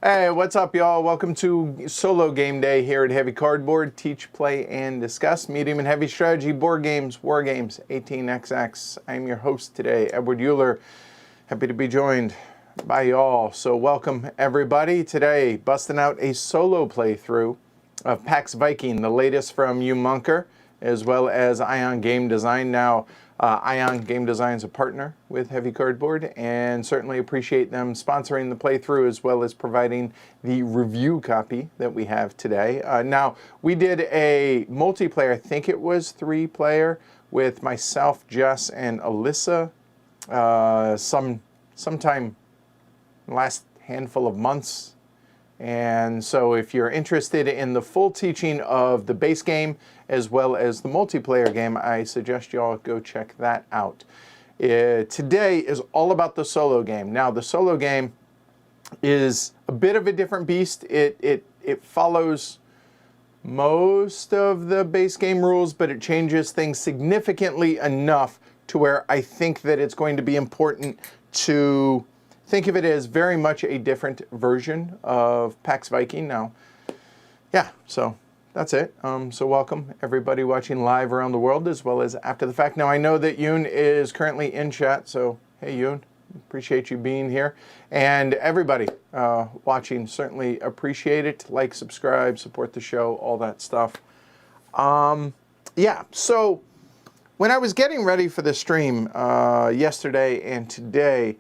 Hey, what's up, y'all? Welcome to Solo Game Day here at Heavy Cardboard. Teach, play, and discuss medium and heavy strategy, board games, war games, 18xx. I'm your host today, Edward Euler. Happy to be joined by y'all. So welcome, everybody. Today, busting out a solo playthrough of Pax Viking, the latest from Jon Manker, as well as Ion Game Design. Now, Ion Game Design is a partner with Heavy Cardboard, and certainly appreciate them sponsoring the playthrough as well as providing the review copy that we have today. Now, we did a multiplayer, I think it was 3-player, with myself, Jess, and Alyssa sometime last handful of months. And so if you're interested in the full teaching of the base game as well as the multiplayer game, I suggest you all go check that out. Today is all about the solo game. Now, the solo game is a bit of a different beast. It follows most of the base game rules, but it changes things significantly enough to where I think that it's going to be important to think of it as very much a different version of Pax Viking. Now, yeah, so that's it. So welcome everybody watching live around the world as well as after the fact. Now, I know that Yoon is currently in chat, so hey Yoon, appreciate you being here. And everybody watching, certainly appreciate it. Like, subscribe, support the show, all that stuff. Yeah, so when I was getting ready for the stream yesterday and today,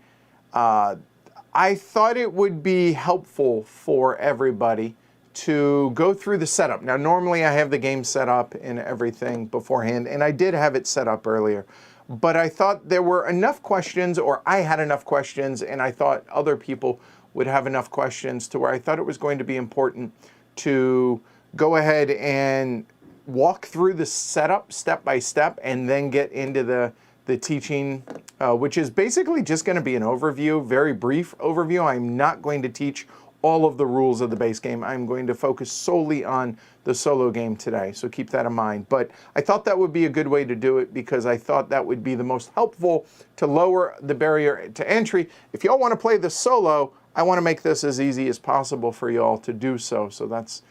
I thought it would be helpful for everybody to go through the setup. Now, normally I have the game set up and everything beforehand, and I did have it set up earlier. But I thought there were enough questions, or I had enough questions, and I thought other people would have enough questions to where I thought it was going to be important to go ahead and walk through the setup step by step and then get into the teaching, which is basically just going to be an overview, very brief overview. I'm not going to teach all of the rules of the base game. I'm going to focus solely on the solo game today, so keep that in mind. But I thought that would be a good way to do it because I thought that would be the most helpful to lower the barrier to entry. If y'all want to play the solo, I want to make this as easy as possible for y'all to do so. So that's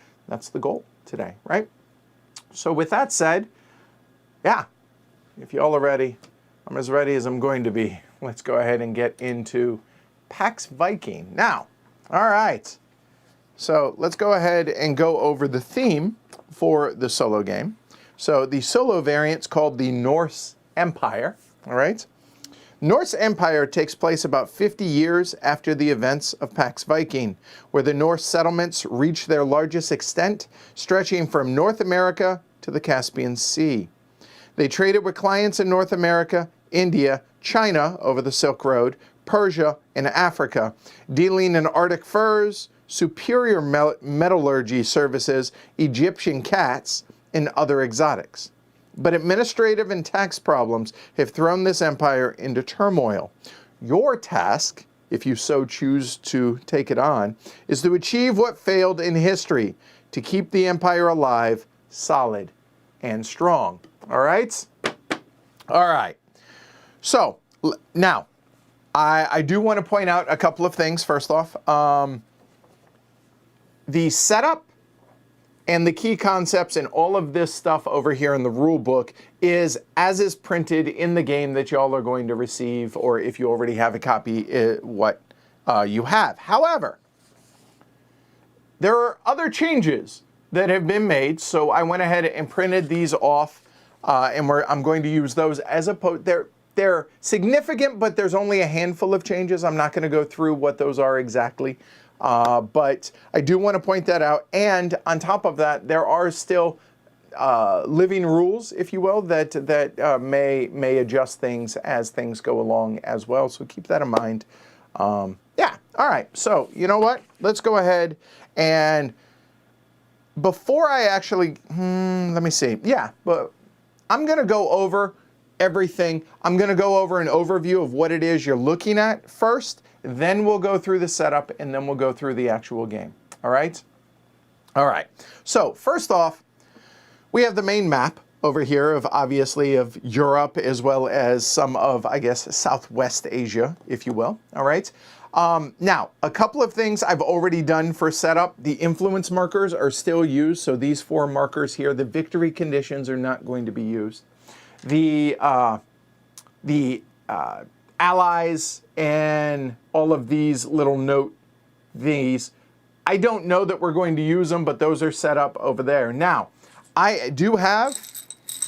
the goal today, right? So with that said, yeah, if y'all are ready, I'm as ready as I'm going to be. Let's go ahead and get into Pax Viking. Now, all right. So let's go ahead and go over the theme for the solo game. So the solo variant's called the Norse Empire, all right? Norse Empire takes place about 50 years after the events of Pax Viking, where the Norse settlements reach their largest extent, stretching from North America to the Caspian Sea. They traded with clients in North America, India, China over the Silk Road, Persia, and Africa, dealing in Arctic furs, superior metallurgy services, Egyptian cats, and other exotics. But administrative and tax problems have thrown this empire into turmoil. Your task, if you so choose to take it on, is to achieve what failed in history, to keep the empire alive, solid, and strong. All right? All right. So, now, I do want to point out a couple of things, first off. The setup and the key concepts and all of this stuff over here in the rule book is as is printed in the game that y'all are going to receive, or if you already have a copy, what you have. However, there are other changes that have been made, so I went ahead and printed these off, and I'm going to use those as opposed. They're significant, but there's only a handful of changes. I'm not going to go through what those are exactly, but I do want to point that out. And on top of that, there are still living rules, if you will, that may adjust things as things go along as well. So keep that in mind. Yeah. All right. So you know what? Let's go ahead and before I actually let me see. Yeah, but I'm going to go over everything. I'm going to go over an overview of what it is you're looking at first. Then we'll go through the setup, and then we'll go through the actual game. All right? All right. So first off, we have the main map over here of obviously of Europe as well as some of, I guess, Southwest Asia, if you will. All right. Now, a couple of things I've already done for setup. The influence markers are still used. So these 4 markers here, the victory conditions are not going to be used. The allies and all of these little note these, I don't know that we're going to use them, but those are set up over there. Now, I do have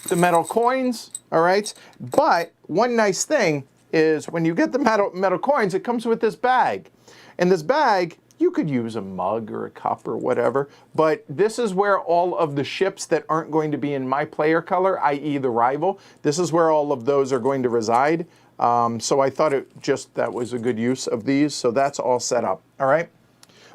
the metal coins, all right? But one nice thing is when you get the metal coins, it comes with this bag. And this bag, you could use a mug or a cup or whatever, but this is where all of the ships that aren't going to be in my player color, i.e. the rival, this is where all of those are going to reside. So I thought that was a good use of these. So that's all set up, all right?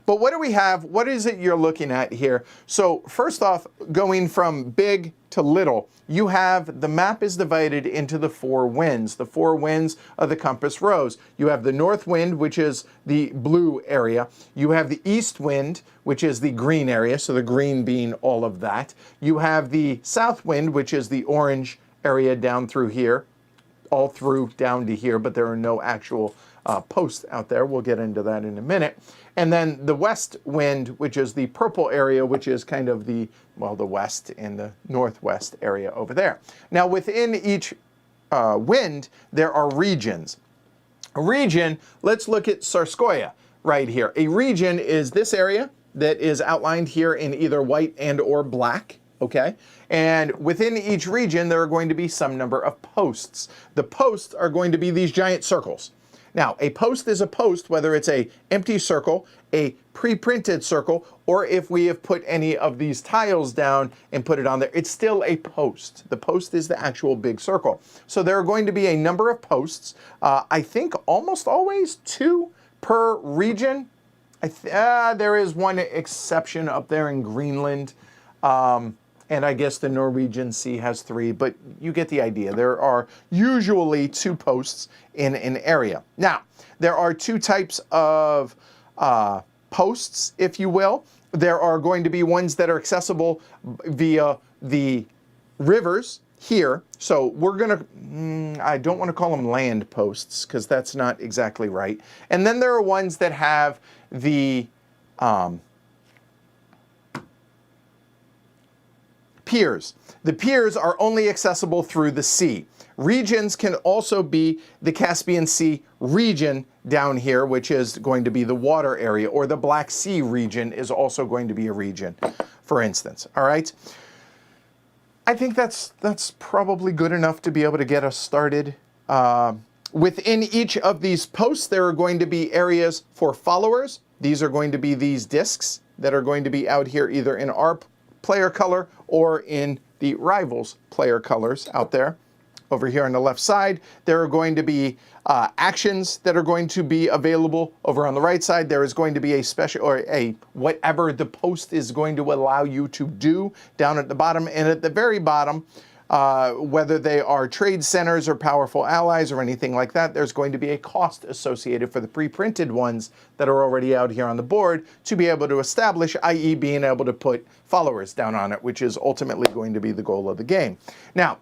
But what do we have? What is it you're looking at here? So first off, going from big to little, you have the map is divided into the 4 winds. The 4 winds of the compass rose. You have the north wind, which is the blue area. You have the east wind, which is the green area, so the green being all of that. You have the south wind, which is the orange area down through here, all through down to here, but there are no actual posts out there. We'll get into that in a minute. And then the west wind, which is the purple area, which is kind of the west and the northwest area over there. Now, within each wind, there are regions. A region, let's look at Sarskoya right here. A region is this area that is outlined here in either white and or black. Okay, and within each region, there are going to be some number of posts. The posts are going to be these giant circles. Now, a post is a post, whether it's a empty circle, a pre-printed circle, or if we have put any of these tiles down and put it on there, it's still a post. The post is the actual big circle. So there are going to be a number of posts. I think almost always 2 per region. There is one exception up there in Greenland. And I guess the Norwegian Sea has 3, but you get the idea. There are usually 2 posts in an area. Now, there are 2 types of posts, if you will. There are going to be ones that are accessible via the rivers here. So we're going to, I don't want to call them land posts because that's not exactly right. And then there are ones that have the piers. The piers are only accessible through the sea. Regions can also be the Caspian Sea region down here, which is going to be the water area, or the Black Sea region is also going to be a region, for instance. All right. I think that's probably good enough to be able to get us started. Within each of these posts, there are going to be areas for followers. These are going to be these discs that are going to be out here either in our player color or in the rivals player colors out there. Over here on the left side, there are going to be actions that are going to be available. Over on the right side, there is going to be a special, or a whatever the post is going to allow you to do down at the bottom. And at the very bottom, whether they are trade centers or powerful allies or anything like that, there's going to be a cost associated for the pre-printed ones that are already out here on the board to be able to establish, i.e. being able to put followers down on it, which is ultimately going to be the goal of the game. Now,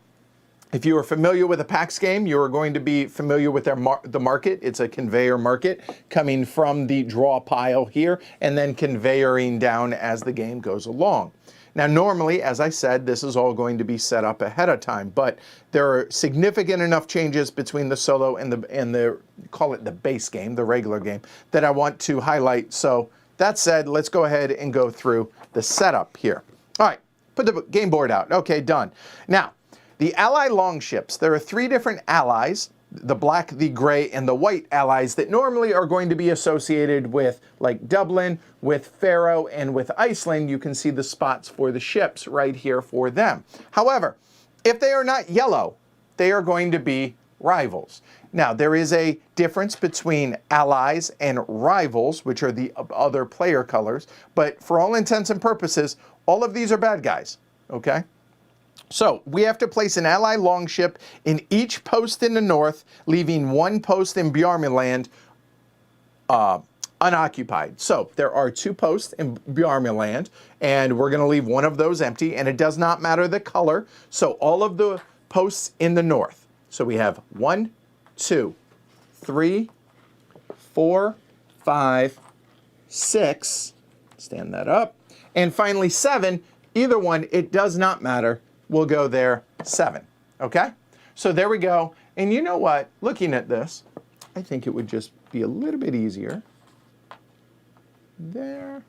if you are familiar with a PAX game, you are going to be familiar with the market. It's a conveyor market coming from the draw pile here and then conveyoring down as the game goes along. Now, normally, as I said, this is all going to be set up ahead of time, but there are significant enough changes between the solo and the call it the base game, the regular game, that I want to highlight. So that said, let's go ahead and go through the setup here. All right, put the game board out. Okay, done. Now, the ally longships, there are 3 different allies, the black, the gray, and the white allies that normally are going to be associated with like Dublin, with Faroe, and with Iceland. You can see the spots for the ships right here for them. However, if they are not yellow, they are going to be rivals. Now, there is a difference between allies and rivals, which are the other player colors, but for all intents and purposes, all of these are bad guys, okay? So we have to place an ally longship in each post in the north, leaving one post in Bjarmeland unoccupied. So there are 2 posts in Bjarmeland, and we're going to leave one of those empty, and it does not matter the color. So all of the posts in the north. So we have 1, 2, 3, 4, 5, 6. Stand that up. And finally 7. Either one, it does not matter. We'll go there 7. Okay? So there we go. And you know what? Looking at this, I think it would just be a little bit easier. There.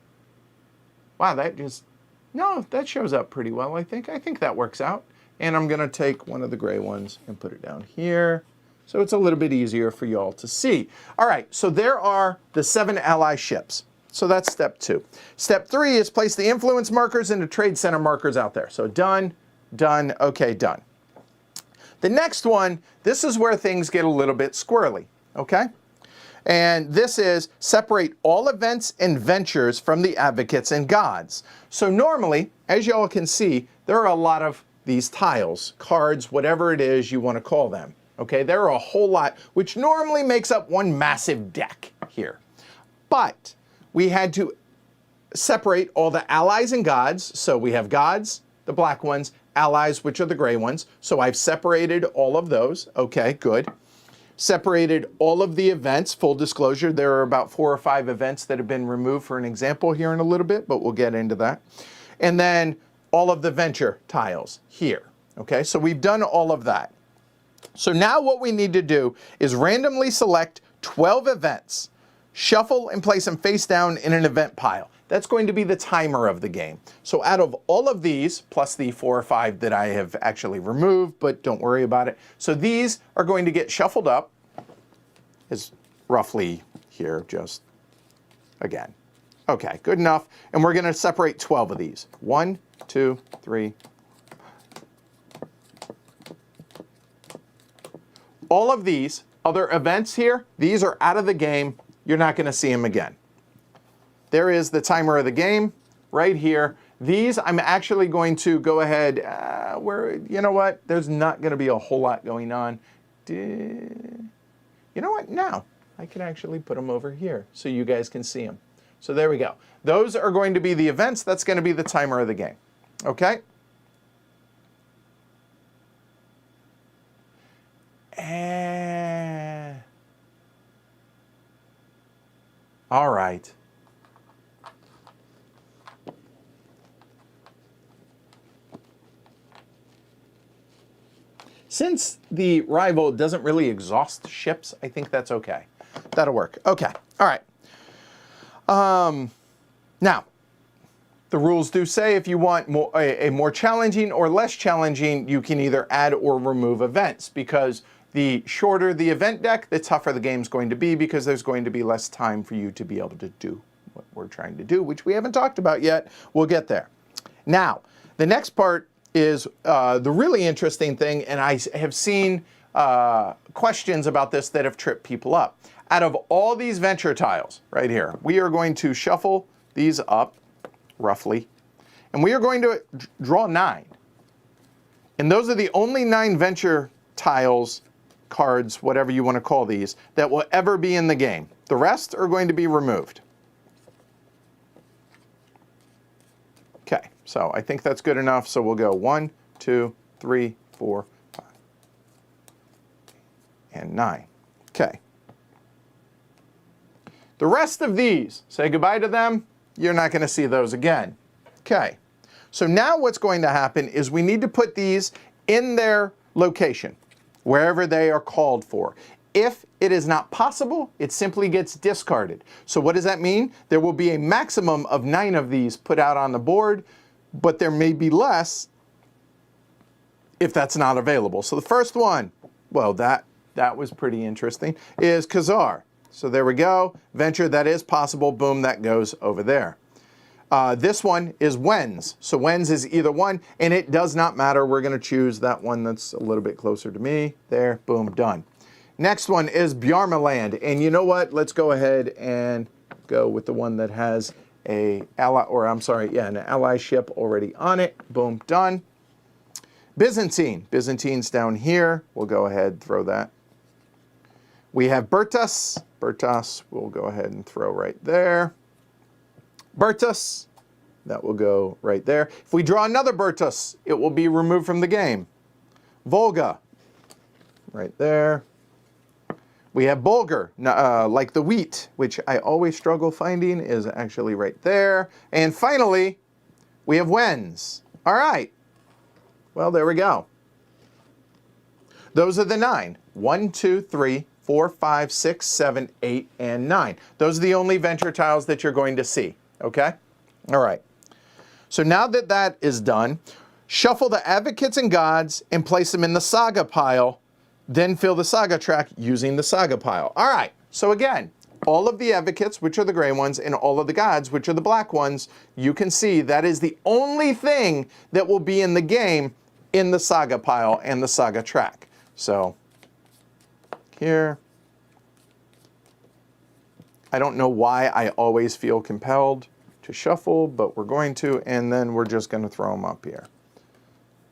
Wow, that shows up pretty well, I think. I think that works out. And I'm going to take one of the gray ones and put it down here. So it's a little bit easier for y'all to see. All right, so there are the 7 ally ships. So that's step 2. Step 3 is place the influence markers and the trade center markers out there. So done, done, okay, done. The next one, this is where things get a little bit squirrely, okay? And this is separate all events and ventures from the advocates and gods. So normally, as y'all can see, there are a lot of these tiles, cards, whatever it is you want to call them. Okay, there are a whole lot, which normally makes up one massive deck here. But we had to separate all the allies and gods. So we have gods, the black ones, allies, which are the gray ones. So I've separated all of those. Okay, good. Separated all of the events. Full disclosure, there are about 4 or 5 events that have been removed for an example here in a little bit, but we'll get into that. And then all of the venture tiles here. Okay, so we've done all of that. So now what we need to do is randomly select 12 events, shuffle and place them face down in an event pile. That's going to be the timer of the game. So out of all of these, plus the 4 or 5 that I have actually removed, but don't worry about it. So these are going to get shuffled up, is roughly here, just again. Okay, good enough. And we're going to separate 12 of these. 1, 2, 3. All of these other events here, these are out of the game. You're not going to see them again. There is the timer of the game right here. These, I'm actually going to go ahead, you know what? There's not going to be a whole lot going on. You know what? Now, I can actually put them over here so you guys can see them. So there we go. Those are going to be the events. That's going to be the timer of the game. Okay? All right. Since the rival doesn't really exhaust ships, I think that's okay. That'll work. Okay. All right. Now, the rules do say if you want a more challenging or less challenging, you can either add or remove events, because the shorter the event deck, the tougher the game's going to be, because there's going to be less time for you to be able to do what we're trying to do, which we haven't talked about yet. We'll get there. Now, the next part is the really interesting thing, and I have seen questions about this that have tripped people up. Out of all these venture tiles right here, we are going to shuffle these up, roughly, and we are going to draw 9. And those are the only 9 venture tiles, cards, whatever you want to call these, that will ever be in the game. The rest are going to be removed. Okay, so I think that's good enough. So we'll go 1, 2, 3, 4, 5, and 9. Okay. The rest of these, say goodbye to them. You're not going to see those again. Okay. So now what's going to happen is we need to put these in their location, wherever they are called for. If it is not possible, it simply gets discarded. So what does that mean? There will be a maximum of 9 of these put out on the board, but there may be less if that's not available. So the first one, well, that was pretty interesting, is Khazar. So there we go. Venture, that is possible. Boom, that goes over there. This one is Wens. So Wens is either one, and it does not matter. We're going to choose that one that's a little bit closer to me. There, boom, done. Next one is Bjarmeland. And you know what? Let's go ahead and go with the one that has an ally ship already on it. Boom, done. Byzantine. Byzantine's down here. We'll go ahead and throw that. We have Bertus. Bertus we'll go ahead and throw right there. Bertus. That will go right there. If we draw another Bertus, it will be removed from the game. Volga. Right there. We have Bulgar, like the wheat, which I always struggle finding, is actually right there. And finally, we have Wens. All right. Well, there we go. Those are the 9. 1, 2, 3, 4, 5, 6, 7, 8, and 9. Those are the only venture tiles that you're going to see. Okay? All right. So now that that is done, shuffle the advocates and gods and place them in the saga pile. Then fill the saga track using the saga pile. All right, so again, all of the advocates, which are the gray ones, and all of the gods, which are the black ones, you can see that is the only thing that will be in the game in the saga pile and the saga track. So here, I don't know why I always feel compelled to shuffle, but we're going to, and then we're just going to throw them up here.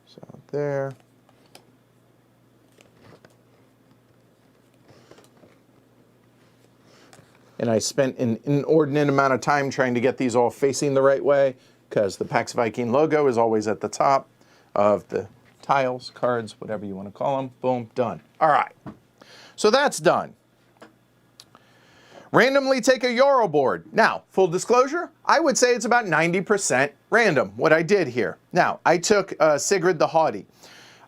So there. And I spent an inordinate amount of time trying to get these all facing the right way because the Pax Viking logo is always at the top of the tiles, cards, whatever you want to call them. Boom, done. All right. So that's done. Randomly take a Euro board. Now, full disclosure, I would say it's about 90% random, what I did here. Now, I took Sigrid the Haughty.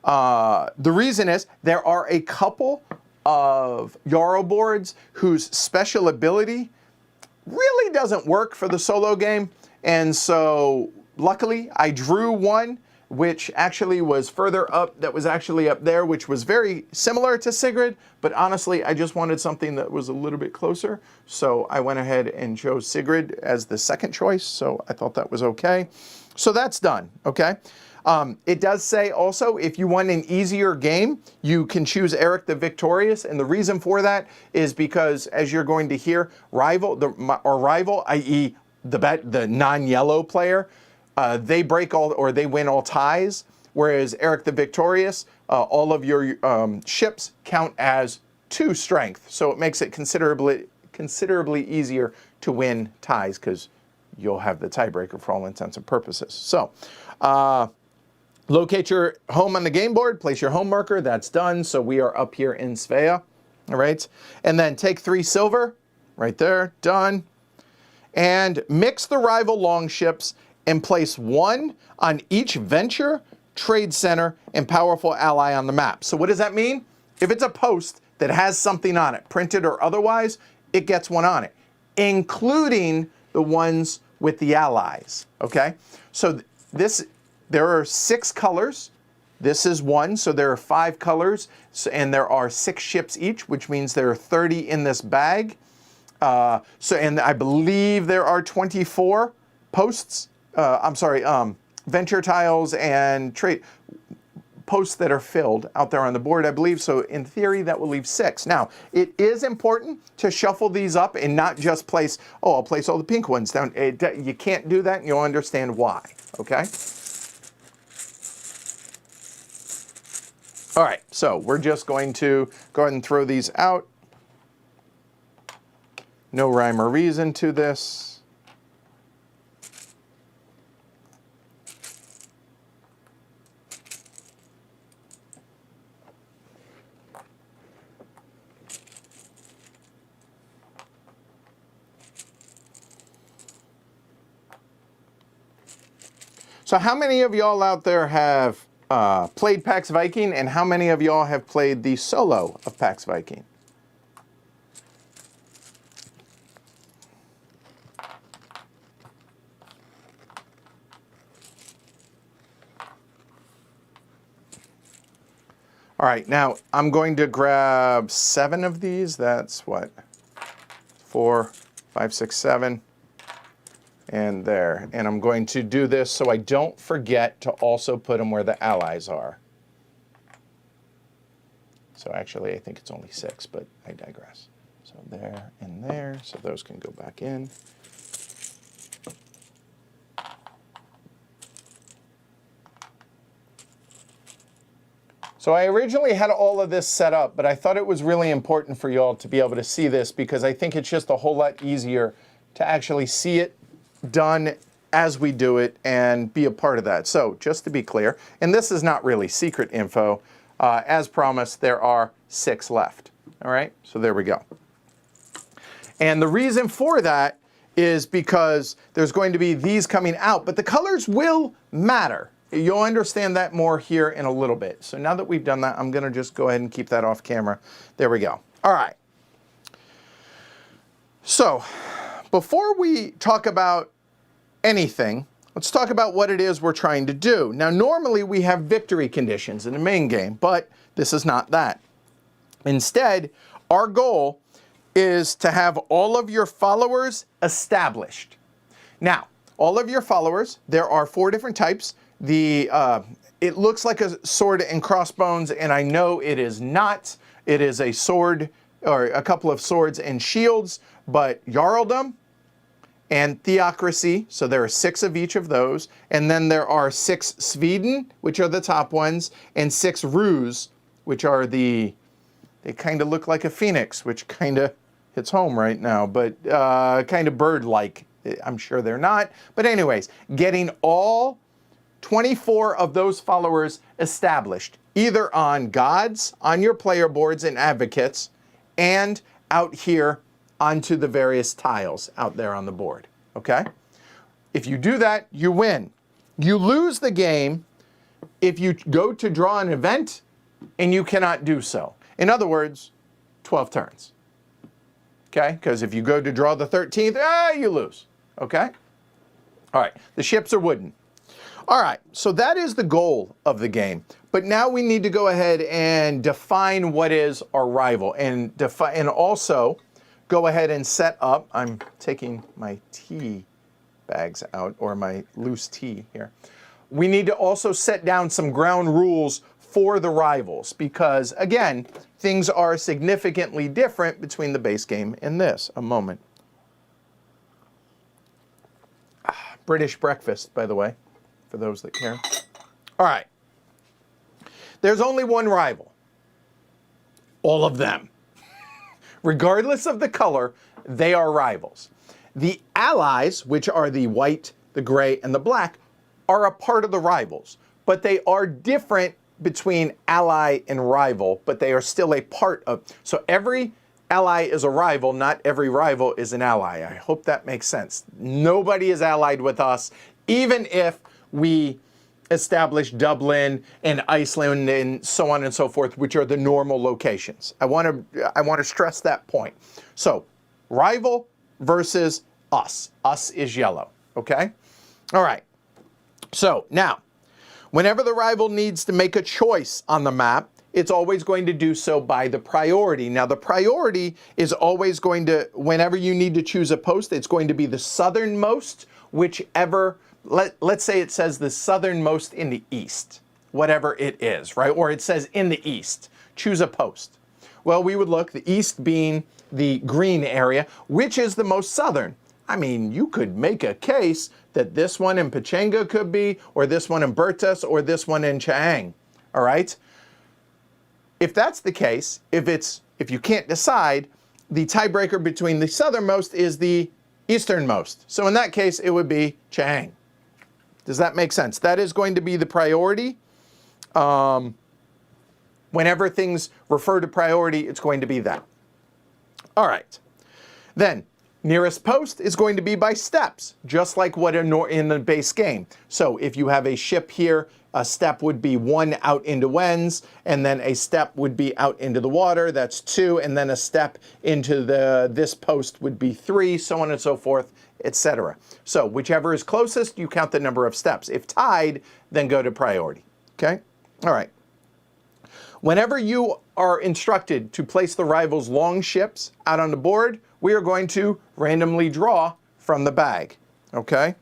The reason is there are a couple of Euro boards whose special ability really doesn't work for the solo game. And so luckily I drew one which actually was further up, that was actually up there, which was very similar to Sigrid, but honestly I just wanted something that was a little bit closer. So I went ahead and chose Sigrid as the second choice. So I thought that was okay. So that's done, okay? It does say also, if you want an easier game, you can choose Eric the Victorious. And the reason for that is because, as you're going to hear, rival, i.e. the non-yellow player, they break all, or they win all ties. Whereas Eric the Victorious, all of your ships count as 2 strength. So it makes it considerably easier to win ties because you'll have the tiebreaker for all intents and purposes. So, locate your home on the game board, place your home marker, that's done. So we are up here in Svea, all right? And then take 3 silver, right there, done. And mix the rival longships and place 1 on each venture, trade center, and powerful ally on the map. So what does that mean? If it's a post that has something on it, printed or otherwise, it gets 1 on it, including the ones with the allies, okay? So there are 6 colors. This is 1, so there are 5 colors, and there are 6 ships each, which means there are 30 in this bag. And I believe there are 24 posts. Venture tiles and trade posts that are filled out there on the board, I believe. So in theory, that will leave 6. Now, it is important to shuffle these up and not just place, oh, I'll place all the pink ones down. You can't do that, and you'll understand why, okay? All right, so we're just going to go ahead and throw these out. No rhyme or reason to this. So how many of y'all out there have played Pax Viking, and how many of y'all have played the solo of Pax Viking? All right, now I'm going to grab 7 of these. That's what? 4, 5, 6, 7. And there. And I'm going to do this so I don't forget to also put them where the allies are. So actually, I think it's only 6, but I digress. So there and there. So those can go back in. So I originally had all of this set up, but I thought it was really important for y'all to be able to see this because I think it's just a whole lot easier to actually see it done as we do it and be a part of that. So just to be clear, and this is not really secret info, as promised, there are 6 left. All right, so there we go. And the reason for that is because there's going to be these coming out, but the colors will matter. You'll understand that more here in a little bit. So now that we've done that, I'm gonna just go ahead and keep that off camera. There we go. All right. So before we talk about anything, let's talk about what it is we're trying to do. Now, normally we have victory conditions in the main game, but this is not that. Instead, our goal is to have all of your followers established. Now, all of your followers, there are 4 different types. It looks like a sword and crossbones, and I know it is not. It is a sword, or a couple of swords and shields, but Jarldom and Theocracy, so there are 6 of each of those, and then there are 6 Sweden, which are the top ones, and 6 Ruse, which are they kind of look like a phoenix, which kind of hits home right now, but kind of bird-like. I'm sure they're not. But anyways, getting all 24 of those followers established, either on gods, on your player boards and advocates, and out here onto the various tiles out there on the board, okay? If you do that, you win. You lose the game if you go to draw an event and you cannot do so. In other words, 12 turns, okay? Because if you go to draw the 13th, you lose, okay? All right, the ships are wooden. All right, so that is the goal of the game. But now we need to go ahead and define what is our rival and also go ahead and set up. I'm taking my tea bags out, or my loose tea here. We need to also set down some ground rules for the rivals because, again, things are significantly different between the base game and this. A moment. British breakfast, by the way, for those that care. All right. There's only one rival. All of them. Regardless of the color, they are rivals. The allies, which are the white, the gray, and the black, are a part of the rivals, but they are different between ally and rival, but they are still a part of. So every ally is a rival, not every rival is an ally. I hope that makes sense. Nobody is allied with us, even if we establish Dublin and Iceland and so on and so forth, which are the normal locations. I want to stress that point. So, rival versus us. Us is yellow, okay? All right. So, now, whenever the rival needs to make a choice on the map, it's always going to do so by the priority. Now, the priority is always going to, whenever you need to choose a post, it's going to be the southernmost, whichever. Let's say it says the southernmost in the east, whatever it is, right? Or it says in the east, choose a post. Well, we would look, the east being the green area, which is the most southern. I mean, you could make a case that this one in Pechanga could be, or this one in Bertus, or this one in Chaang, all right? If that's the case, if you can't decide, the tiebreaker between the southernmost is the easternmost. So in that case, it would be Chaang. Does that make sense? That is going to be the priority. Whenever things refer to priority, it's going to be that. All right. Then, nearest post is going to be by steps, just like what in the base game. So if you have a ship here, a step would be 1 out into Wens, and then a step would be out into the water. That's 2, and then a step into this post would be 3, so on and so forth, etc. So whichever is closest, you count the number of steps. If tied, then go to priority. Okay? All right. Whenever you are instructed to place the rival's long ships out on the board, we are going to randomly draw from the bag. Okay?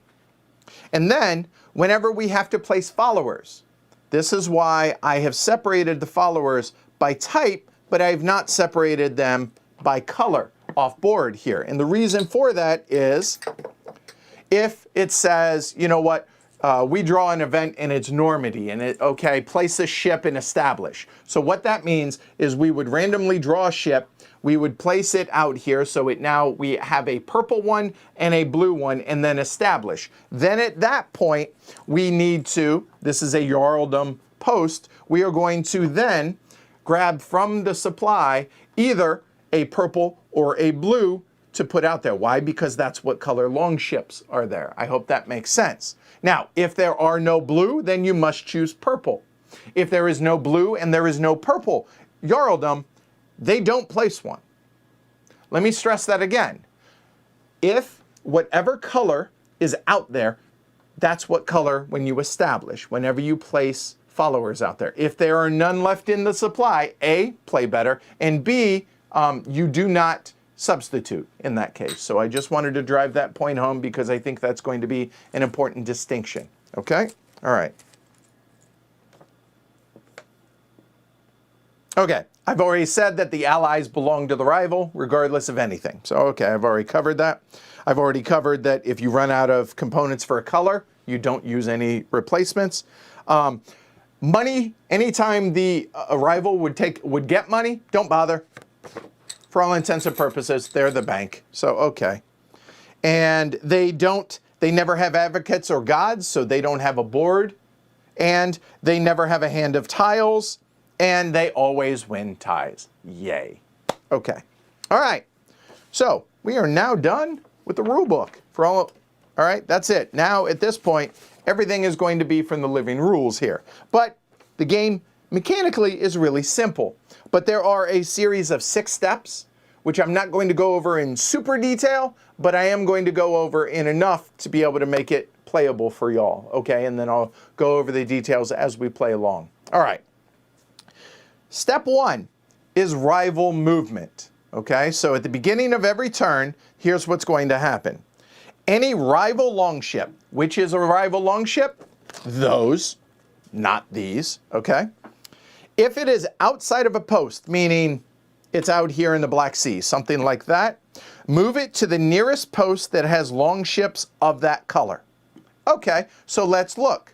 And then, whenever we have to place followers, this is why I have separated the followers by type, but I have not separated them by color off board here. And the reason for that is if it says, you know what, we draw an event and it's Normandy, and okay, place a ship and establish. So what that means is we would randomly draw a ship, we would place it out here, so now we have a purple one and a blue one, and then establish. Then at that point, we need to, this is a Jarldom post, we are going to then grab from the supply either a purple or a blue to put out there. Why? Because that's what color longships are there. I hope that makes sense. Now, if there are no blue, then you must choose purple. If there is no blue and there is no purple Jarldom, they don't place one. Let me stress that again. If whatever color is out there, that's what color when you establish, whenever you place followers out there. If there are none left in the supply, A, play better, and B, you do not substitute in that case. So I just wanted to drive that point home because I think that's going to be an important distinction. Okay? All right. Okay. I've already said that the allies belong to the rival regardless of anything. So, okay, I've already covered that. I've already covered that if you run out of components for a color, you don't use any replacements. Money, anytime the rival would get money, don't bother. For all intents and purposes, they're the bank. So, okay. And they never have advocates or gods, so they don't have a board. And they never have a hand of tiles. And they always win ties. Yay. Okay. All right. So, we are now done with the rule book. All right, that's it. Now, at this point, everything is going to be from the living rules here. But the game mechanically is really simple. But there are a series of 6 steps, which I'm not going to go over in super detail, but I am going to go over in enough to be able to make it playable for y'all, okay? And then I'll go over the details as we play along. All right. Step 1 is rival movement, okay? So at the beginning of every turn, here's what's going to happen. Any rival longship, which is a rival longship? Those, not these, okay? If it is outside of a post, meaning it's out here in the Black Sea, something like that, move it to the nearest post that has longships of that color. Okay, so let's look.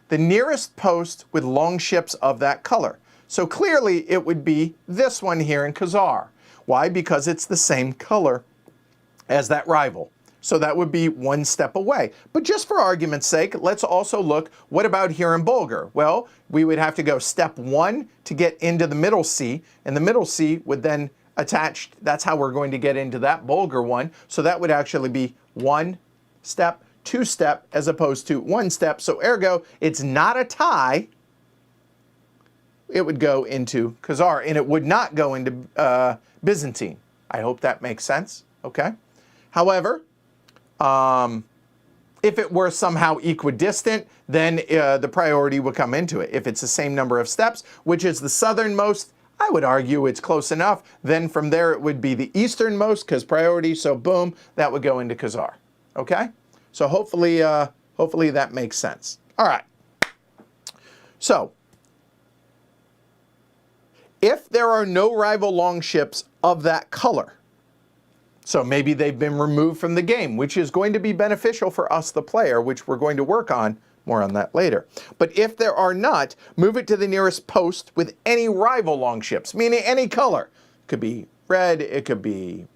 The nearest post with longships of that color. So clearly it would be this one here in Khazar. Why? Because it's the same color as that rival. So that would be 1 step away. But just for argument's sake, let's also look, what about here in Bulgar? Well, we would have to go step 1 to get into the Middle Sea, and the Middle Sea would then attach, that's how we're going to get into that Bulgar one. So that would actually be 1 step, 2 step, as opposed to 1 step. So ergo, it's not a tie. It would go into Khazar, and it would not go into Byzantine. I hope that makes sense, okay? However, if it were somehow equidistant, then the priority would come into it. If it's the same number of steps, which is the southernmost, I would argue it's close enough. Then from there it would be the easternmost, because priority, so boom, that would go into Khazar, okay? So hopefully that makes sense. All right. So, if there are no rival longships of that color, so maybe they've been removed from the game, which is going to be beneficial for us, the player, which we're going to work on, more on that later. But if there are not, move it to the nearest post with any rival longships, meaning any color. It could be red, it could be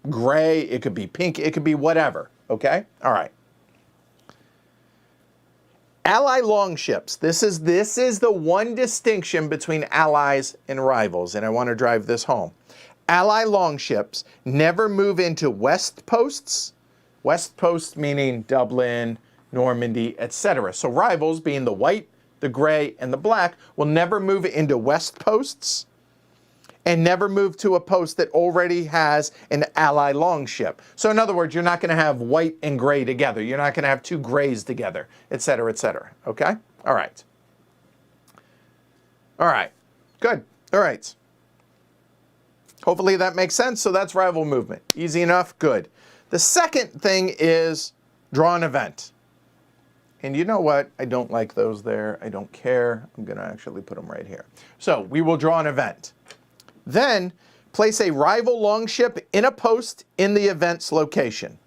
gray, it could be pink, it could be whatever, okay? All right. Ally longships. This is the one distinction between allies and rivals, and I want to drive this home. Ally longships never move into west posts. West posts meaning Dublin, Normandy, etc. So rivals, being the white, the gray, and the black, will never move into west posts and never move to a post that already has an ally longship. So in other words, you're not going to have white and gray together. You're not going to have 2 grays together, etc., etc. Okay? All right. All right. Good. All right. Hopefully that makes sense. So that's rival movement. Easy enough? Good. The second thing is draw an event. And you know what? I don't like those there. I don't care. I'm going to actually put them right here. So we will draw an event. Then place a rival longship in a post in the event's location.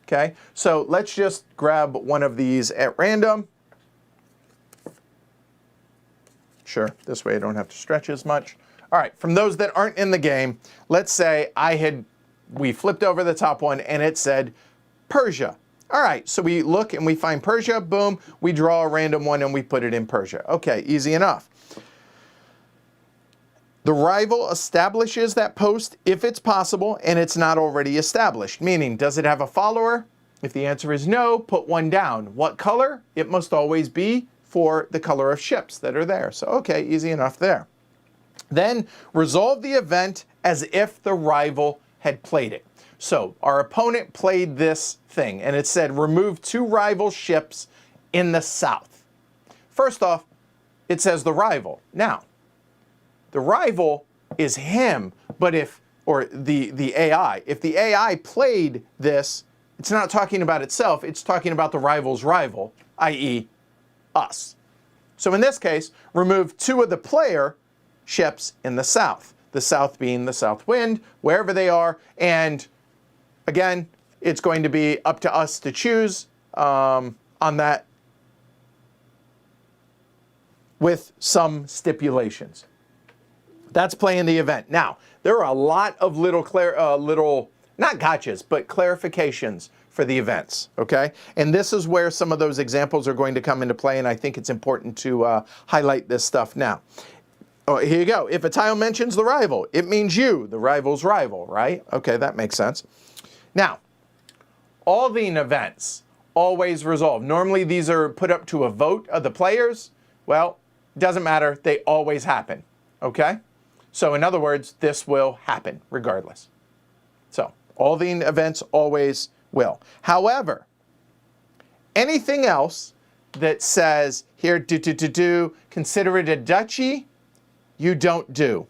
Okay, so let's just grab one of these at random. Sure, this way I don't have to stretch as much. All right, from those that aren't in the game, let's say we flipped over the top one and it said Persia. All right, so we look and we find Persia, boom, we draw a random one and we put it in Persia. Okay, easy enough. The rival establishes that post if it's possible and it's not already established, meaning does it have a follower? If the answer is no, put one down. What color? It must always be for the color of ships that are there. So, okay, easy enough there. Then resolve the event as if the rival had played it. So our opponent played this thing and it said remove 2 rival ships in the south. First off, it says the rival. Now, the rival is him, but the AI, if the AI played this, it's not talking about itself, it's talking about the rival's rival, i.e. us. So in this case, remove 2 of the player ships in the south being the south wind, wherever they are, and again, it's going to be up to us to choose on that with some stipulations. That's playing the event. Now, there are a lot of little not gotchas, but clarifications for the events, okay? And this is where some of those examples are going to come into play, and I think it's important to highlight this stuff now. Oh, here you go. If a tile mentions the rival, it means you, the rival's rival, right? Okay, that makes sense. Now, all the events always resolve. Normally, these are put up to a vote of the players. Well, doesn't matter. They always happen, okay? So in other words, this will happen regardless. So all the events always will. However, anything else that says here, consider it a duchy, you don't do.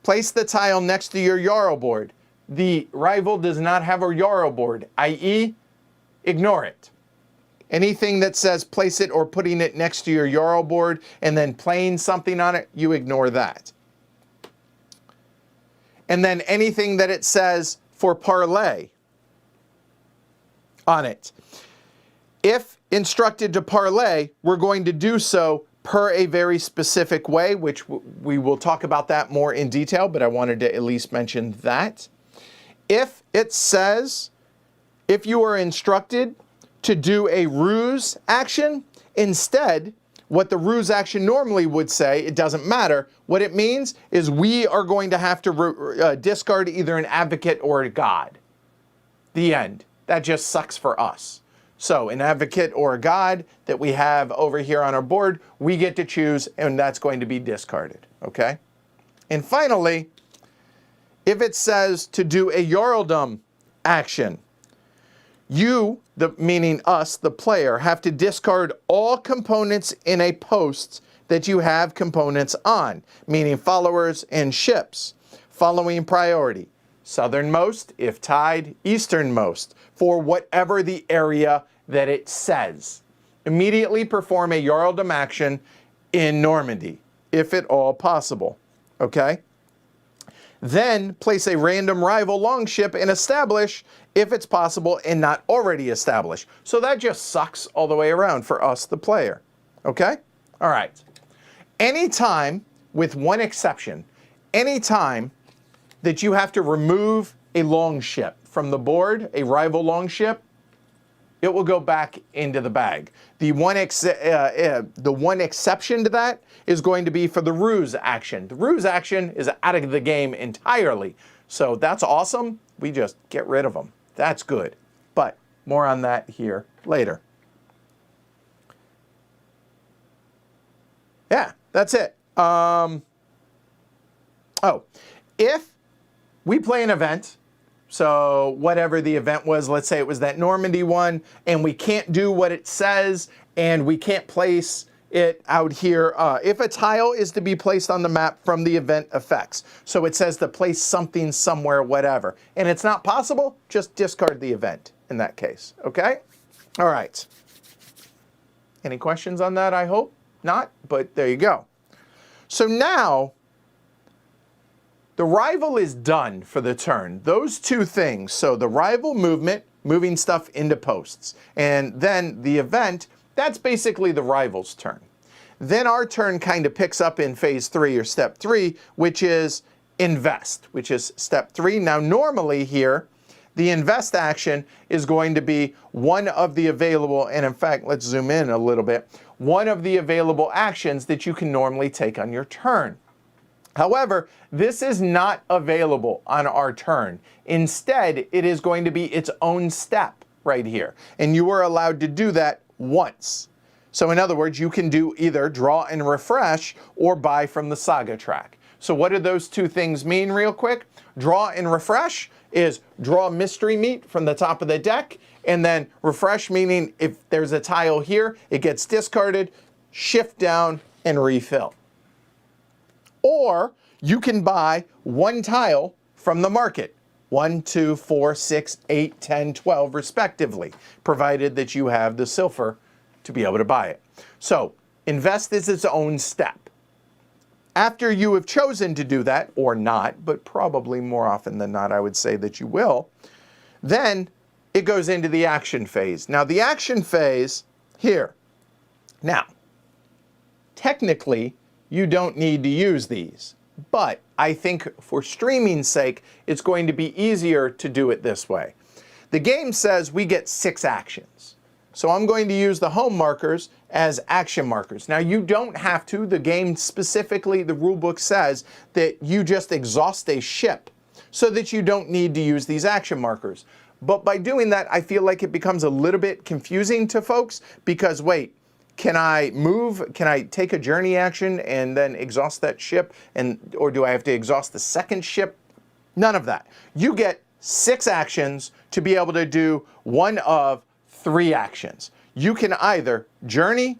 Place the tile next to your Jarl board. The rival does not have a Jarl board, i.e., ignore it. Anything that says place it or putting it next to your Jarl board and then playing something on it, you ignore that. And then anything that it says for parlay on it. If instructed to parlay, we're going to do so per a very specific way, which we will talk about that more in detail, but I wanted to at least mention that. If it says, if you are instructed to do a ruse action, instead, what the ruse action normally would say, it doesn't matter. What it means is we are going to have to discard either an advocate or a god. The end. That just sucks for us. So an advocate or a god that we have over here on our board, we get to choose, and that's going to be discarded, okay? And finally, if it says to do a Jarldom action, you, meaning us, the player, have to discard all components in a post that you have components on, meaning followers and ships, following priority. Southernmost, if tied, easternmost, for whatever the area that it says. Immediately perform a Jarldom action in Normandy, if at all possible, okay? Then place a random rival longship and establish, if it's possible and not already established. So that just sucks all the way around for us, the player, okay? All right. Anytime, with one exception, anytime that you have to remove a longship from the board, a rival longship, it will go back into the bag. The one exception to that is going to be for the ruse action. The ruse action is out of the game entirely. So that's awesome. We just get rid of them. That's good. But more on that here later. Yeah, that's it. If we play an event, so whatever the event was, let's say it was that Normandy one, and we can't do what it says, and we can't place it out here. If a tile is to be placed on the map from the event effects, so it says to place something somewhere, whatever, and it's not possible, just discard the event in that case, okay? All right. Any questions on that, I hope? Not, but there you go. So now, the rival is done for the turn. Those two things, so the rival movement moving stuff into posts. And then the event, that's basically the rival's turn. Then our turn kind of picks up in phase 3 or step 3, which is invest, which is step 3. Now, normally here, the invest action is going to be one of the available, and in fact, let's zoom in a little bit, one of the available actions that you can normally take on your turn. However, this is not available on our turn. Instead, it is going to be its own step right here. And you are allowed to do that once. So in other words, you can do either draw and refresh or buy from the saga track. So what do those two things mean real quick? Draw and refresh is draw mystery meat from the top of the deck, and then refresh meaning if there's a tile here, it gets discarded, shift down, and refill. Or you can buy one tile from the market, 1, 2, 4, 6, 8, 10, 12 respectively, provided that you have the silver to be able to buy it. So invest is its own step. After you have chosen to do that, or not, but probably more often than not, I would say that you will, then it goes into the action phase. Now, the action phase here. Now, technically, you don't need to use these, but I think for streaming's sake, it's going to be easier to do it this way. The game says we get 6 actions. So I'm going to use the home markers as action markers. Now you don't have to. The game specifically, the rule book says that you just exhaust a ship so that you don't need to use these action markers. But by doing that, I feel like it becomes a little bit confusing to folks because wait, can I move? Can I take a journey action and then exhaust that ship? Or do I have to exhaust the second ship? None of that. You get 6 actions to be able to do one of 3 actions. You can either journey,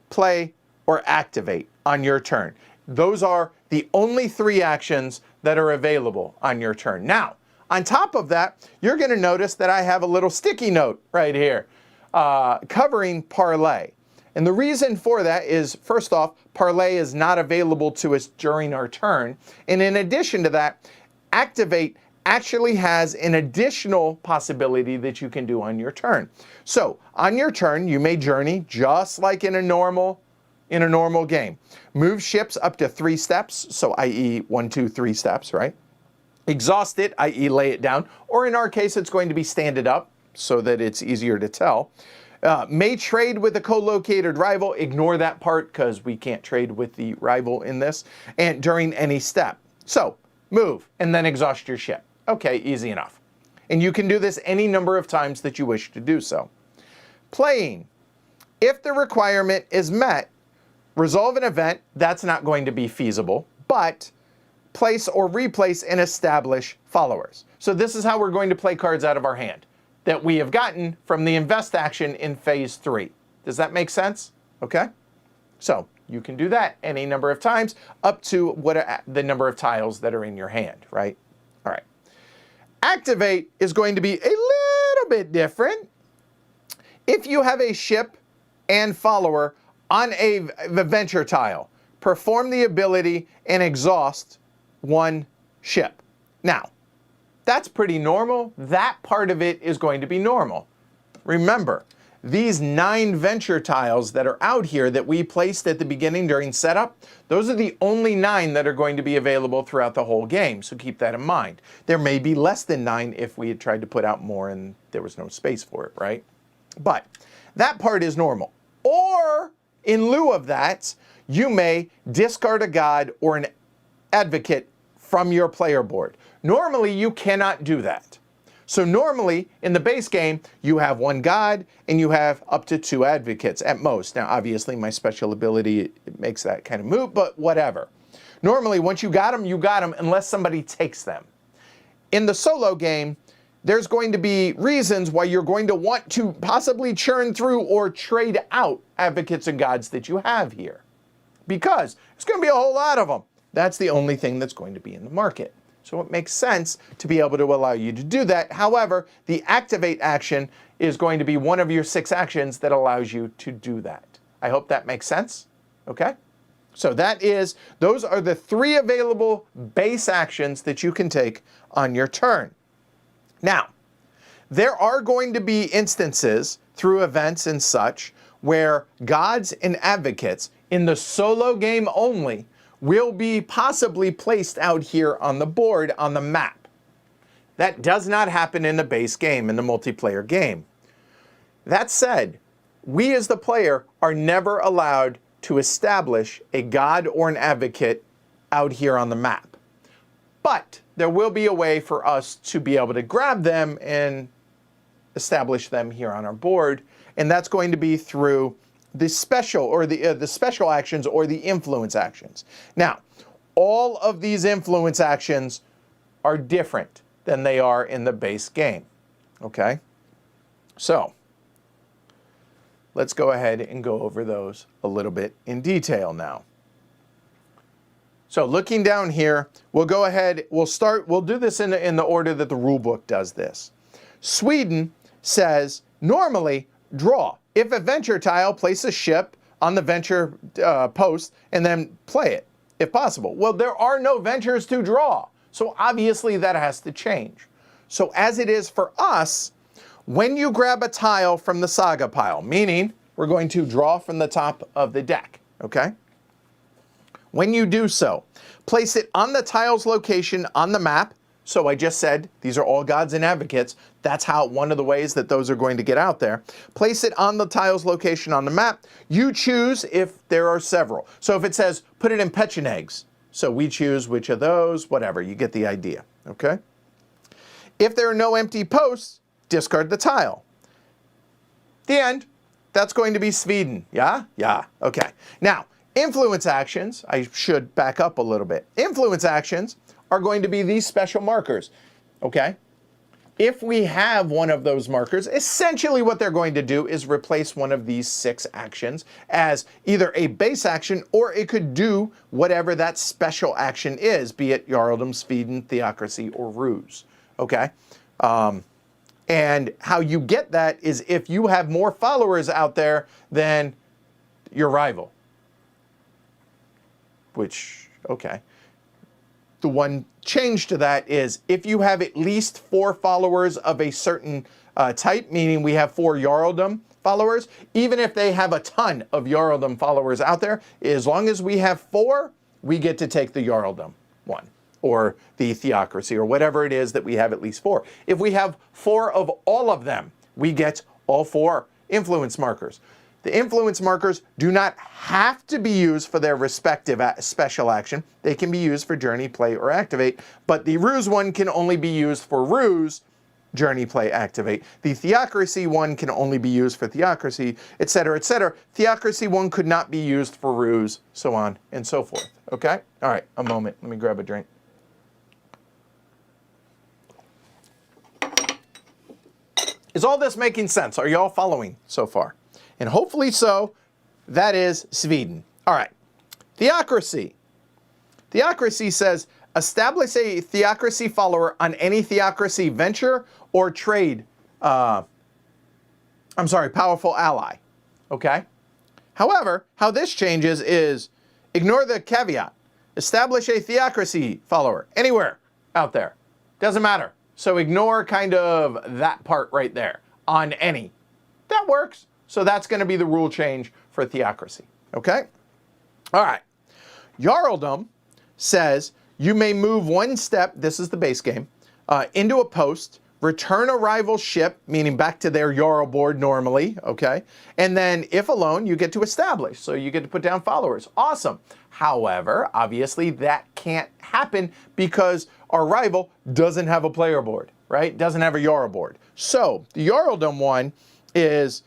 play, or activate on your turn. Those are the only 3 actions that are available on your turn. Now, on top of that, you're going to notice that I have a little sticky note right here covering parlay. And the reason for that is, first off, parlay is not available to us during our turn. And in addition to that, activate actually has an additional possibility that you can do on your turn. So on your turn, you may journey just like in a normal game. Move ships up to 3 steps, so i.e. 1, 2, 3 steps, right? Exhaust it, i.e. lay it down, or in our case, it's going to be stand it up so that it's easier to tell. May trade with a co-located rival. Ignore that part because we can't trade with the rival in this. And during any step. So move and then exhaust your ship. Okay, easy enough. And you can do this any number of times that you wish to do so. Playing. If the requirement is met, resolve an event, that's not going to be feasible, but place or replace and establish followers. So this is how we're going to play cards out of our hand that we have gotten from the invest action in phase 3. Does that make sense? Okay? So you can do that any number of times up to the number of tiles that are in your hand, right? All right. Activate is going to be a little bit different. If you have a ship and follower on a venture tile, perform the ability and exhaust 1 ship. Now, that's pretty normal. That part of it is going to be normal. Remember, these 9 venture tiles that are out here that we placed at the beginning during setup, those are the only 9 that are going to be available throughout the whole game, so keep that in mind. There may be less than 9 if we had tried to put out more and there was no space for it, right? But that part is normal. Or, in lieu of that, you may discard a god or an advocate from your player board. Normally, you cannot do that. So normally, in the base game, you have 1 god and you have up to 2 advocates at most. Now, obviously, my special ability makes that kind of moot, but whatever. Normally, once you got them unless somebody takes them. In the solo game, there's going to be reasons why you're going to want to possibly churn through or trade out advocates and gods that you have here. Because it's going to be a whole lot of them. That's the only thing that's going to be in the market. So it makes sense to be able to allow you to do that. However, the activate action is going to be one of your 6 actions that allows you to do that. I hope that makes sense. Okay? So those are the 3 available base actions that you can take on your turn. Now, there are going to be instances through events and such where gods and advocates in the solo game only will be possibly placed out here on the board on the map. That does not happen in the base game, in the multiplayer game. That said, we as the player are never allowed to establish a god or an advocate out here on the map. But there will be a way for us to be able to grab them and establish them here on our board, and that's going to be through the special or the special actions or the influence actions. Now, all of these influence actions are different than they are in the base game. Okay? So, let's go ahead and go over those a little bit in detail now. So looking down here, we'll go ahead, we'll do this in the order that the rule book does this. Sweden says, normally, draw. If a venture tile, place a ship on the venture post and then play it, if possible. Well, there are no ventures to draw, so obviously that has to change. So as it is for us, when you grab a tile from the saga pile, meaning we're going to draw from the top of the deck, okay? When you do so, place it on the tile's location on the map. So I just said, these are all gods and advocates. That's how one of the ways that those are going to get out there. Place it on the tile's location on the map. You choose if there are several. So if it says, put it in Pechenegs, so we choose which of those, whatever, you get the idea, okay? If there are no empty posts, discard the tile. The end. That's going to be Sweden, yeah? Yeah, okay. Now, influence actions, I should back up a little bit. Influence actions are going to be these special markers, okay? If we have one of those markers, essentially what they're going to do is replace one of these 6 actions as either a base action or it could do whatever that special action is, be it Jarldom, Sweden, Theocracy, or Ruse, okay? And how you get that is if you have more followers out there than your rival. Which, okay. The one change to that is if you have at least 4 followers of a certain type, meaning we have 4 Jarldom followers, even if they have a ton of Jarldom followers out there, as long as we have 4, we get to take the Jarldom one, or the Theocracy, or whatever it is that we have at least 4. If we have 4 of all of them, we get all 4 influence markers. The influence markers do not have to be used for their respective special action. They can be used for journey, play, or activate, but the Ruse one can only be used for Ruse, journey, play, activate. The Theocracy one can only be used for Theocracy, etc., etc. Theocracy one could not be used for Ruse, so on and so forth. Okay? All right, a moment. Let me grab a drink. Is all this making sense? Are y'all following so far? And hopefully so. That is Sweden. All right. Theocracy. Theocracy says, establish a Theocracy follower on any Theocracy venture or trade. Powerful ally. Okay? However, how this changes is, ignore the caveat. Establish a Theocracy follower anywhere out there. Doesn't matter. So ignore kind of that part right there. On any. That works. So that's going to be the rule change for Theocracy. Okay? All right. Jarldom says you may move 1 step, this is the base game, into a post, return a rival ship, meaning back to their Jarl board normally, okay? And then, if alone, you get to establish. So you get to put down followers. Awesome. However, obviously, that can't happen because our rival doesn't have a player board, right? Doesn't have a Jarl board. So the Jarldom one is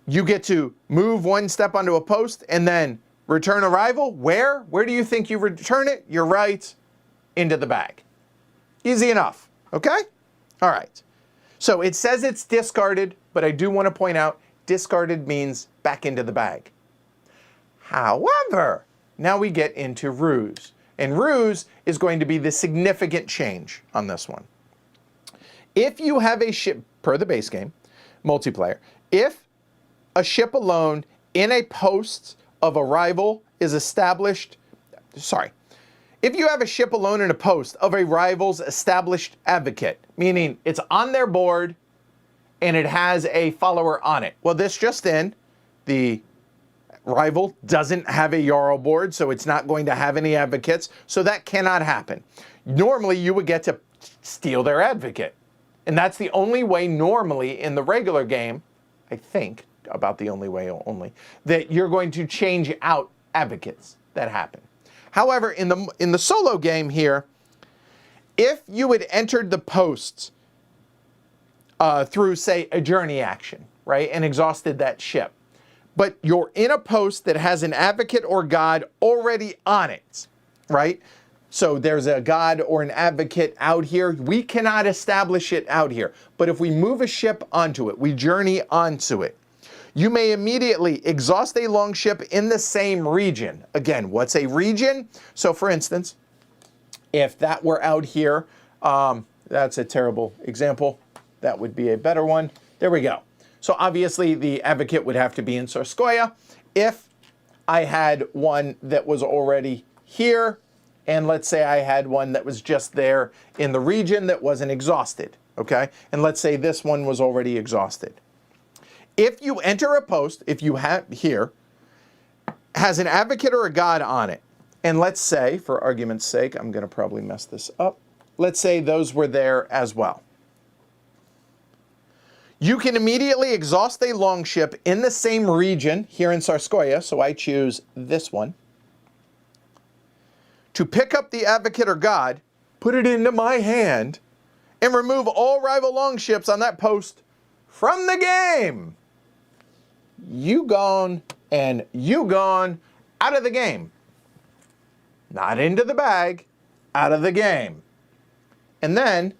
you get to move 1 step onto a post and then return a rival. Where? Where do you think you return it? You're right, into the bag. Easy enough, okay? All right. So it says it's discarded, but I do want to point out discarded means back into the bag. However, now we get into Ruse. And Ruse is going to be the significant change on this one. If you have a ship, per the base game, multiplayer, if a ship alone in a post of a rival is established, If you have a ship alone in a post of a rival's established advocate, meaning it's on their board and it has a follower on it. Well, this just in, the rival doesn't have a Jarl board, so it's not going to have any advocates, so that cannot happen. Normally, you would get to steal their advocate. And that's the only way normally in the regular game, I think, about the only way only, that you're going to change out advocates that happen. However, in the solo game here, if you had entered the posts through, say, a journey action, right, and exhausted that ship, but you're in a post that has an advocate or god already on it, right? So there's a god or an advocate out here. We cannot establish it out here. But if we move a ship onto it, we journey onto it, you may immediately exhaust a longship in the same region. Again, what's a region? So for instance, if that were out here, that's a terrible example. That would be a better one. There we go. So obviously the advocate would have to be in Sorskoya. If I had one that was already here, and let's say I had one that was just there in the region that wasn't exhausted, okay? And let's say this one was already exhausted. If you enter a post, if you have here, has an advocate or a god on it, and let's say, for argument's sake, I'm going to probably mess this up, let's say those were there as well. You can immediately exhaust a longship in the same region here in Sorskoya, so I choose this one, to pick up the advocate or god, put it into my hand, and remove all rival longships on that post from the game. You gone and you gone out of the game. Not into the bag, out of the game. And then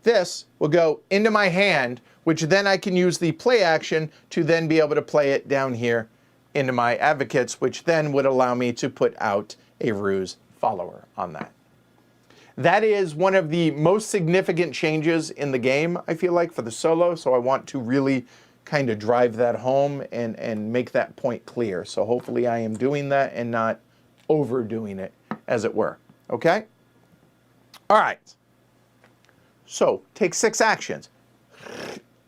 this will go into my hand, which then I can use the play action to then be able to play it down here into my advocates, which then would allow me to put out a ruse follower on that. That is one of the most significant changes in the game, I feel like, for the solo, so I want to really kind of drive that home and make that point clear. So hopefully I am doing that and not overdoing it, as it were. Okay? All right. So take 6 actions.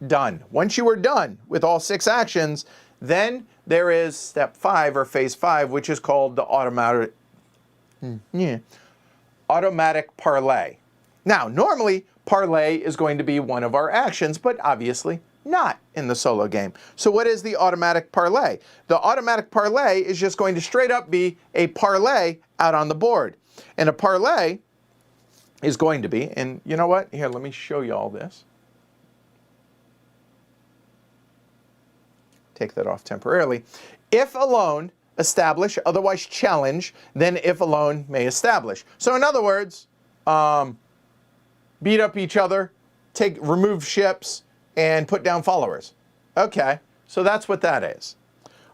Done. Once you are done with all 6 actions, then there is step 5 or phase 5, which is called the automatic parlay. Now, normally, parlay is going to be one of our actions, but obviously not in the solo game. So what is the automatic parlay? The automatic parlay is just going to straight up be a parlay out on the board. And a parlay is going to be, and you know what? Here, let me show you all this. Take that off temporarily. If alone, establish, otherwise challenge, then if alone may establish. So in other words, beat up each other, remove ships, and put down followers. Okay, so that's what that is.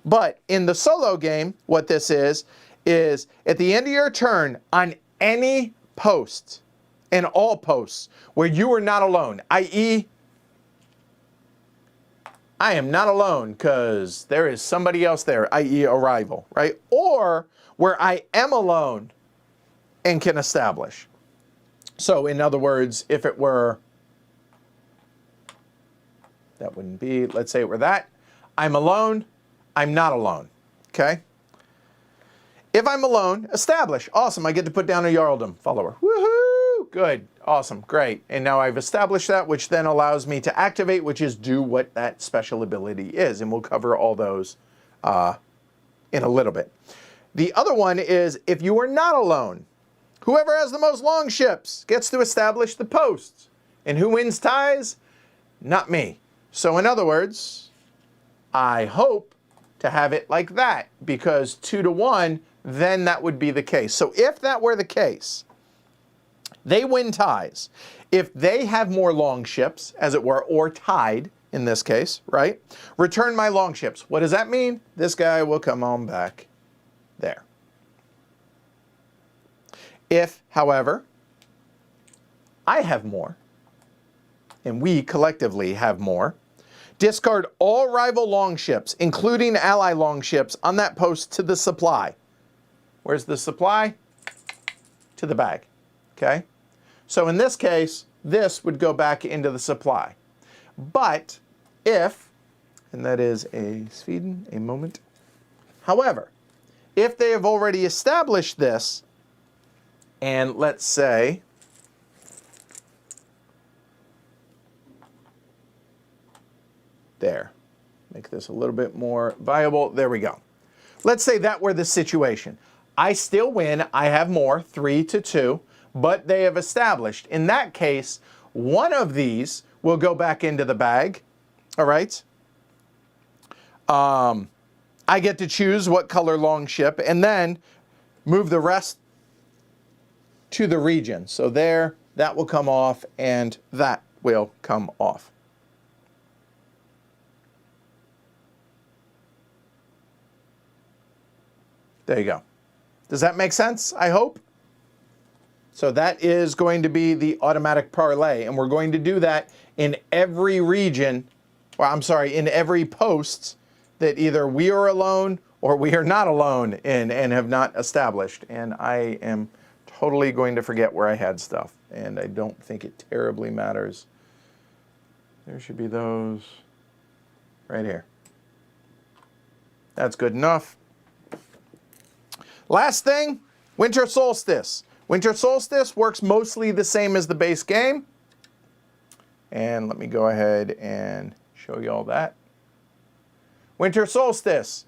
But in the solo game, what this is at the end of your turn on any post, and all posts, where you are not alone, i.e., I am not alone because there is somebody else there, i.e. a rival, right? Or where I am alone and can establish. So in other words, if it were, that wouldn't be, let's say it were that, I'm alone, I'm not alone, okay? If I'm alone, establish. Awesome, I get to put down a Jarldom follower. Woohoo! Good, awesome, great. And now I've established that, which then allows me to activate, which is do what that special ability is. And we'll cover all those in a little bit. The other one is if you are not alone, whoever has the most longships gets to establish the posts. And who wins ties? Not me. So in other words, I hope to have it like that, because 2-to-1, then that would be the case. So if that were the case, they win ties. If they have more longships, as it were, or tied in this case, right? Return my longships. What does that mean? This guy will come on back there. If, however, I have more, and we collectively have more, discard all rival longships, including ally longships, on that post to the supply. Where's the supply? To the bag, okay? So in this case, this would go back into the supply. But if, and that is a Sweden, a moment. However, if they have already established this, and let's say, there, make this a little bit more viable. There we go. Let's say that were the situation. I still win. I have more, 3-2, but they have established. In that case, one of these will go back into the bag. All right. I get to choose what color long ship and then move the rest to the region. So there, that will come off and that will come off. There you go. Does that make sense? I hope. So that is going to be the automatic parlay, and we're going to do that in every region, well, I'm sorry, in every post that either we are alone or we are not alone in and have not established. And I am totally going to forget where I had stuff, and I don't think it terribly matters. There should be those right here. That's good enough. Last thing, winter solstice. Winter solstice works mostly the same as the base game. And let me go ahead and show you all that. Winter solstice.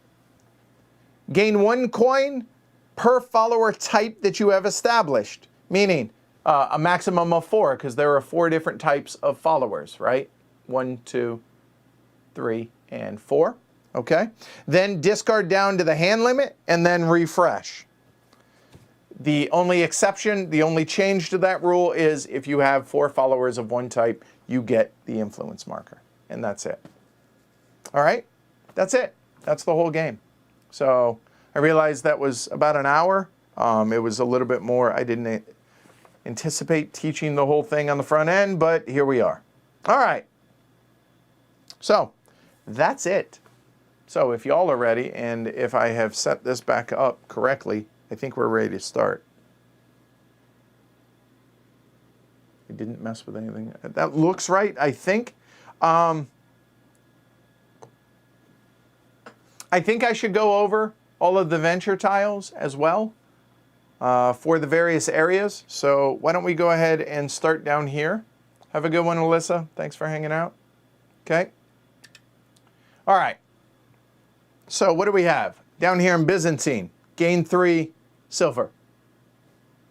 Gain 1 coin per follower type that you have established. Meaning a maximum of 4, because there are 4 different types of followers, right? 1, 2, 3, and 4. Okay? Then discard down to the hand limit and then refresh. The only exception, the only change to that rule is if you have 4 followers of one type, you get the influence marker. And that's it. All right? That's it. That's the whole game. So I realized that was about an hour. It was a little bit more. I didn't anticipate teaching the whole thing on the front end, but here we are. All right. So that's it. So if y'all are ready, and if I have set this back up correctly, I think we're ready to start. I didn't mess with anything. That looks right, I think. I think I should go over all of the venture tiles as well for the various areas. So why don't we go ahead and start down here. Have a good one, Alyssa. Thanks for hanging out. Okay. All right. So what do we have? Down here in Byzantine, gain 3 silver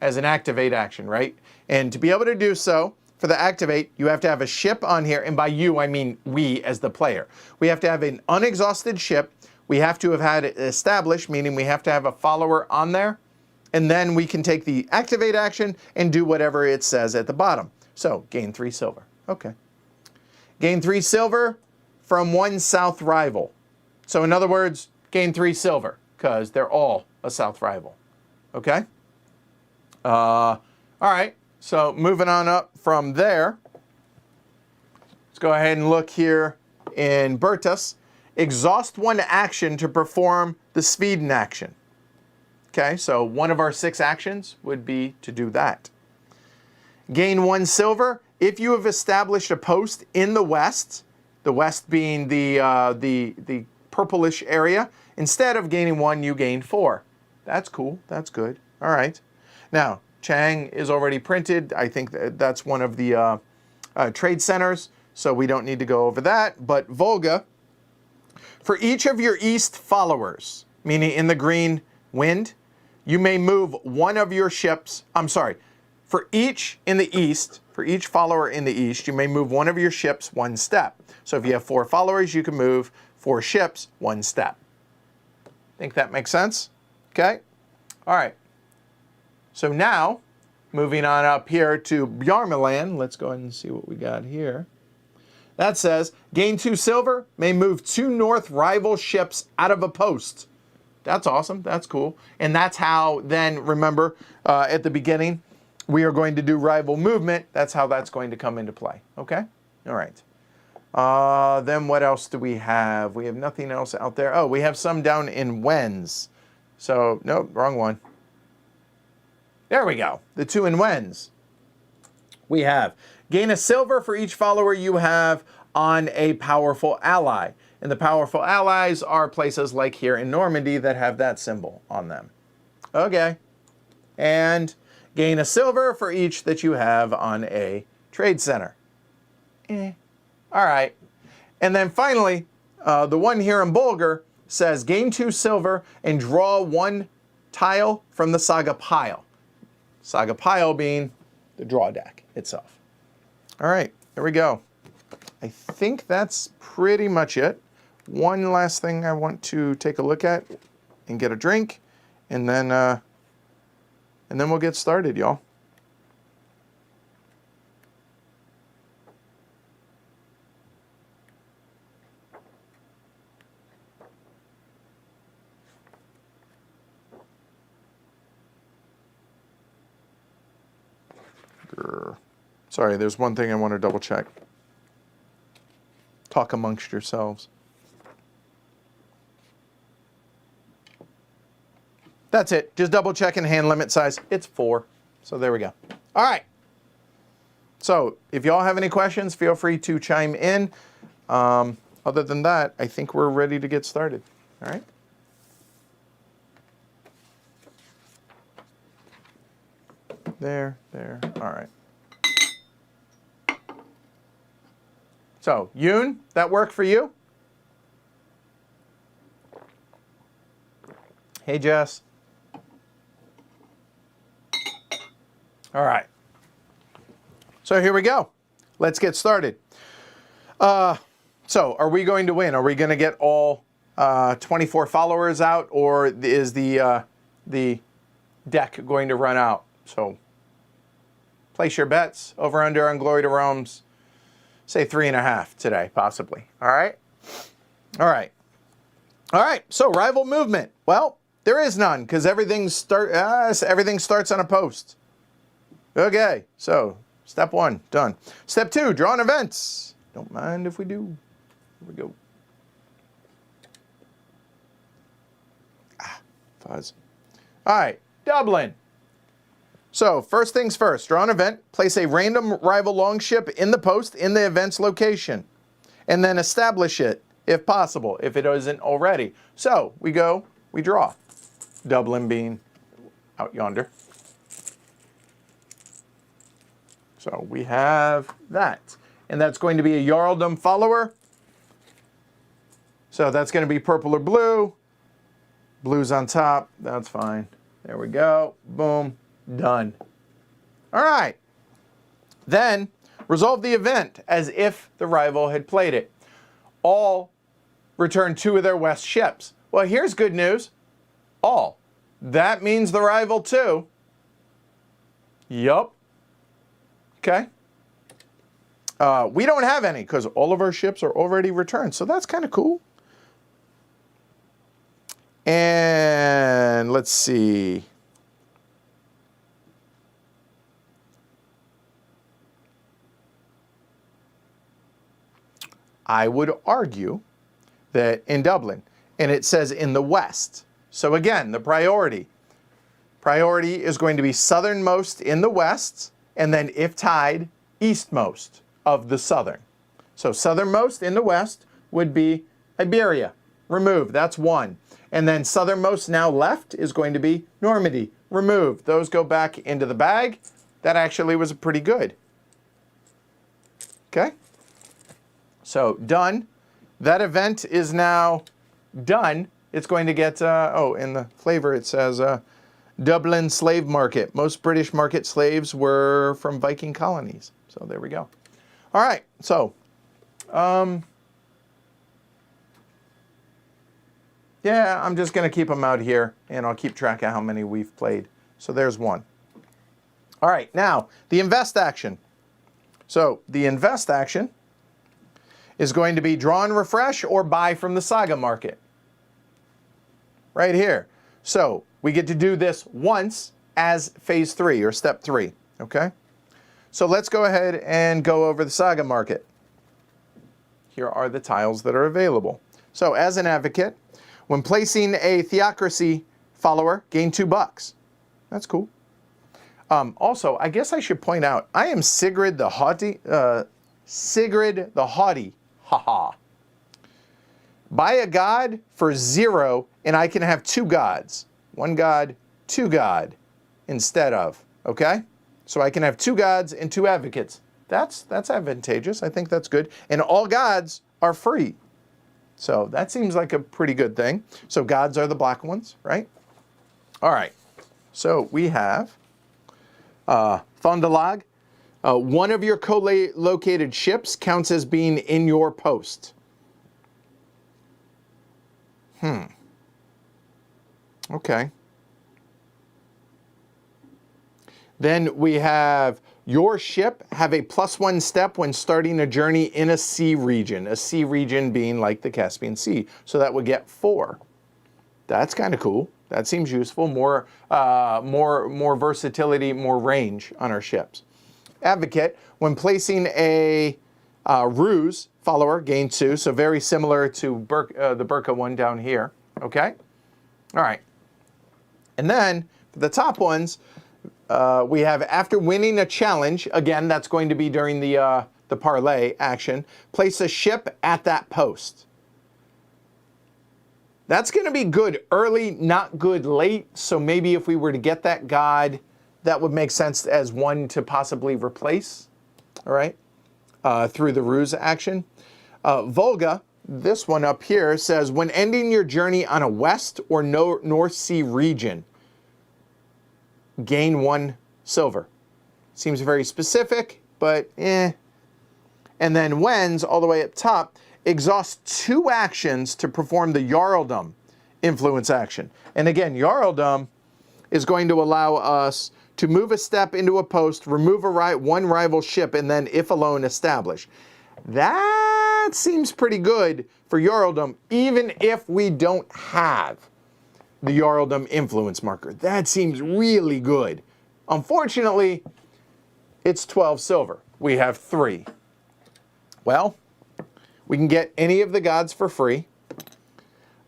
as an activate action, right? And to be able to do so, for the activate, you have to have a ship on here. And by you, I mean we as the player. We have to have an unexhausted ship. We have to have had it established, meaning we have to have a follower on there. And then we can take the activate action and do whatever it says at the bottom. So gain 3 silver. Okay. Gain 3 silver from 1 south rival. So in other words, gain 3 silver because they're all a south rival. Okay? All right. So moving on up from there, let's go ahead and look here in Bertus. Exhaust 1 action to perform the Sweden action. Okay, so one of our 6 actions would be to do that. Gain 1 silver if you have established a post in the west being the purplish area. Instead of gaining 1, you gain 4. That's cool. That's good. All right. Now, Chang is already printed. I think that's one of the trade centers, so we don't need to go over that. But Volga, for each of your east followers, meaning in the green wind, you may move one of your ships. I'm sorry. For each in the east, for each follower in the east, you may move one of your ships 1 step. So if you have 4 followers, you can move 4 ships 1 step. Think that makes sense? Okay. All right. So now, moving on up here to Bjarmeland, let's go ahead and see what we got here. That says, gain 2 silver, may move 2 north rival ships out of a post. That's awesome. That's cool. And that's how then, remember, at the beginning, we are going to do rival movement. That's how that's going to come into play. Okay? All right. Then what else do we have? We have nothing else out there. Oh, we have some down in Wens. So, nope, wrong one. There we go. The 2 and wins. We have gain a silver for each follower you have on a powerful ally. And the powerful allies are places like here in Normandy that have that symbol on them. Okay. And gain a silver for each that you have on a trade center. All right. And then finally, the one here in Bulgar says gain 2 silver and draw 1 tile from the Saga pile. Saga pile being the draw deck itself. All right, there we go. I think that's pretty much it. One last thing I want to take a look at and get a drink, and then we'll get started, y'all. Sorry, there's one thing I want to double check. Talk amongst yourselves. That's it. Just double checking hand limit size. It's 4. So there we go. All right. So if y'all have any questions, feel free to chime in. Other than that, I think we're ready to get started. All right. There. All right. So, Yoon, that work for you? Hey, Jess. All right. So here we go. Let's get started. So are we going to win? Are we going to get all 24 followers out, or is the deck going to run out? So place your bets. Over under on Glory to Rome's. Say 3.5 today, possibly. All right? All right. All right, so rival movement. Well, there is none, because everything starts on a post. Okay, so step 1, done. Step 2, drawn events. Don't mind if we do. Here we go. Fuzz. All right, Dublin. So, first things first, draw an event, place a random rival longship in the post in the event's location, and then establish it, if possible, if it isn't already. So, we draw. Dublin being out yonder. So, we have that. And that's going to be a Jarldom follower. So, that's going to be purple or blue. Blue's on top. That's fine. There we go. Boom. Done. All right. Then resolve the event as if the rival had played it. All return 2 of their west ships. Well, here's good news. All. That means the rival too. Yup. Okay. We don't have any because all of our ships are already returned. So that's kind of cool. And let's see. I would argue that in Dublin, and it says in the west. So again, the priority is going to be southernmost in the west, and then if tied, eastmost of the southern. So southernmost in the west would be Iberia. Remove, that's 1. And then southernmost now left is going to be Normandy. Remove, those go back into the bag. That actually was pretty good. Okay. So done. That event is now done. It's going to get, in the flavor it says Dublin slave market. Most British market slaves were from Viking colonies. So there we go. All right. So, yeah, I'm just going to keep them out here, and I'll keep track of how many we've played. So there's 1. All right. Now, the invest action. So the invest action is going to be draw and refresh or buy from the Saga market. Right here. So we get to do this once as phase 3 or step 3. Okay? So let's go ahead and go over the Saga market. Here are the tiles that are available. So as an advocate, when placing a Theocracy follower, gain $2. That's cool. Also, I guess I should point out, I am Sigrid the Haughty. Sigrid the Haughty. Haha. Buy a god for 0, and I can have 2 gods. 1 god, 2 god instead of, okay? So I can have 2 gods and 2 advocates. That's advantageous. I think that's good. And all gods are free. So that seems like a pretty good thing. So gods are the black ones, right? All right. So we have Thondalag. One of your co-located ships counts as being in your post. Okay. Then we have your ship have a +1 step when starting a journey in a sea region. A sea region being like the Caspian Sea. So that would get 4. That's kind of cool. That seems useful. More versatility, more range on our ships. Advocate, when placing a ruse follower, gain 2. So very similar to the Burka one down here. Okay? All right. And then for the top ones, we have after winning a challenge, again, that's going to be during the parlay action, place a ship at that post. That's going to be good early, not good late. So maybe if we were to get that god, that would make sense as one to possibly replace, all right, through the ruse action. Volga, this one up here, says, when ending your journey on a west or North Sea region, gain 1 silver. Seems very specific, but eh. And then when's, all the way up top, exhaust 2 actions to perform the Jarldom influence action. And again, Jarldom is going to allow us to move a step into a post, remove one rival ship, and then, if alone, establish. That seems pretty good for Jarldom, even if we don't have the Jarldom influence marker. That seems really good. Unfortunately, it's 12 silver. We have 3. Well, we can get any of the gods for free.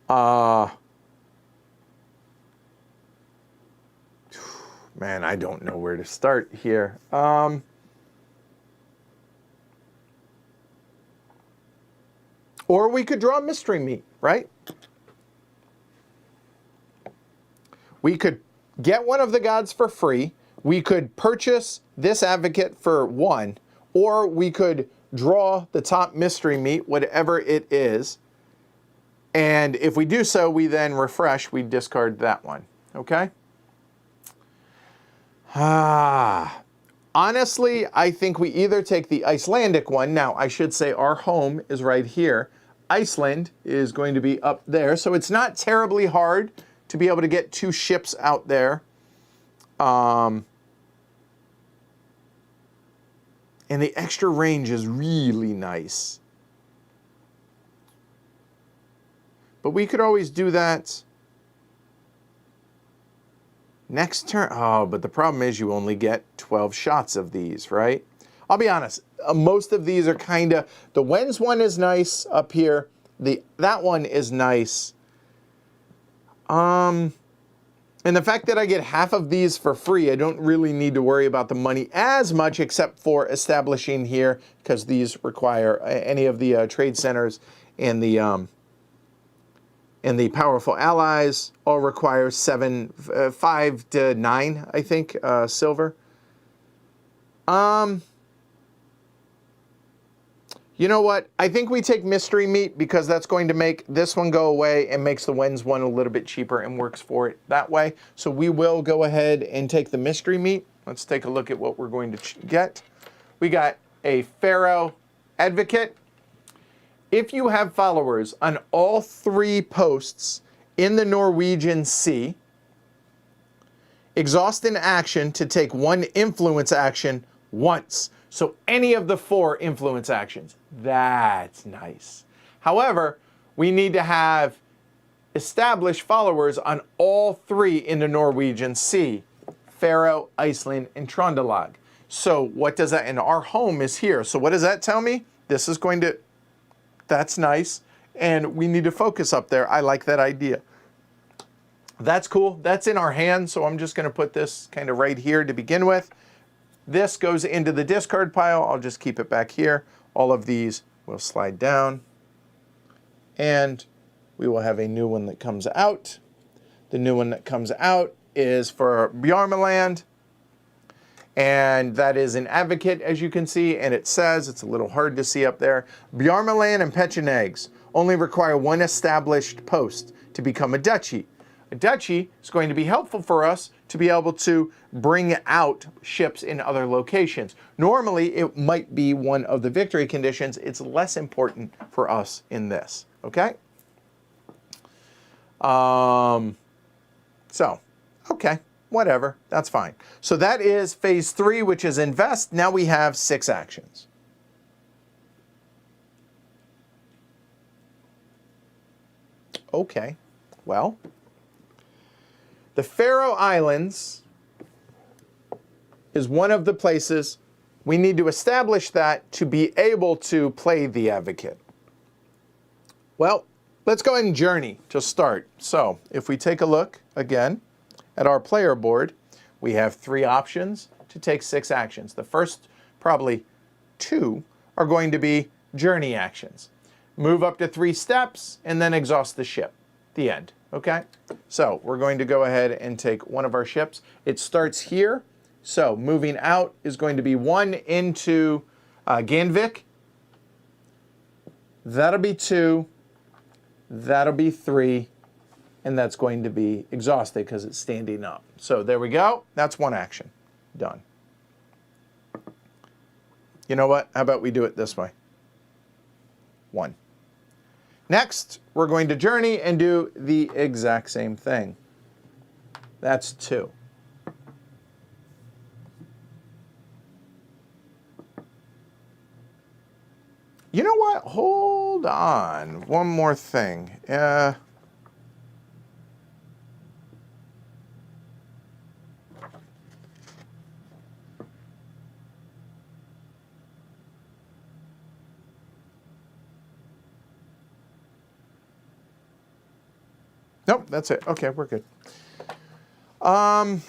Man, I don't know where to start here. Or we could draw mystery meat, right? We could get one of the gods for free. We could purchase this advocate for 1, or we could draw the top mystery meat, whatever it is. And if we do so, we then refresh, we discard that one, okay? Honestly, I think we either take the Icelandic one. Now, I should say our home is right here. Iceland is going to be up there, so it's not terribly hard to be able to get 2 ships out there. And the extra range is really nice. But we could always do that next turn. Oh, but the problem is you only get 12 shots of these, right? I'll be honest. Most of these are kind of... The Wens one is nice up here. That one is nice. And the fact that I get half of these for free, I don't really need to worry about the money as much, except for establishing here, because these require any of the trade centers and the powerful allies all require 5 to 9, I think, silver. You know what? I think we take mystery meat because that's going to make this one go away and makes the Wens one a little bit cheaper and works for it that way. So we will go ahead and take the mystery meat. Let's take a look at what we're going to get. We got a Pharaoh Advocate. If you have followers on all 3 posts in the Norwegian Sea, exhaust an action to take 1 influence action once. So any of the 4 influence actions. That's nice. However, we need to have established followers on all 3 in the Norwegian Sea. Faroe, Iceland, and Trondelag. So what does that, and our home is here. So what does that tell me? This is going to, that's nice. And we need to focus up there. I like that idea. That's cool. That's in our hand, so I'm just going to put this kind of right here to begin with. This goes into the discard pile. I'll just keep it back here. All of these will slide down, and we will have a new one that comes out. The new one that comes out is for Bjarmaland, and that is an advocate, as you can see, and it says, it's a little hard to see up there, Bjarmaland and Pechenegs only require one established post to become a duchy. A duchy is going to be helpful for us to be able to bring out ships in other locations. Normally, it might be one of the victory conditions. It's less important for us in this, okay? Okay, whatever, that's fine. So that is phase 3, which is invest. Now we have 6 actions. Okay, well, the Faroe Islands is one of the places we need to establish that to be able to play the advocate. Well, let's go ahead and journey to start. So if we take a look again at our player board, we have 3 options to take 6 actions. The first, probably 2, are going to be journey actions. Move up to 3 steps and then exhaust the ship. The end. Okay? So we're going to go ahead and take one of our ships. It starts here. So moving out is going to be 1 into Ganvik. That'll be 2. That'll be 3. And that's going to be exhausted because it's standing up. So there we go. That's 1 action. Done. You know what? How about we do it this way? 1. Next, we're going to journey and do the exact same thing. That's 2. You know what? Hold on. One more thing. Nope, that's it. Okay, we're good. Are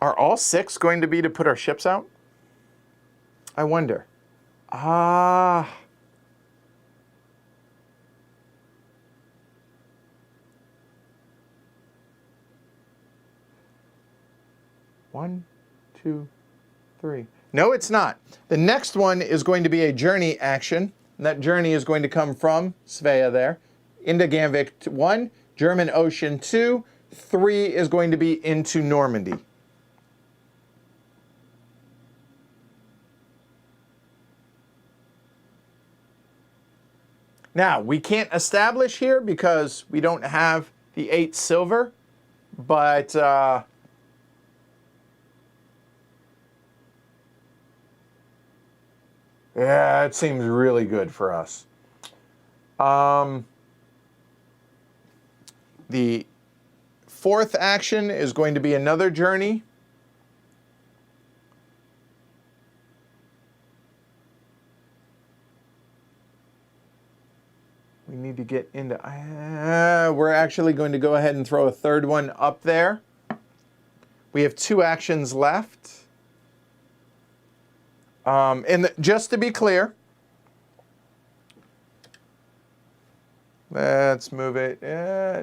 all 6 going to be to put our ships out? I wonder. One, 2, 3. No, it's not. The next one is going to be a journey action. And that journey is going to come from Svea there, into Ganvik 1, German Ocean 2, 3 is going to be into Normandy. Now, we can't establish here because we don't have the 8 silver, but yeah, it seems really good for us. The 4th action is going to be another journey. We need to get into... we're actually going to go ahead and throw a 3rd one up there. We have 2 actions left. Just to be clear, let's move it.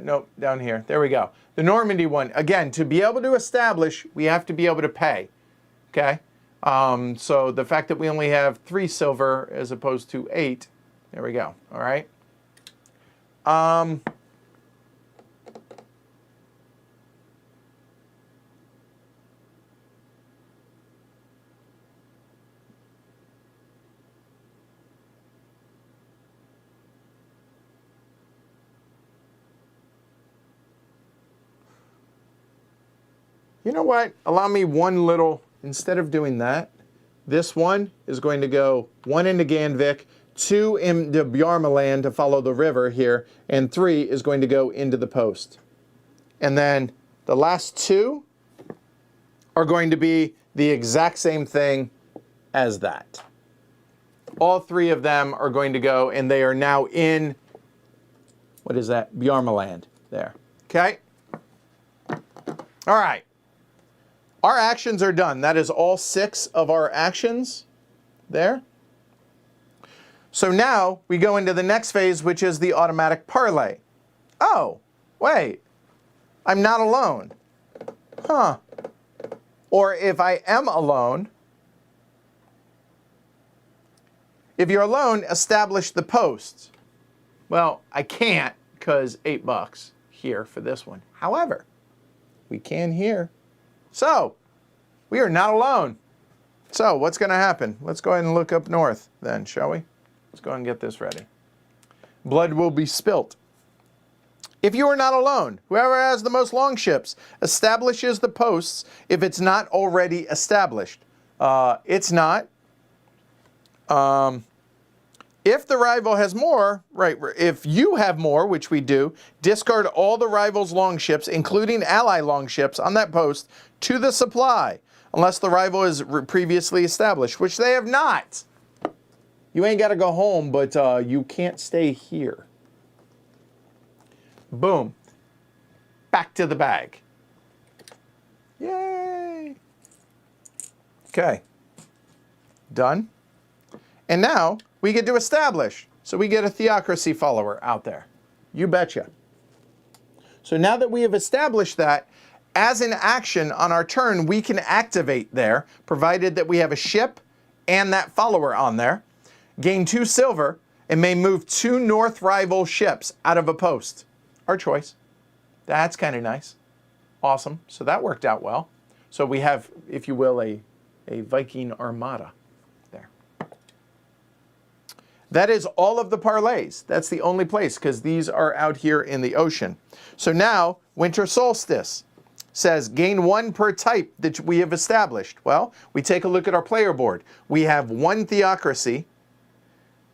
Nope, down here. There we go. The Normandy one. Again, to be able to establish, we have to be able to pay. Okay? So the fact that we only have 3 silver as opposed to 8, there we go. All right? You know what? Allow me one little, instead of doing that, this one is going to go 1 into Ganvik, 2 into Bjarmaland to follow the river here, and 3 is going to go into the post. And then the last 2 are going to be the exact same thing as that. All 3 of them are going to go, and they are now in what is that? Bjarmaland there. Okay? All right. Our actions are done. That is all 6 of our actions there. So now we go into the next phase, which is the automatic parlay. Oh, wait. I'm not alone. Huh. Or if I am alone, if you're alone, establish the posts. Well, I can't because $8 here for this one. However, we can here. So, we are not alone. So, what's going to happen? Let's go ahead and look up north then, shall we? Let's go ahead and get this ready. Blood will be spilt. If you are not alone, whoever has the most long ships establishes the posts if it's not already established. It's not. If the rival has more, right, if you have more, which we do, discard all the rival's longships, including ally longships, on that post to the supply, unless the rival is previously established, which they have not. You ain't got to go home, but you can't stay here. Boom. Back to the bag. Yay. Okay. Done. And now we get to establish. So we get a theocracy follower out there. You betcha. So now that we have established that, as an action on our turn, we can activate there, provided that we have a ship and that follower on there. Gain 2 silver and may move 2 north rival ships out of a post. Our choice. That's kind of nice. Awesome. So that worked out well. So we have, if you will, a Viking armada there. That is all of the parlays. That's the only place, because these are out here in the ocean. So now, winter solstice says gain 1 per type that we have established. Well, we take a look at our player board. We have 1 theocracy,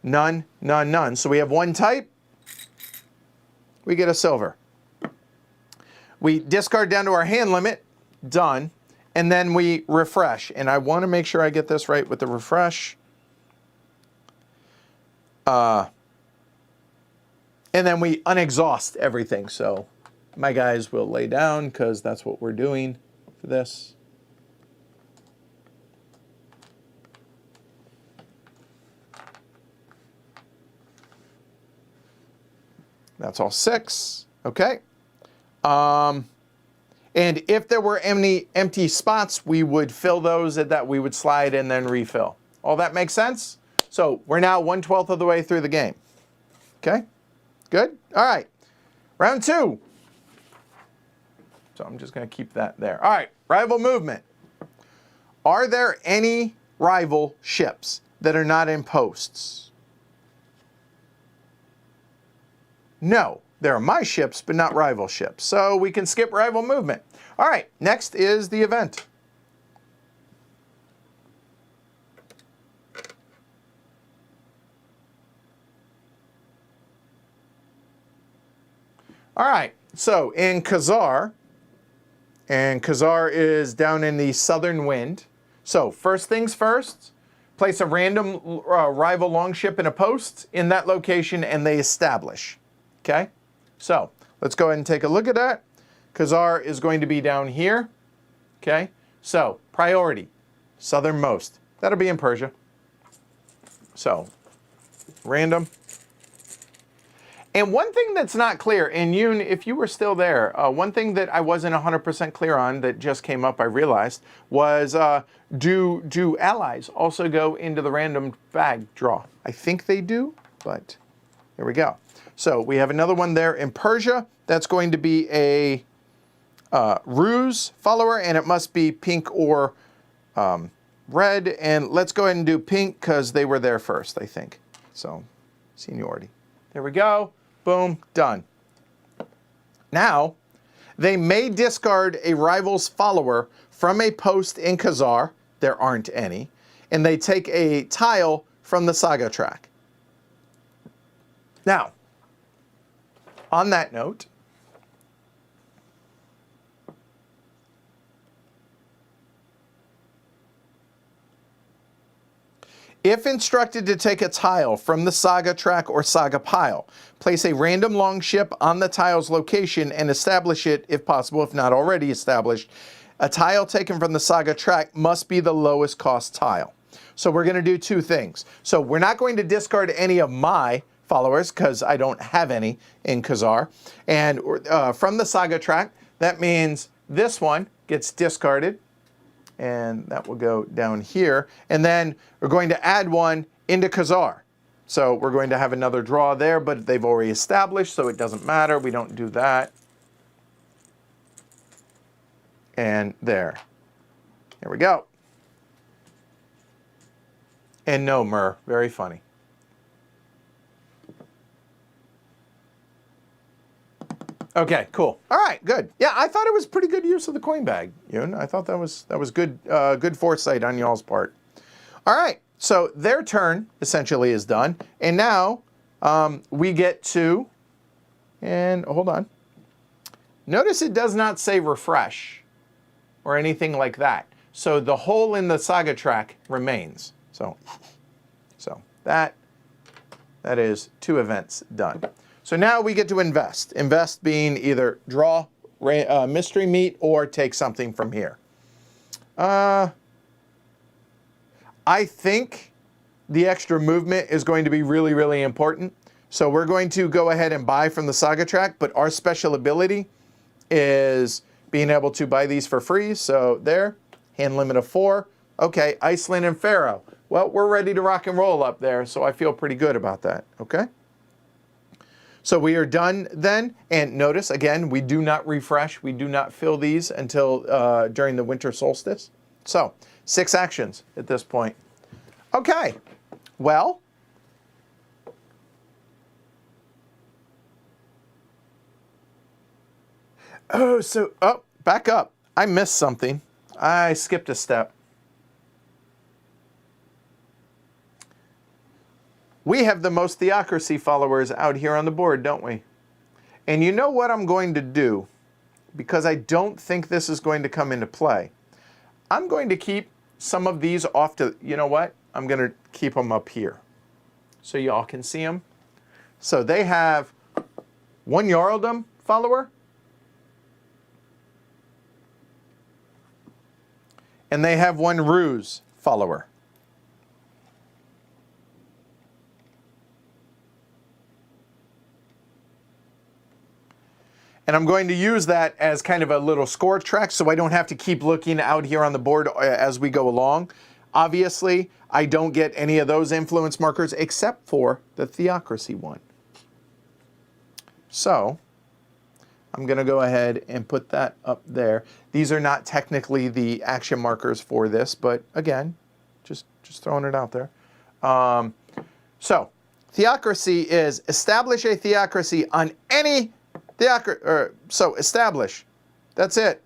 none, none, none. So we have 1 type, we get a silver. We discard down to our hand limit, done, and then we refresh. And I want to make sure I get this right with the refresh. And then we unexhaust everything. So my guys will lay down because that's what we're doing for this. That's all 6. Okay. And if there were any empty spots, we would fill those at that we would slide and then refill. All that makes sense? So we're now 1/12 of the way through the game. Okay? Good? All right. Round 2. So I'm just going to keep that there. All right. Rival movement. Are there any rival ships that are not in posts? No. There are my ships, but not rival ships. So we can skip rival movement. All right. Next is the event. All right, so in Khazar, and Khazar is down in the southern wind. So first things first, place a random rival longship in a post in that location and they establish. Okay, so let's go ahead and take a look at that. Khazar is going to be down here. Okay, so priority, southernmost. That'll be in Persia. So random. And one thing that's not clear, and Yoon, if you were still there, one thing that I wasn't 100% clear on that just came up, I realized, was do allies also go into the random bag draw? I think they do, but there we go. So we have another one there in Persia. That's going to be a ruse follower, and it must be pink or red. And let's go ahead and do pink because they were there first, I think. So seniority. There we go. Boom, done. Now, they may discard a rival's follower from a post in Khazar. There aren't any. And they take a tile from the saga track. Now, on that note, If instructed to take a tile from the saga track or saga pile, place a random long ship on the tile's location and establish it if possible, if not already established. A tile taken from the saga track must be the lowest cost tile. So we're going to do two things. So we're not going to discard any of my followers because I don't have any in Khazar. And from the saga track, that means this one gets discarded. And that will go down here. And then we're going to add one into Khazar. So we're going to have another draw there, but they've already established, so it doesn't matter. We don't do that. And there. Here we go. And no, Myrrh. Very funny. Okay, cool. All right, good. Yeah, I thought it was pretty good use of the coin bag, Yoon. I thought that was good good foresight on y'all's part. All right, so their turn essentially is done, and now we get to, and hold on. Notice it does not say refresh or anything like that. So the hole in the saga track remains. So that is 2 events done. So now we get to invest. Invest being either draw mystery meat or take something from here. I think the extra movement is going to be really, really important. So we're going to go ahead and buy from the saga track, but our special ability is being able to buy these for free. So there, hand limit of 4. Okay, Iceland and Faroe. Well, we're ready to rock and roll up there, so I feel pretty good about that, okay? So we are done then, and notice again, we do not refresh, we do not fill these until during the winter solstice. So 6 actions at this point. Okay, well, back up. I missed something. I skipped a step. We have the most theocracy followers out here on the board, don't we? And you know what I'm going to do? Because I don't think this is going to come into play. I'm going to keep some of these off to, you know what? I'm going to keep them up here so y'all can see them. So they have 1 Jarldom follower. And they have 1 Ruse follower. And I'm going to use that as kind of a little score track so I don't have to keep looking out here on the board as we go along. Obviously, I don't get any of those influence markers except for the theocracy one. So I'm going to go ahead and put that up there. These are not technically the action markers for this, but again, just throwing it out there. So theocracy is establish a theocracy on any so establish. That's it.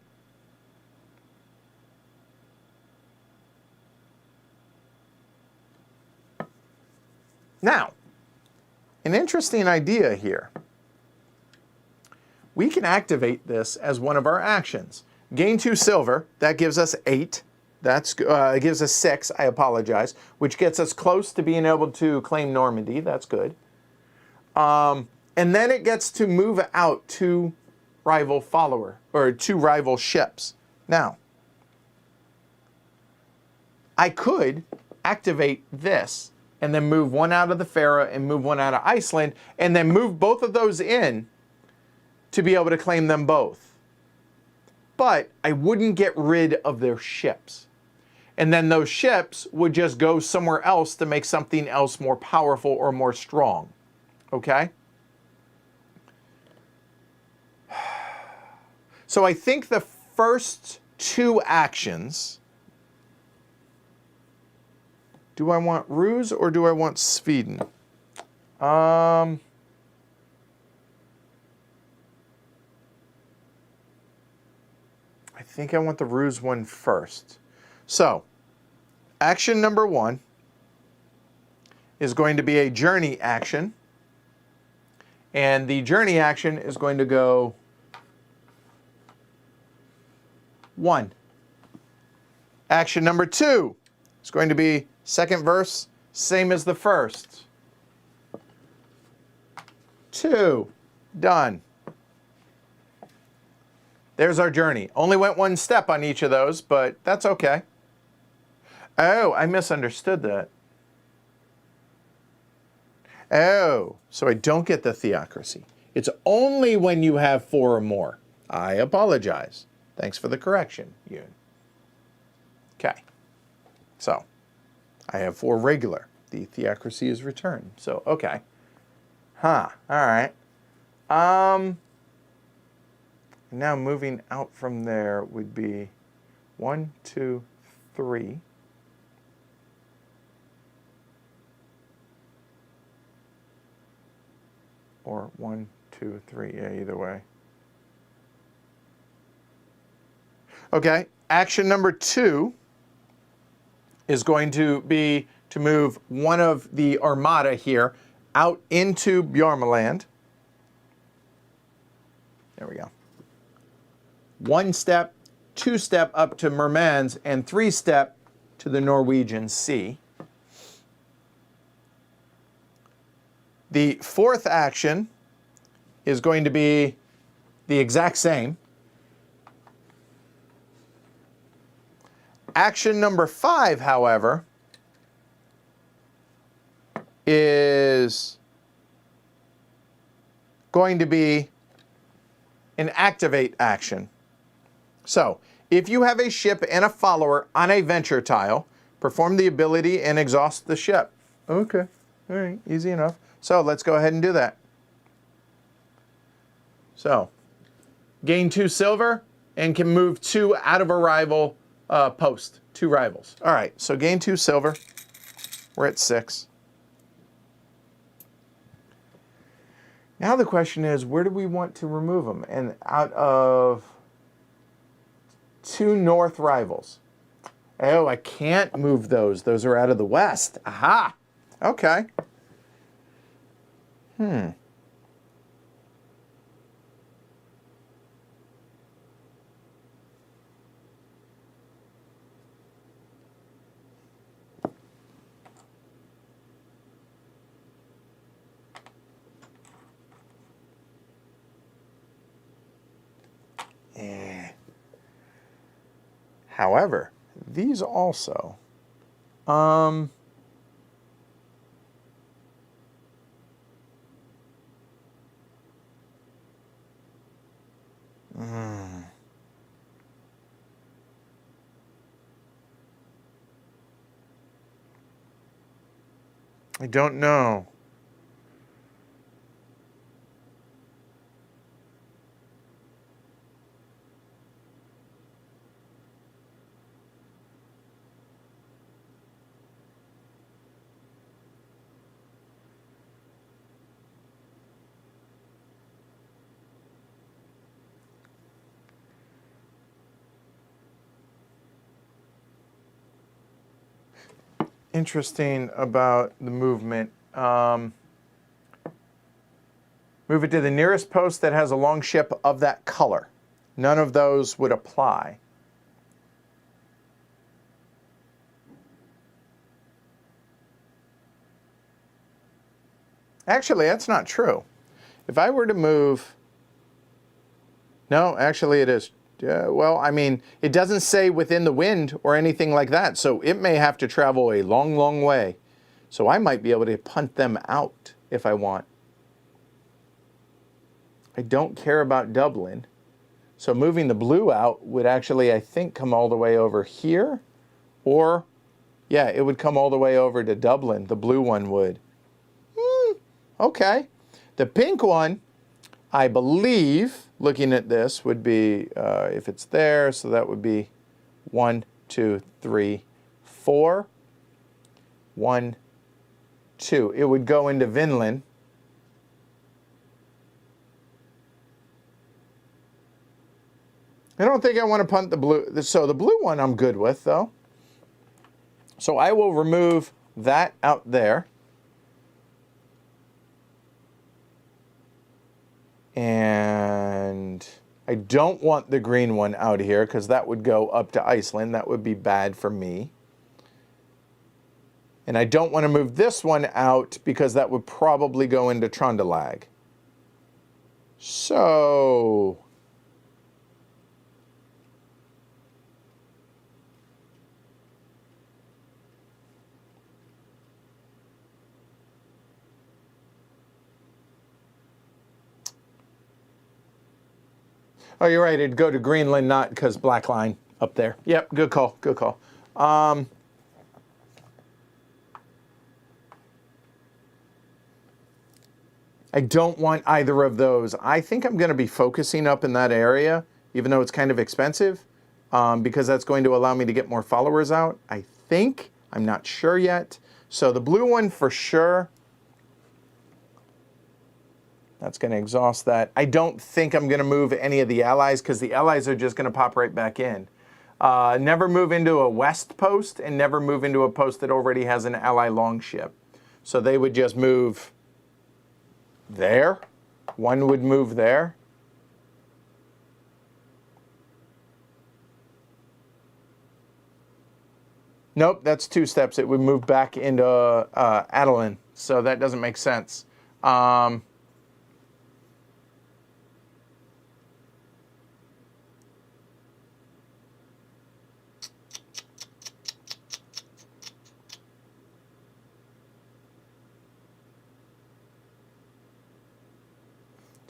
Now, an interesting idea here. We can activate this as one of our actions. Gain 2 silver. That gives us 8. That's it gives us 6. I apologize, which gets us close to being able to claim Normandy. That's good. And then it gets to move out 2 rival follower, or 2 rival ships. Now, I could activate this and then move 1 out of the Faroe and move 1 out of Iceland and then move both of those in to be able to claim them both. But I wouldn't get rid of their ships. And then those ships would just go somewhere else to make something else more powerful or more strong. Okay? So I think the first 2 actions, do I want Ruse or do I want Sweden? I think I want the Ruse one first. So, action number 1 is going to be a journey action. And the journey action is going to go 1. Action number 2 is going to be second verse, same as the first. 2. Done. There's our journey. Only went one step on each of those, but that's okay. Oh, I misunderstood that. Oh, so I don't get the theocracy. It's only when you have 4 or more. I apologize. Thanks for the correction, Yoon. Okay. So, I have 4 regular. The theocracy is returned. So, okay. Huh. All right. Now moving out from there would be 1, 2, 3. Or 1, 2, 3. Yeah, either way. Okay. Action number 2 is going to be to move one of the armada here out into Bjarmaland. There we go. 1 step, 2 step up to Murmansk, and 3 step to the Norwegian Sea. The 4th action is going to be the exact same. Action number 5, however, is going to be an activate action. So, if you have a ship and a follower on a venture tile, perform the ability and exhaust the ship. Okay, all right, easy enough. So, let's go ahead and do that. So, gain 2 silver and can move 2 out of a rival post. 2 rivals. All right, so gain 2 silver. We're at 6. Now the question is, where do we want to remove them? And out of 2 north rivals. Oh, I can't move those. Those are out of the west. Aha! Okay. However, these also, I don't know. Interesting about the movement. Move it to the nearest post that has a long ship of that color. None of those would apply. Actually, that's not true. If I were to move... No, actually it is. Well, I mean, it doesn't say within the wind or anything like that, so it may have to travel a long, long way. So I might be able to punt them out if I want. I don't care about Dublin. So moving the blue out would actually, I think, come all the way over here. Or, yeah, it would come all the way over to Dublin. The blue one would. Okay. The pink one, I believe, looking at this, would be, if it's there, so that would be 1, 2, 3, 4. 1, 2. It would go into Vinland. I don't think I want to punt the blue. So the blue one I'm good with, though. So I will remove that out there. And I don't want the green one out here because that would go up to Iceland. That would be bad for me. And I don't want to move this one out because that would probably go into Trondelag. So... Oh, you're right. It'd go to Greenland, not because black line up there. Yep, good call, good call. I don't want either of those. I think I'm going to be focusing up in that area, even though it's kind of expensive, because that's going to allow me to get more followers out. I think. I'm not sure yet. So the blue one for sure. That's going to exhaust that. I don't think I'm going to move any of the allies because the allies are just going to pop right back in. Never move into a west post and never move into a post that already has an ally longship. So they would just move there. One would move there. Nope, that's 2 steps. It would move back into Adeline. So that doesn't make sense.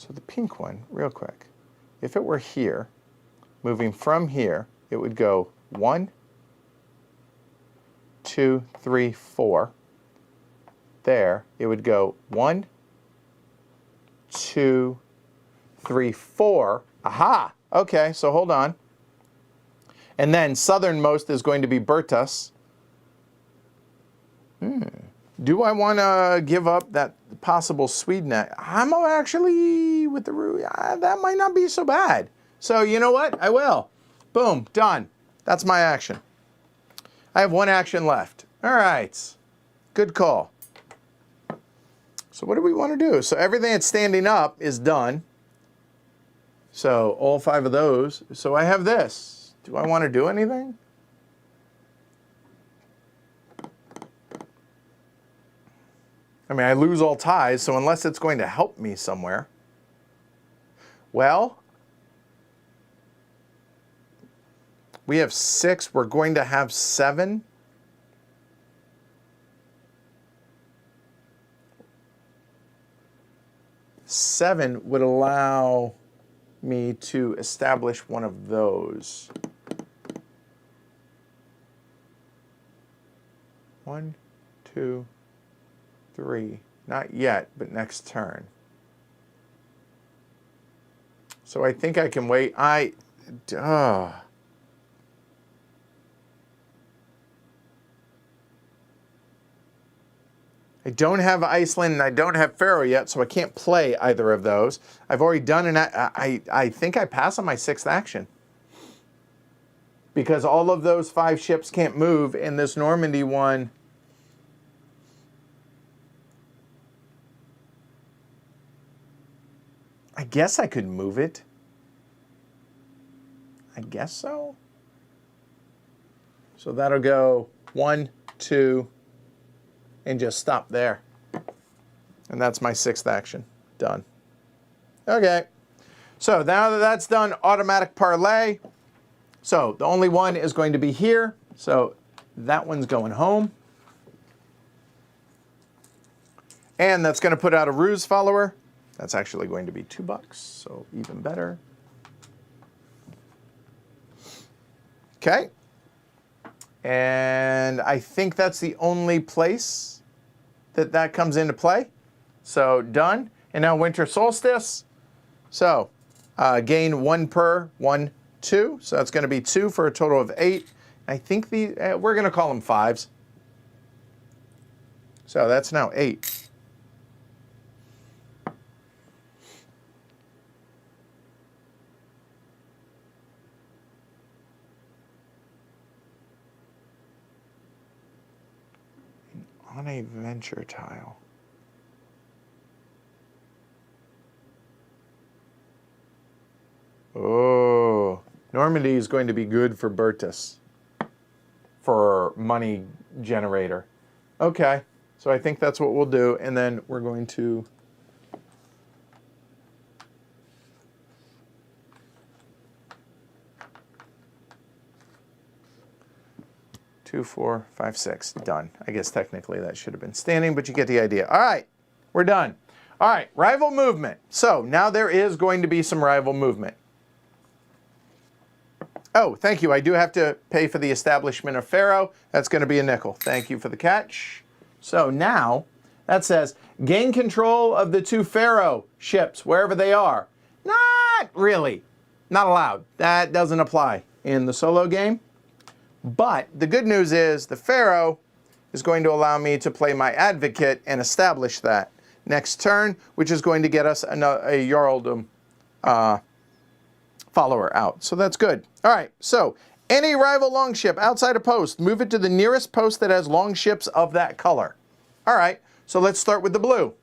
So the pink one, real quick, if it were here, moving from here, it would go 1, 2, 3, 4. There, it would go 1, 2, 3, 4. Aha! Okay, so hold on. And then southernmost is going to be Bertus. Do I want to give up that possible Sweden? I'm actually, with the that might not be so bad. So you know what? I will. Boom, done. That's my action. I have 1 action left. All right. Good call. So what do we want to do? So everything that's standing up is done. So all 5 of those. So I have this. Do I want to do anything? I mean, I lose all ties, so unless it's going to help me somewhere. Well, we have 6. We're going to have 7. Seven would allow me to establish one of those. 1, 2, 3. Not yet, but next turn. So I think I can wait. I don't have Iceland and I don't have Faroe yet, so I can't play either of those. I've already done an I think I pass on my 6th action. Because all of those 5 ships can't move, and this Normandy one... I guess I could move it. I guess so. So that'll go 1, 2, and just stop there. And that's my 6th action. Done. Okay. So now that that's done, automatic parlay. So the only one is going to be here. So that one's going home. And that's going to put out a ruse follower. That's actually going to be $2, so even better. Okay. And I think that's the only place that that comes into play. So done. And now winter solstice. So gain 1 per 1, 2. So that's going to be 2 for a total of 8. I think we're going to call them 5s. So that's now 8. On a venture tile. Oh, Normandy is going to be good for Bertus, for money generator. Okay, so I think that's what we'll do, and then we're going to... Two, four, five, six. Done. I guess technically that should have been standing, but you get the idea. All right, we're done. All right, rival movement. So now there is going to be some rival movement. Oh, thank you. I do have to pay for the establishment of Pharaoh. That's going to be a nickel. Thank you for the catch. So now that says gain control of the 2 Pharaoh ships wherever they are. Not really. Not allowed. That doesn't apply in the solo game. But the good news is the Pharaoh is going to allow me to play my advocate and establish that next turn, which is going to get us a Jarldom follower out. So that's good. All right, so any rival longship outside a post, move it to the nearest post that has longships of that color. All right, so let's start with the blue.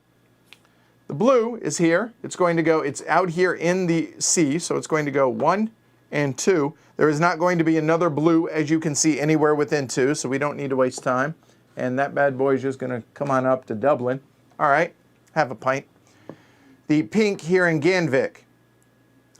The blue is here. It's going to go, it's out here in the sea, so it's going to go 1 and 2. There is not going to be another blue, as you can see, anywhere within 2, so we don't need to waste time. And that bad boy is just going to come on up to Dublin. All right, have a pint. The pink here in Ganvik.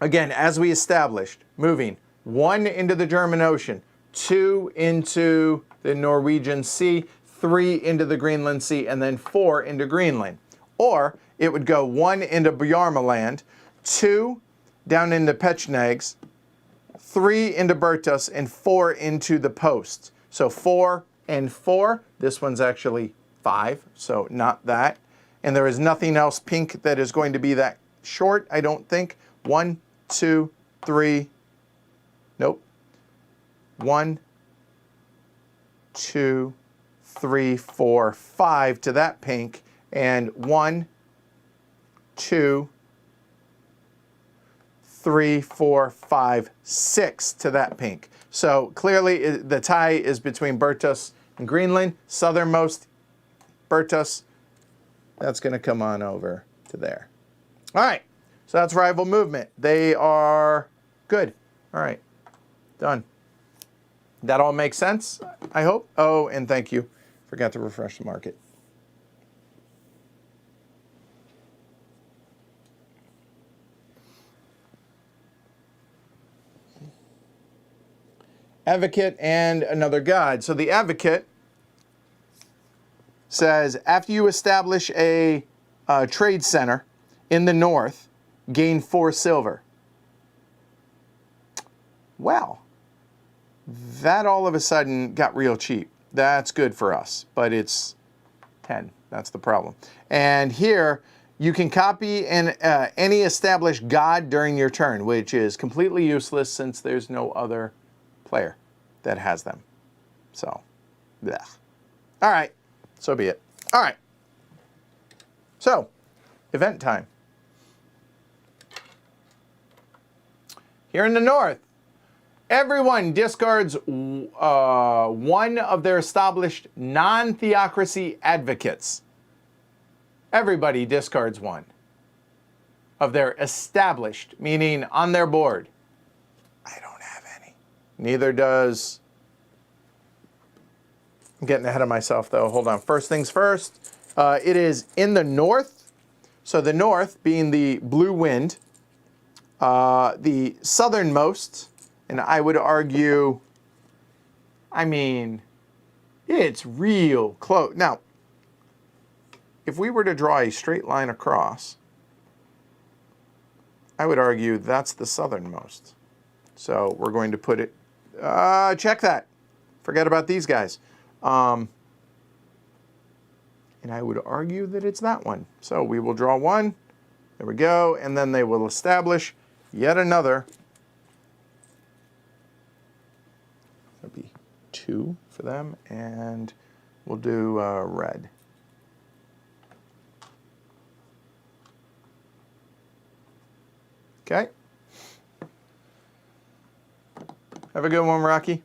Again, as we established, moving 1 into the German Ocean, 2 into the Norwegian Sea, 3 into the Greenland Sea, and then 4 into Greenland. Or it would go 1 into Bjarmaland, 2 down into Pechnags, 3 into Bertus, and 4 into the post. So 4 and 4. This one's actually 5, so not that. And there is nothing else pink that is going to be that short, I don't think. 1, 2, 3. Nope. 1, 2, 3, 4, 5 to that pink. And 1, 2, 3, 4, 5, 6 to that pink. So clearly the tie is between Bertus and Greenland. Southernmost Bertus, that's going to come on over to there. All right, so that's rival movement. They are good. All right, done. That all makes sense, I hope. Oh, and thank you. Forgot to refresh the market. Advocate and another guide. So the advocate says, after you establish a trade center in the north, gain 4 silver. Well, that all of a sudden got real cheap. That's good for us, but it's 10. That's the problem. And here, you can copy any established god during your turn, which is completely useless since there's no other player that has them. So, blech. All right, so be it. All right. So, event time. Here in the north, everyone discards 1 of their established non-theocracy advocates. Everybody discards 1 of their established, meaning on their board. I don't have any. Neither does... I'm getting ahead of myself, though. Hold on. First things first. It is in the north. So the north being the blue wind. The southernmost, and I would argue, I mean, it's real close. Now, if we were to draw a straight line across, I would argue that's the southernmost. So we're going to put it, check that. Forget about these guys. And I would argue that it's that one. So we will draw 1. There we go. And then they will establish yet another. That'll be 2 for them. And we'll do red. Okay. Have a good one, Rocky.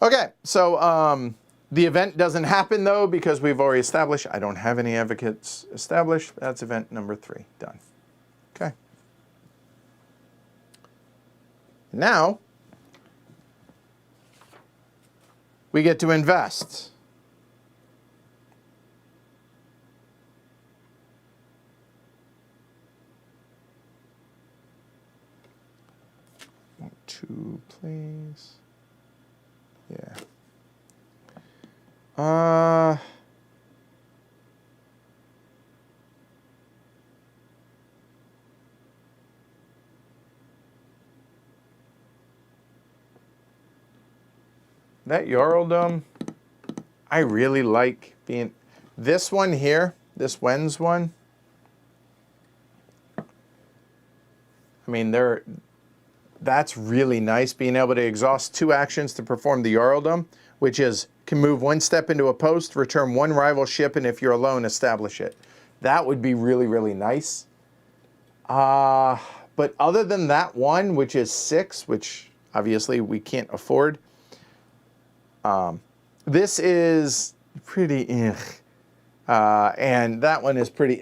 Okay, so the event doesn't happen, though, because we've already established. I don't have any advocates established. That's event number 3. Done. Okay. Now, we get to invest. Two, please. Yeah. That Jarldom, I really like being, this one here, this Wens one. I mean, that's really nice, being able to exhaust 2 actions to perform the Jarldom, which is, can move 1 step into a post, return 1 rival ship, and if you're alone, establish it. That would be really, really nice. But other than that one, which is 6, which obviously we can't afford, this is pretty and that one is pretty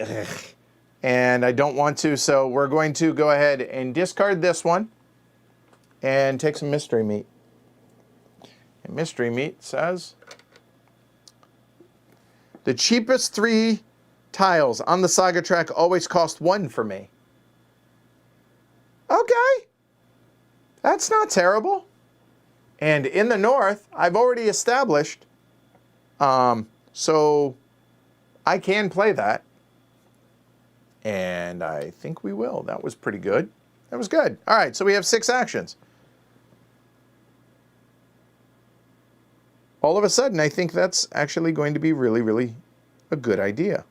and I don't want to, so we're going to go ahead and discard this one and take some mystery meat. And mystery meat says the cheapest 3 tiles on the saga track always cost 1 for me. Okay, that's not terrible. And in the north, I've already established, so I can play that. And I think we will. That was pretty good. That was good. All right, so we have 6 actions. All of a sudden, I think that's actually going to be really, really a good idea.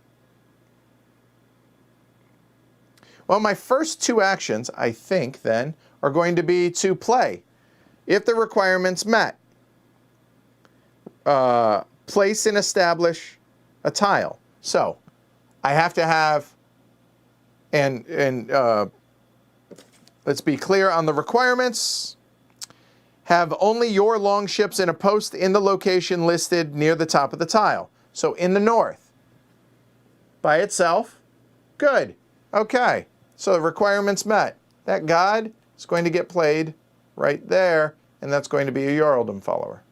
Well, my first 2 actions, I think, then, are going to be to play. If the requirement's met, place and establish a tile. So I have to have, and let's be clear on the requirements, have only your long ships in a post in the location listed near the top of the tile. So in the north, by itself, good. Okay, so the requirement's met. That god is going to get played right there, and that's going to be a Jarldom follower.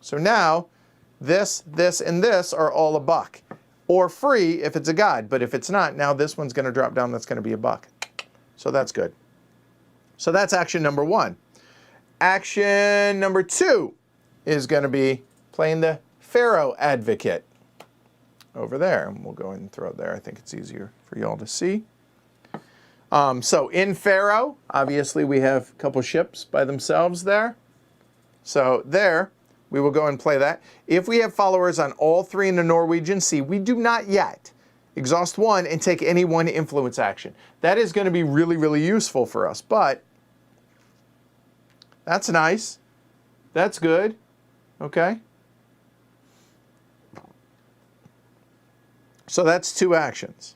So now, this, and this are all $1. Or free if it's a god, but if it's not, now this one's going to drop down, that's going to be $1. So that's good. So that's action number 1. Action number 2 is going to be playing the Pharaoh Advocate over there. And we'll go ahead and throw it there. I think it's easier for y'all to see. So in Pharaoh, obviously we have a couple ships by themselves there. So there, we will go and play that. If we have followers on all 3 in the Norwegian Sea, we do not yet exhaust 1 and take any 1 influence action. That is going to be really, really useful for us, but that's nice. That's good. Okay. So that's 2 actions.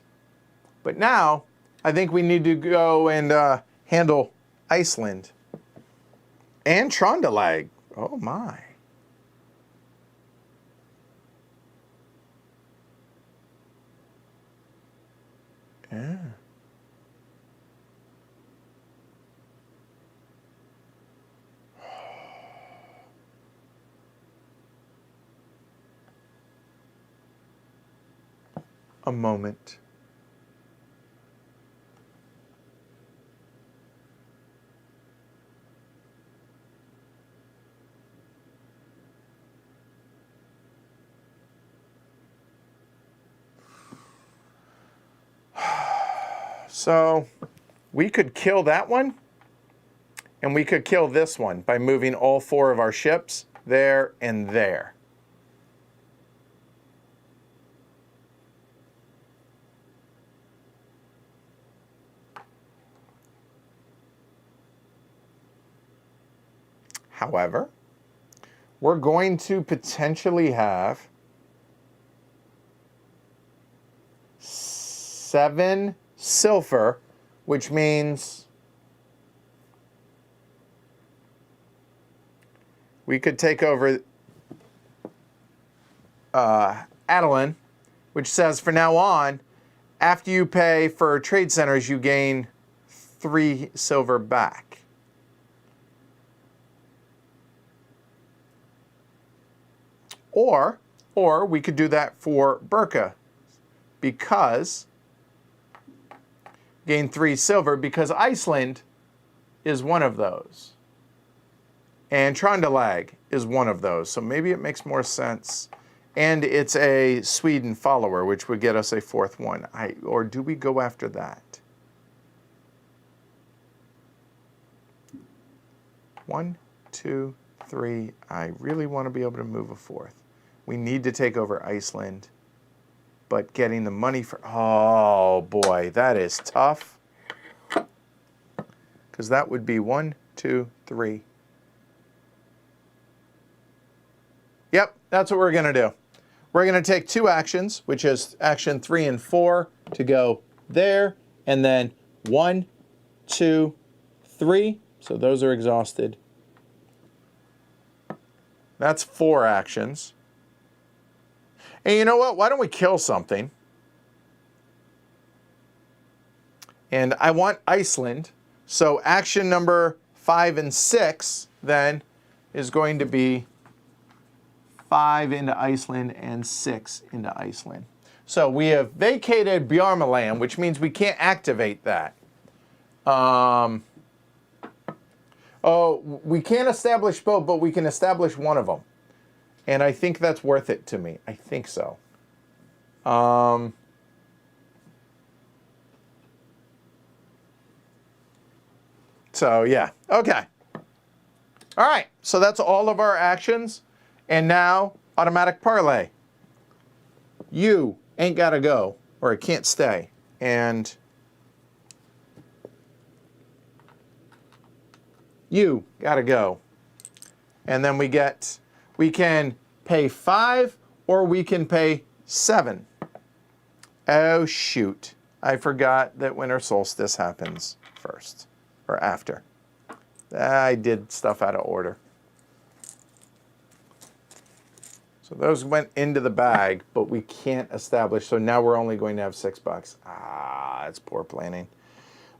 But now, I think we need to go and handle Iceland. And Trondelag. Oh my. Yeah. A moment. So we could kill that one, and we could kill this one by moving all 4 of our ships there and there. However, we're going to potentially have 7 silver, which means we could take over Adelan, which says from now on, after you pay for trade centers, you gain 3 silver back. Or we could do that for Burka, because gain 3 silver, because Iceland is one of those. And Trondelag is one of those. So maybe it makes more sense. And it's a Sweden follower, which would get us a 4th one. Or do we go after that? 1, 2, 3. I really want to be able to move a 4th. We need to take over Iceland. But getting the money for... Oh, boy. That is tough. Because that would be 1, 2, 3. Yep, that's what we're going to do. We're going to take 2 actions, which is action 3 and 4, to go there. And then 1, 2, 3. So those are exhausted. That's 4 actions. And you know what? Why don't we kill something? And I want Iceland. So action number 5 and 6 then is going to be 5 into Iceland and 6 into Iceland. So we have vacated Bjarmaland, which means we can't activate that. Oh, we can't establish both, but we can establish one of them. And I think that's worth it to me. I think so. So, yeah. Okay. All right. So that's all of our actions. And now, automatic parlay. You ain't got to go, or it can't stay. And you got to go. And then we can pay 5 or we can pay 7. Oh, shoot. I forgot that winter solstice happens first or after. I did stuff out of order. So those went into the bag, but we can't establish. So now we're only going to have $6. Ah, it's poor planning.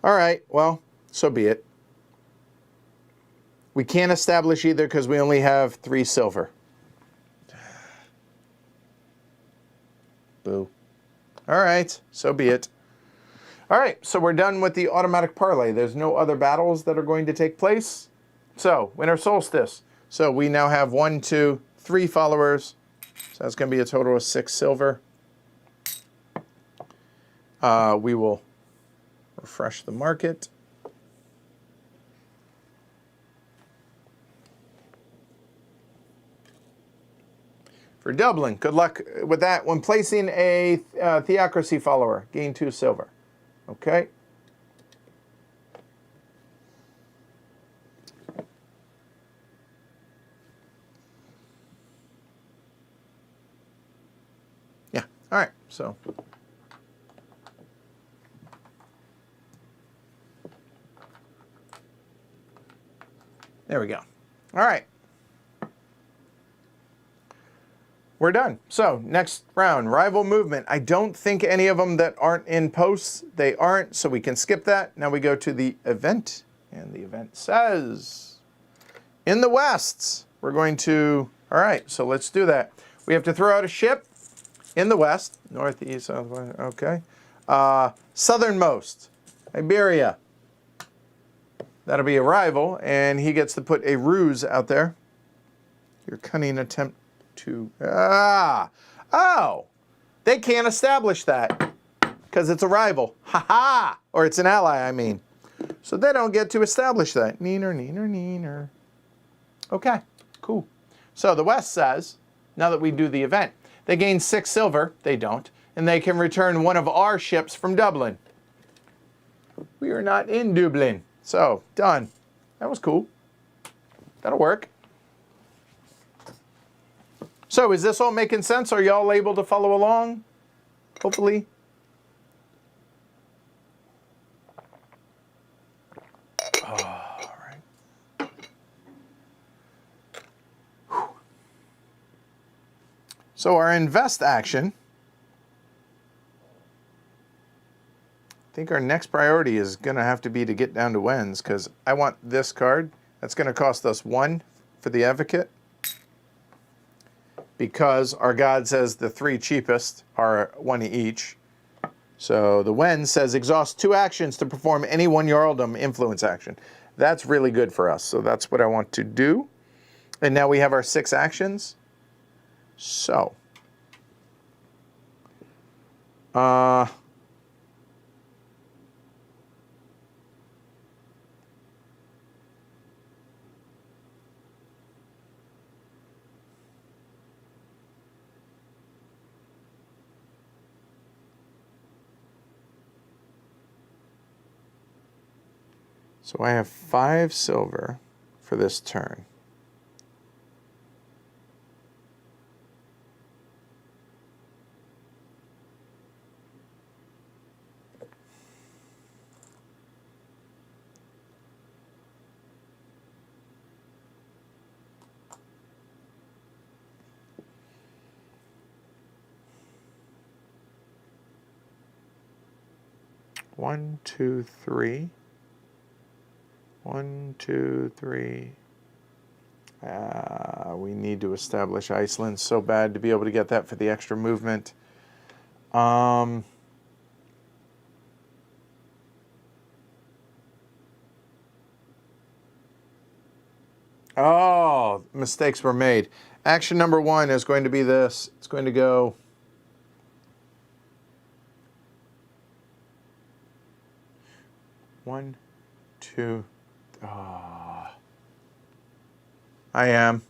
All right, well, so be it. We can't establish either because we only have 3 silver. Boo. All right, so be it. All right, so we're done with the automatic parlay. There's no other battles that are going to take place. So, winter solstice. So we now have 1, 2, 3 followers. So that's going to be a total of 6 silver. We will refresh the market. For Dublin, good luck with that. When placing a theocracy follower, gain 2 silver. Okay. Yeah, all right, so. There we go. All right. We're done. So next round, rival movement. I don't think any of them that aren't in posts, they aren't, so we can skip that. Now we go to the event, and the event says, in the West, we're going to, all right, so let's do that. We have to throw out a ship in the West, northeast, southwest, okay. Southernmost, Iberia. That'll be a rival, and he gets to put a ruse out there. Your cunning attempt to, oh, they can't establish that because it's a rival. Ha ha! Or it's an ally, I mean. So they don't get to establish that. Neener, neener, neener. Okay, cool. So the West says, now that we do the event, they gain 6 silver. They don't. And they can return one of our ships from Dublin. We are not in Dublin. So, done. That was cool. That'll work. So, is this all making sense? Are y'all able to follow along? Hopefully. Oh, all right. Whew. So, our invest action. I think our next priority is going to have to be to get down to wins because I want this card. That's going to cost us 1 for the advocate. because our God says the 3 cheapest are 1 each. So the Wen says exhaust 2 actions to perform any 1 Jarldom influence action. That's really good for us. So that's what I want to do. And now we have our 6 actions. So, so I have 5 silver for this turn. One, two, three. 1, 2, 3. We need to establish Iceland so bad to be able to get that for the extra movement. Oh, mistakes were made. Action number 1 is going to be this. It's going to go... One, two... Oh. I am.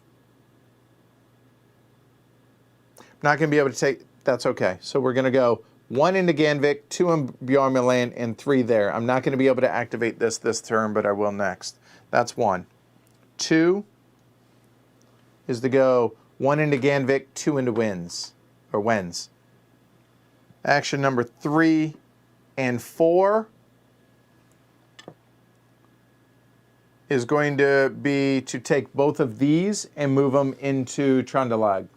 Not going to be able to take... That's okay. So we're going to go 1 into Ganvik, 2 in Bjarmeland, and 3 there. I'm not going to be able to activate this turn, but I will next. That's 1. 2 is to go 1 into Ganvik, 2 into Wens. Action number 3 and 4 is going to be to take both of these and move them into Trondelag.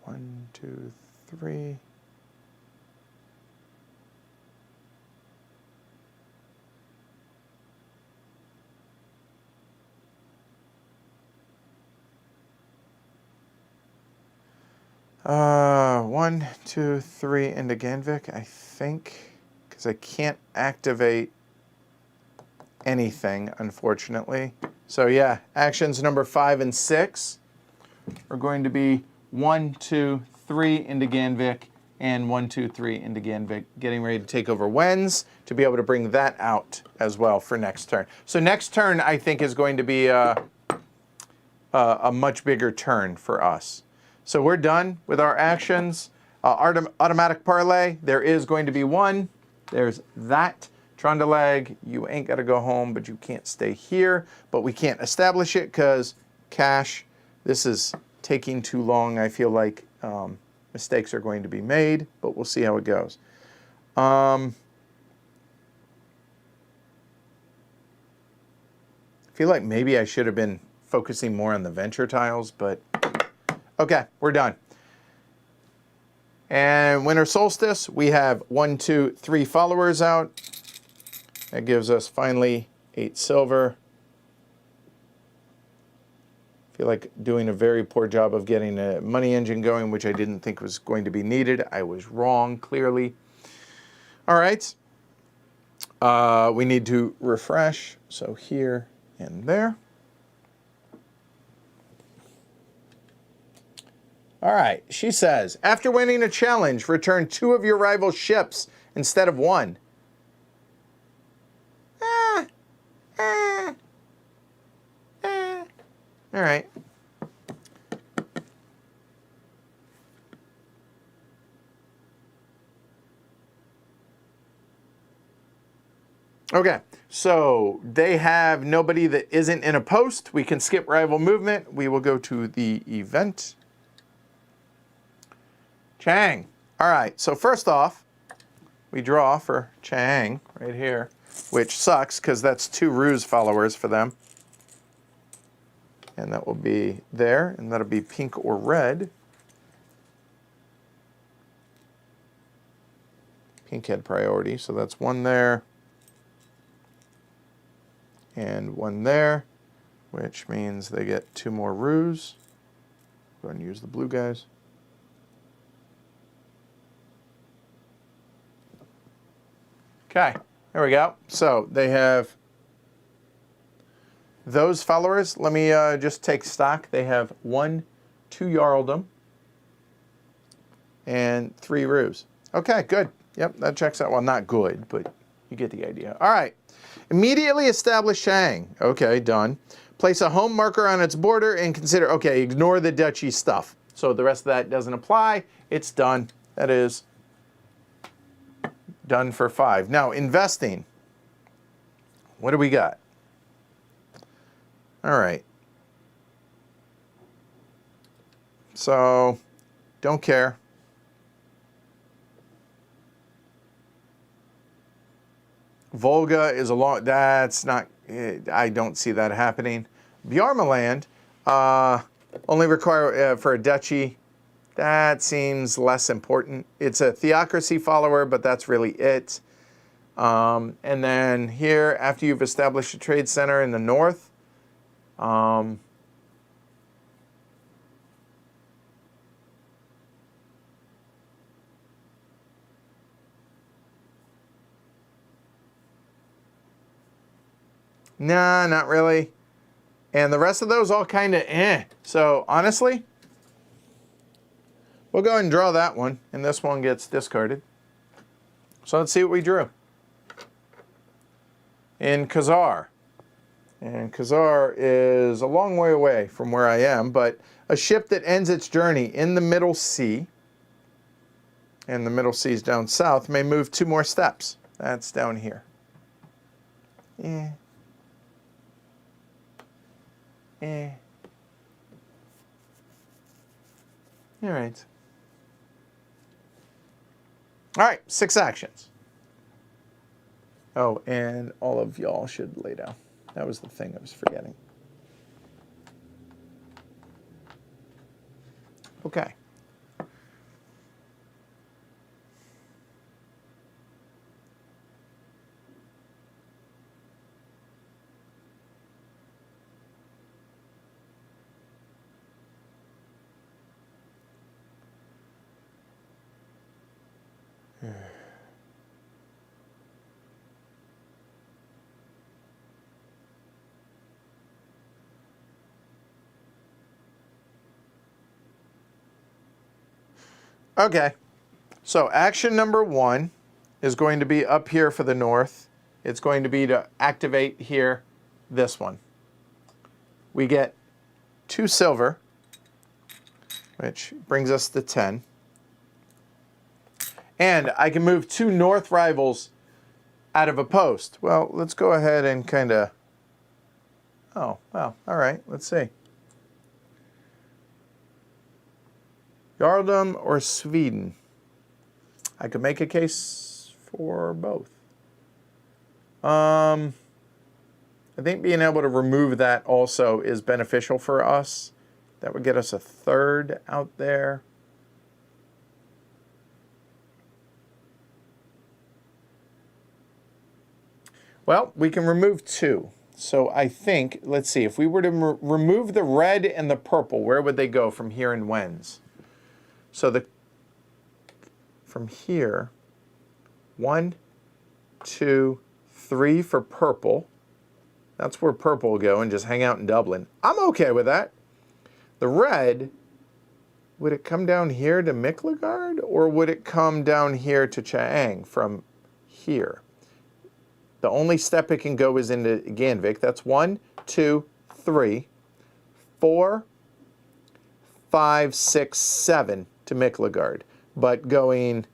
One, two, three. One, two, three into Ganvik, I think, because I can't activate anything, unfortunately. So yeah, actions number 5 and 6 are going to be 1, 2, 3 into Ganvik, and 1, 2, 3 into Ganvik, getting ready to take over Wens to be able to bring that out as well for next turn. So next turn, I think, is going to be a much bigger turn for us. So we're done with our actions. Automatic parlay, there is going to be 1. There's that. Trondelag, you ain't got to go home, but you can't stay here. But we can't establish it because cash. This is taking too long. I feel like mistakes are going to be made, but we'll see how it goes. I feel like maybe I should have been focusing more on the venture tiles, but okay, we're done. And winter solstice, we have 1, 2, 3 followers out. That gives us finally 8 silver. Feel like doing a very poor job of getting a money engine going, which I didn't think was going to be needed. I was wrong, clearly. All right. We need to refresh. So here and there. All right, she says, after winning a challenge, return 2 of your rival ships instead of 1. All right. Okay, so they have nobody that isn't in a post. We can skip rival movement. We will go to the event. Chang. All right, so first off, we draw for Chang right here, which sucks because that's 2 ruse followers for them. And that will be there, and that'll be pink or red. Pink had priority, so that's one there and one there, which means they get 2 more roos. Go ahead and use the blue guys. Okay, there we go. So they have those followers. Let me just take stock. They have 1, 2 Jarldom, and 3 roos. Okay, good. Yep, that checks out. Well, not good, but you get the idea. All right. Immediately establish Shang. Okay, done. Place a home marker on its border and consider, okay, ignore the duchy stuff. So the rest of that doesn't apply. It's done. That is done for 5. Now, investing. What do we got? All right. So, don't care. Volga is a long, that's not, I don't see that happening. Bjarmaland, only require for a duchy. That seems less important. It's a theocracy follower, but that's really it. And then here, after you've established a trade center in the north, nah, not really. And the rest of those all kind of So honestly, we'll go ahead and draw that one, and this one gets discarded. So let's see what we drew. In Khazar. And Khazar is a long way away from where I am, but a ship that ends its journey in the Middle Sea, and the Middle Sea is down south, may move 2 more steps. That's down here. Yeah. Eh. All right. All right, 6 actions. Oh, and all of y'all should lay down. That was the thing I was forgetting. Okay. Okay, so action number 1 is going to be up here for the north. It's going to be to activate here this one. We get 2 silver, which brings us to 10. And I can move 2 north rivals out of a post. Well, let's go ahead and kind of... Oh, well, all right, let's see. Jarldom or Sweden? I could make a case for both. I think being able to remove that also is beneficial for us. That would get us a 3rd out there. Well, we can remove 2. So I think, let's see, if we were to remove the red and the purple, where would they go from here in Wens? So from here, 1, 2, 3 for purple. That's where purple will go and just hang out in Dublin. I'm okay with that. The red, would it come down here to Miklagard, or would it come down here to Chaang from here? The only step it can go is into Ganvik. That's 1, 2, 3, 4, 5, 6, 7 to Miklagard. But going,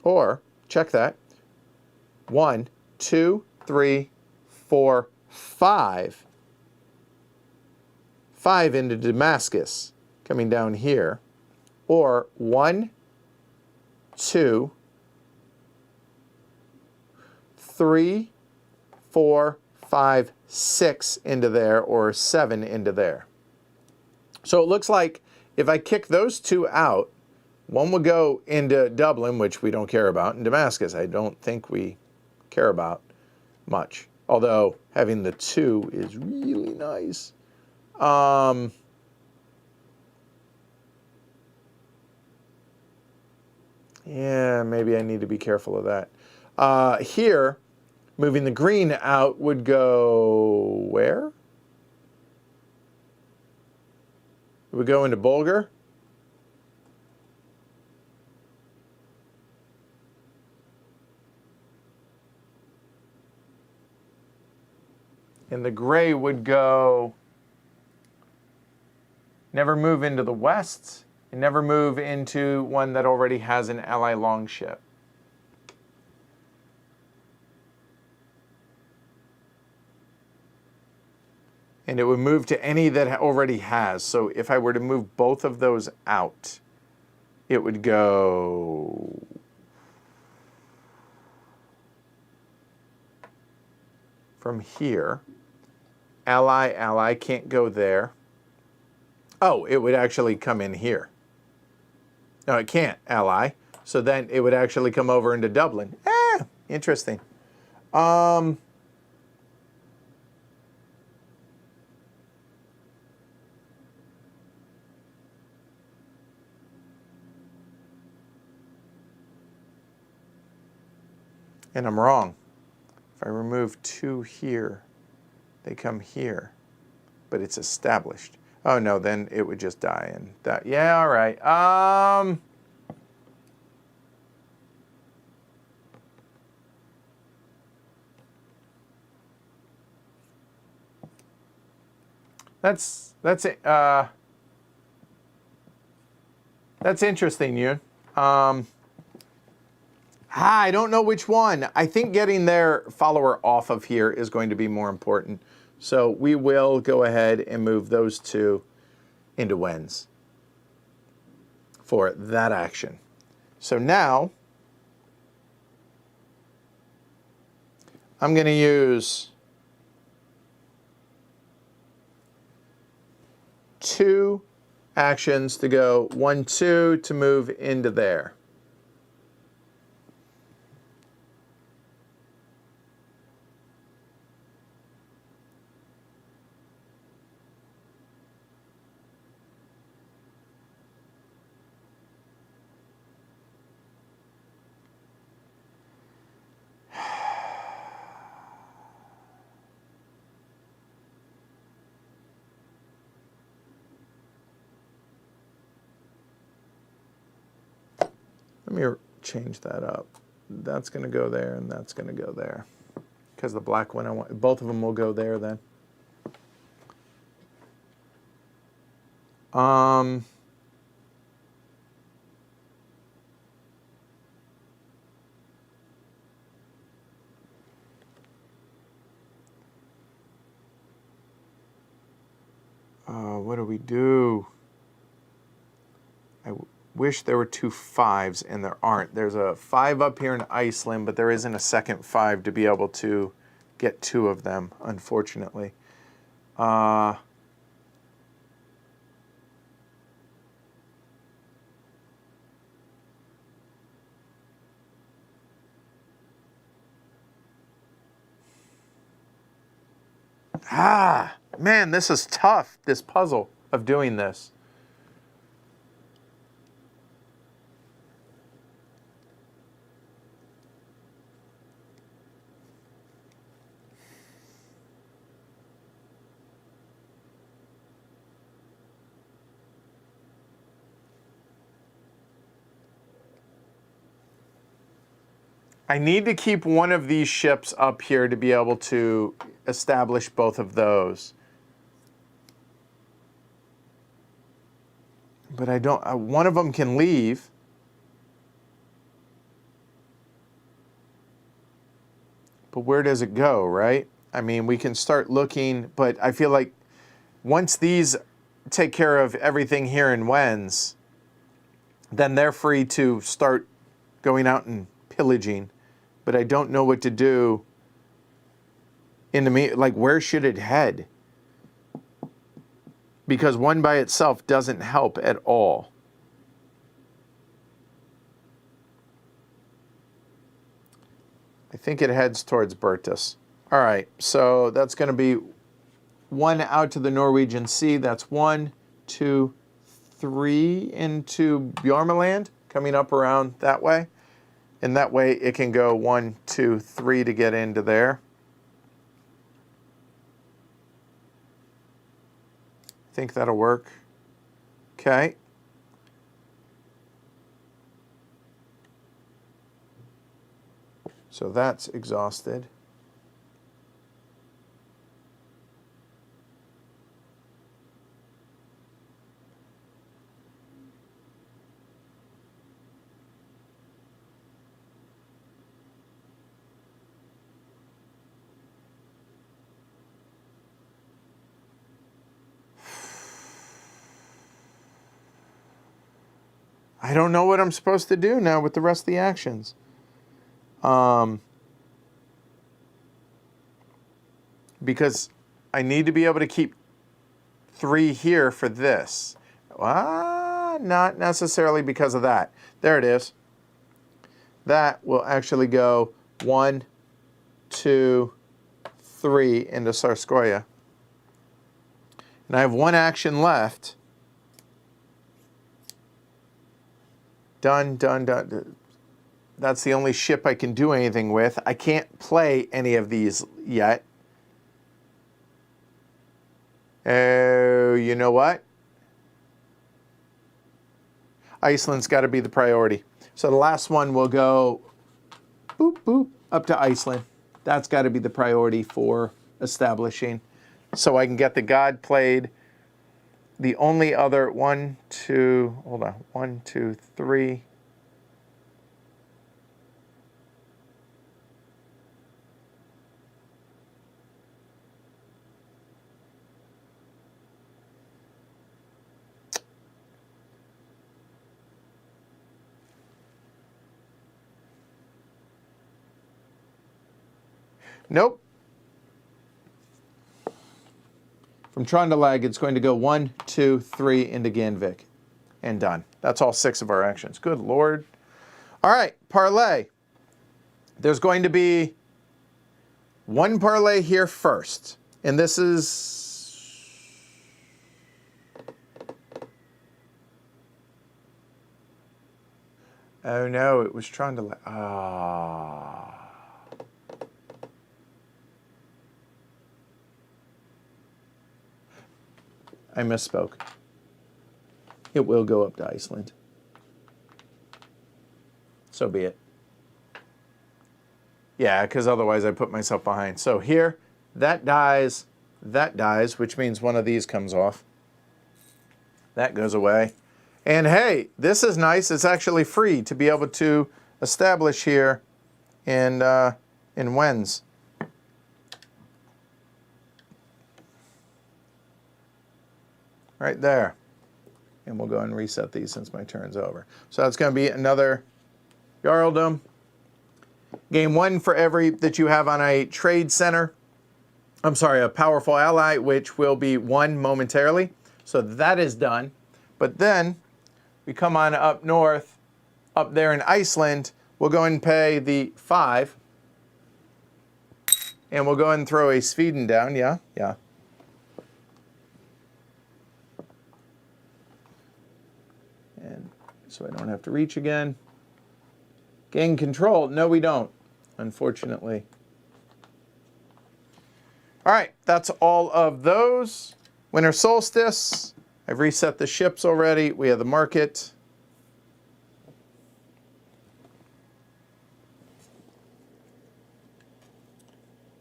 or, check that, 1, 2, 3, 4, 5. 5 into Damascus, coming down here. Or 1, 2, 3, 4, 5, 6 into there, or 7 into there. So it looks like if I kick those 2 out, One would go into Dublin, which we don't care about, and Damascus, I don't think we care about much. Although having the 2 is really nice. Yeah, maybe I need to be careful of that. Here, moving the green out would go where? It would go into Bulgar. And the gray would go, never move into the west, and never move into one that already has an ally longship. And it would move to any that already has. So if I were to move both of those out, it would go from here. Ally, ally, can't go there. Oh, it would actually come in here. No, it can't, ally. So then it would actually come over into Dublin. Interesting. And I'm wrong. If I remove 2 here, they come here, but it's established. Oh no, then it would just die and that. Yeah, all right. That's interesting, Yoon. I don't know which one. I think getting their follower off of here is going to be more important. So we will go ahead and move those 2 into Wens for that action. So now I'm going to use 2 actions to go 1, 2 to move into there. Let me change that up. That's going to go there, and that's going to go there. Because the black one, I want, both of them will go there then. What do we do? I wish there were 2 5s, and there aren't. There's a 5 up here in Iceland, but there isn't a second 5 to be able to get 2 of them, unfortunately. Man, this is tough, this puzzle of doing this. I need to keep one of these ships up here to be able to establish both of those. But I don't, one of them can leave. But where does it go, right? I mean, we can start looking, but I feel like once these take care of everything here in Wens, then they're free to start going out and pillaging. But I don't know what to do in the, like, where should it head? Because one by itself doesn't help at all. think it heads towards Bertus. All right, so that's going to be 1 out to the Norwegian Sea. That's 1, 2, 3 into Bjormaland, coming up around that way. And that way it can go 1, 2, 3 to get into there. I think that'll work. Okay. So that's exhausted. I don't know what I'm supposed to do now with the rest of the actions. Because I need to be able to keep 3 here for this. Not necessarily because of that. There it is. That will actually go 1, 2, 3 into Sarskoye. And I have 1 action left. Done, done, done. That's the only ship I can do anything with. I can't play any of these yet. Oh, you know what? Iceland's got to be the priority. So the last one will go boop, boop, up to Iceland. That's got to be the priority for establishing. So I can get the god played. The only other 1, 2, hold on, 1, 2, 3. Nope. From Trondelag, it's going to go 1, 2, 3 into Ganvik. And done. That's all 6 of our actions. Good Lord. All right, parlay. There's going to be 1 parlay here first. And this is... Oh no, it was Trondelag. Ah. I misspoke. It will go up to Iceland. So be it. Yeah, because otherwise I put myself behind. So here, that dies, which means one of these comes off. That goes away. And hey, this is nice. It's actually free to be able to establish here in Wens. Right there. And we'll go and reset these since my turn's over. So that's going to be another Jarldom. Gain 1 for every that you have on a trade center. I'm sorry, a powerful ally, which will be 1 momentarily. So that is done. But then we come on up north, up there in Iceland. We'll go and pay the 5. And we'll go and throw a Sweden down. Yeah. And so I don't have to reach again. Gain control. No, we don't, unfortunately. All right, that's all of those. Winter solstice. I've reset the ships already. We have the market.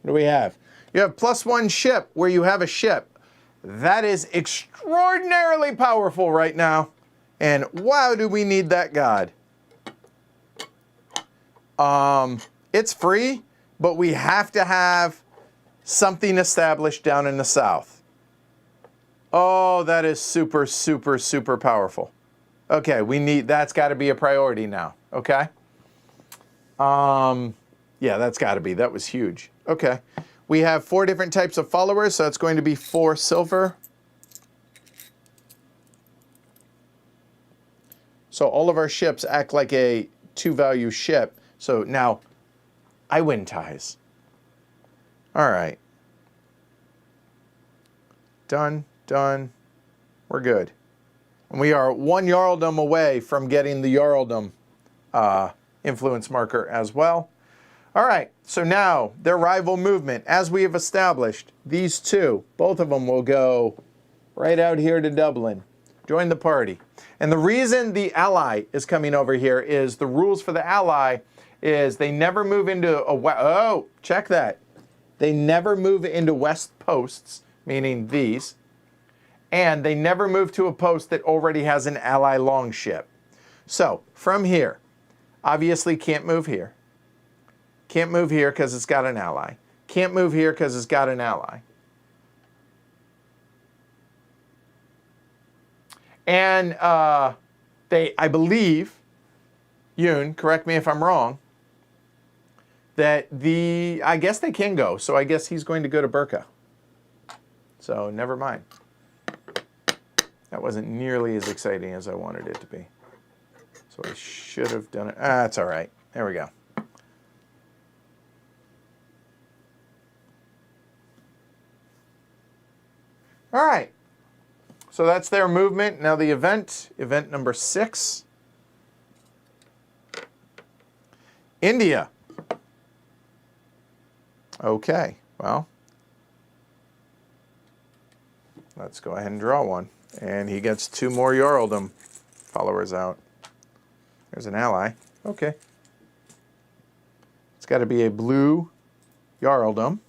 What do we have? You have +1 ship where you have a ship. That is extraordinarily powerful right now. And wow, do we need that god. It's free, but we have to have something established down in the south. Oh, that is super, super, super powerful. Okay, that's got to be a priority now, okay? Yeah, that's got to be. That was huge. Okay. We have 4 different types of followers, so it's going to be 4 silver. So all of our ships act like a 2-value ship. So now, I win ties. All right. Done, done. We're good. And we are 1 Jarldom away from getting the Jarldom influence marker as well. All right, so now their rival movement, as we have established, these two, both of them will go right out here to Dublin. Join the party. And the reason the ally is coming over here is the rules for the ally is they never move into oh, check that. They never move into west posts, meaning these, and they never move to a post that already has an ally longship. So from here, obviously can't move here. Can't move here because it's got an ally. Can't move here because it's got an ally. And I believe, Yoon, correct me if I'm wrong, that I guess they can go. So I guess he's going to go to Burka. So never mind. That wasn't nearly as exciting as I wanted it to be. So I should have done it. That's all right. There we go. All right. So that's their movement. Now the event number 6. India. Okay, well, let's go ahead and draw one. And he gets 2 more Jarldom followers out. There's an ally. Okay. It's got to be a blue Jarldom.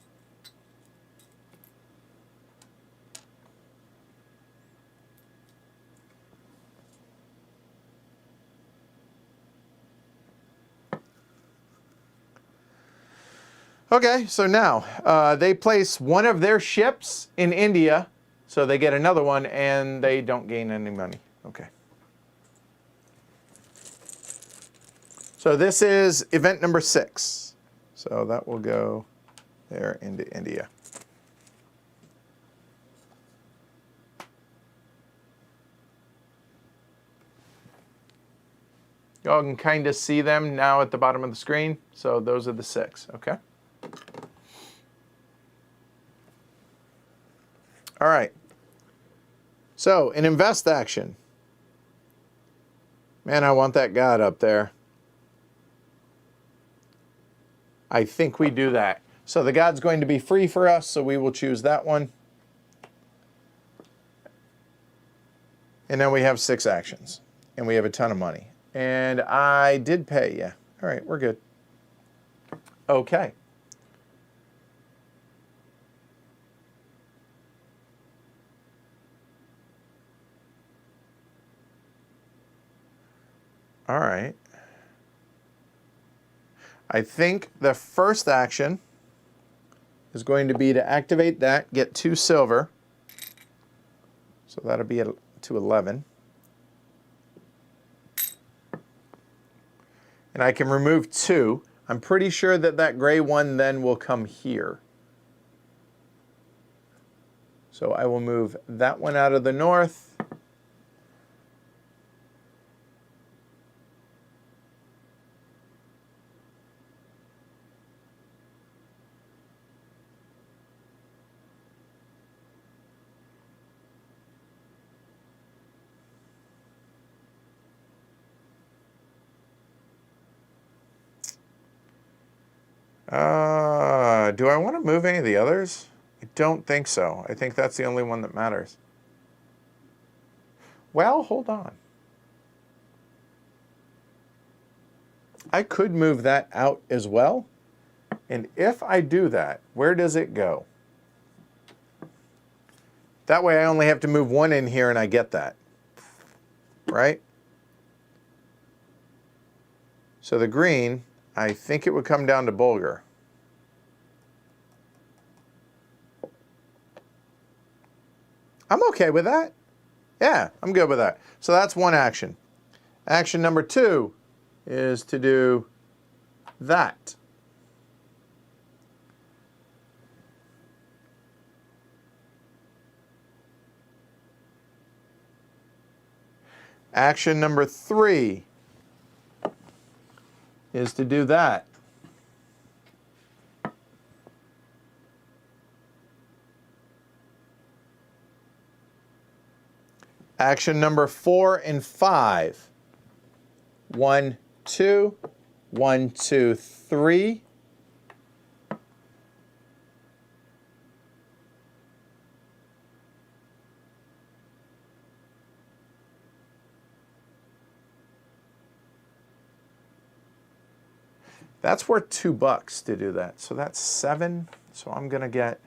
Okay, so now they place one of their ships in India, so they get another one, and they don't gain any money. Okay. So this is event number 6. So that will go there into India. Y'all can kind of see them now at the bottom of the screen. So those are the 6, okay? All right. So, an invest action. Man, I want that god up there. I think we do that. So the god's going to be free for us, so we will choose that one. And then we have 6 actions. And we have a ton of money. And I did pay, yeah. All right, we're good. Okay. All right. I think the first action is going to be to activate that, get 2 silver. So that'll be to 11. And I can remove 2. I'm pretty sure that that gray one then will come here. So I will move that one out of the north. Do I want to move any of the others? I don't think so. I think that's the only one that matters. Well, hold on. I could move that out as well. And if I do that, where does it go? That way I only have to move 1 in here and I get that. Right? So the green, I think it would come down to Bulgar. I'm okay with that. Yeah, I'm good with that. So that's 1 action. Action number 2 is to do that. Action number 3 is to do that. Action number 4 and 5. 1, 2, 1, 2, 3. That's worth $2 to do that. So that's 7. So I'm going to get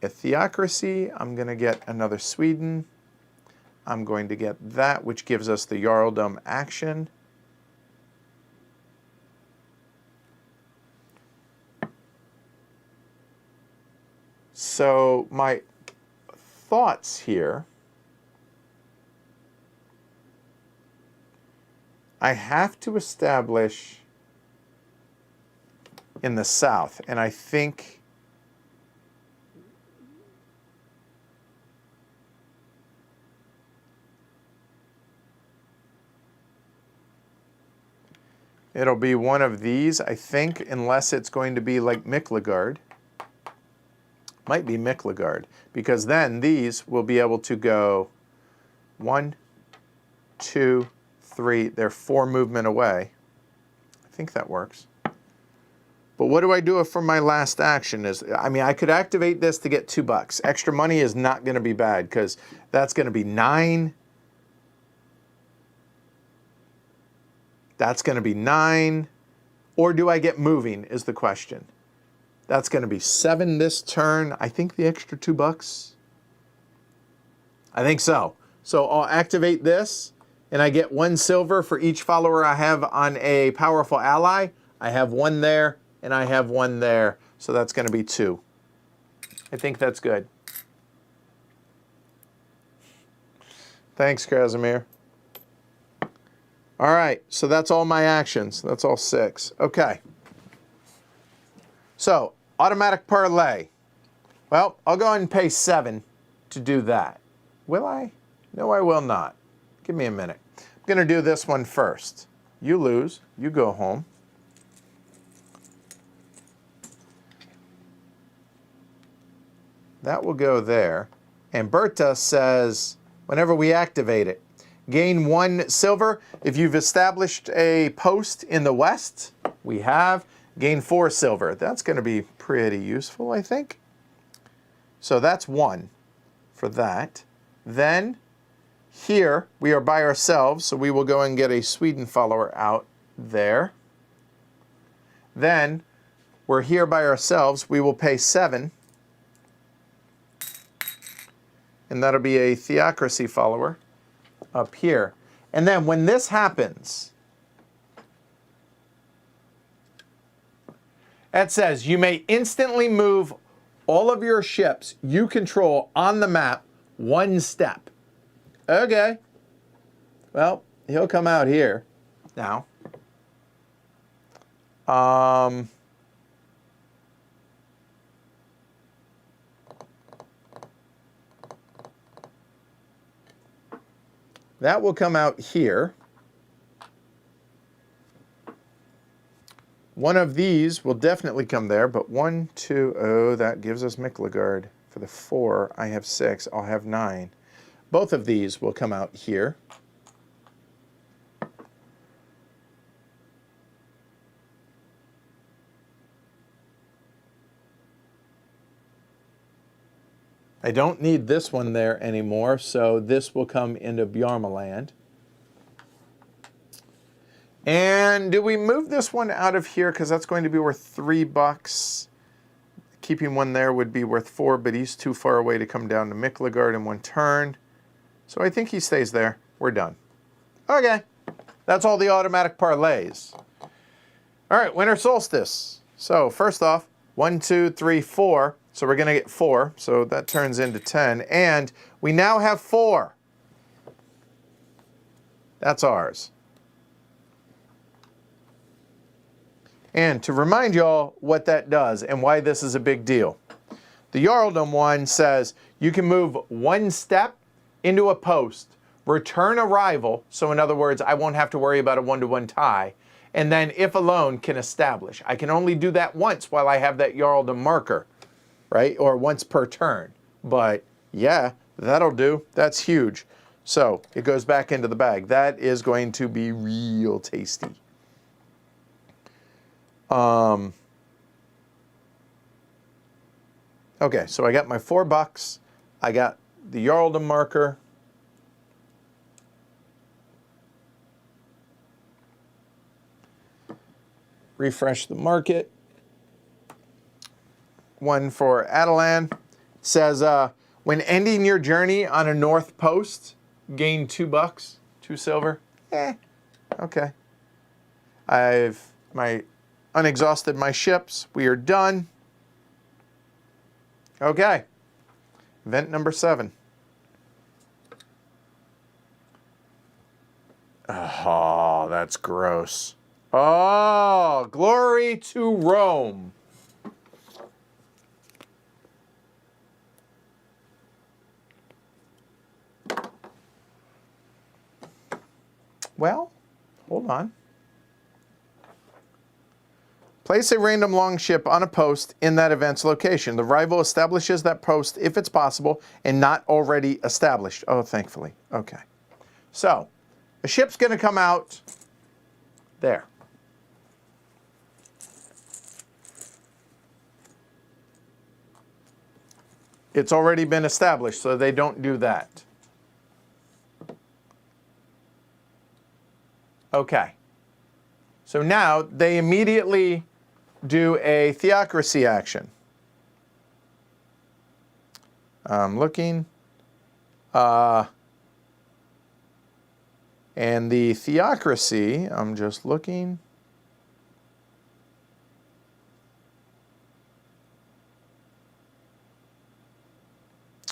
a Theocracy. I'm going to get another Sweden. I'm going to get that, which gives us the Jarldom action. So my thoughts here, I have to establish in the south, and I think it'll be one of these, I think, unless it's going to be like Miklagard. Might be Miklagard, because then these will be able to go 1, 2, 3. They're 4 movement away. I think that works. But what do I do for my last action? I mean, I could activate this to get $2. Extra money is not going to be bad, because that's going to be 9. That's going to be 9. Or do I get moving is the question. That's going to be 7 this turn. I think the extra $2. I think so. So I'll activate this, and I get 1 silver for each follower I have on a powerful ally. I have 1 there, and I have 1 there. So that's going to be 2. I think that's good. Thanks, Krasimir. All right, so that's all my actions. That's all 6. Okay. So, automatic parlay. Well, I'll go ahead and pay 7 to do that. Will I? No, I will not. Give me a minute. I'm going to do this one first. You lose. You go home. That will go there. And Berta says, whenever we activate it, gain 1 silver. If you've established a post in the west, we have. Gain 4 silver. That's going to be pretty useful, I think. So that's 1 for that. Then here we are by ourselves, so we will go and get a Sweden follower out there. Then we're here by ourselves. We will pay 7. And that'll be a Theocracy follower up here. And then when this happens, it says you may instantly move all of your ships you control on the map 1 step. Okay. Well, he'll come out here now. That will come out here. One of these will definitely come there, but 1, 2, oh, that gives us Miklagard. For the 4, I have 6, I'll have 9. Both of these will come out here. I don't need this one there anymore, so this will come into Bjarmaland. And do we move this one out of here? Because that's going to be worth $3. Keeping one there would be worth 4, but he's too far away to come down to Miklagard in 1 turn. So I think he stays there. We're done. Okay. That's all the automatic parlays. All right, winter solstice. So first off, 1, 2, 3, 4. So we're going to get 4. So that turns into 10. And we now have 4. That's ours. And to remind y'all what that does and why this is a big deal, the Jarldom one says you can move 1 step into a post, return a rival, so in other words, I won't have to worry about a 1-to-1 tie, and then if alone can establish. I can only do that once while I have that Jarldom marker, right? Or once per turn. But yeah, That'll do. That's huge. So it goes back into the bag. That is going to be real tasty. Okay, so I got my $4. I got the Jon Manker. Refresh the market. One for Adelan. Says, when ending your journey on a north post, gain $2, 2 silver. Okay. I've unexhausted my ships. We are done. Okay. Event number 7. Oh, that's gross. Oh, glory to Rome. Well, hold on. Place a random longship on a post in that event's location. The rival establishes that post if it's possible and not already established. Oh, thankfully. Okay. So, a ship's going to come out there. It's already been established, so they don't do that. Okay. So now they immediately do a theocracy action. I'm looking. And the theocracy, I'm just looking.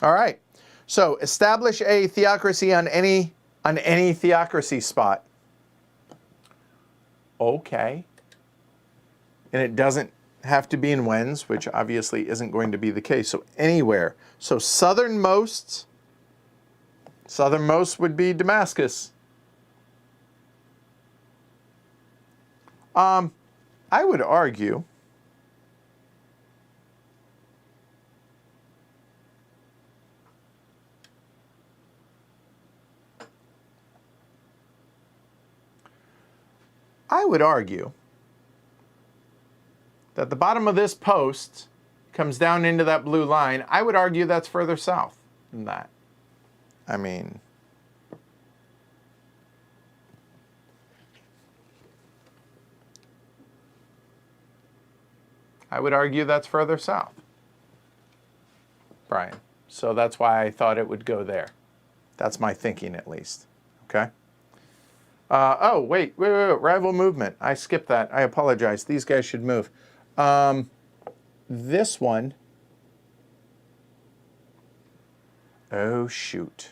All right. So establish a theocracy on any theocracy spot. Okay. And it doesn't have to be in Wens, which obviously isn't going to be the case. So anywhere. So southernmost would be Damascus. I would argue that the bottom of this post comes down into that blue line. I would argue that's further south than that. I mean, I would argue that's further south, Brian. So that's why I thought it would go there. That's my thinking, at least. Okay? Oh, wait. Rival movement. I skipped that. I apologize. These guys should move. This one. Oh, shoot.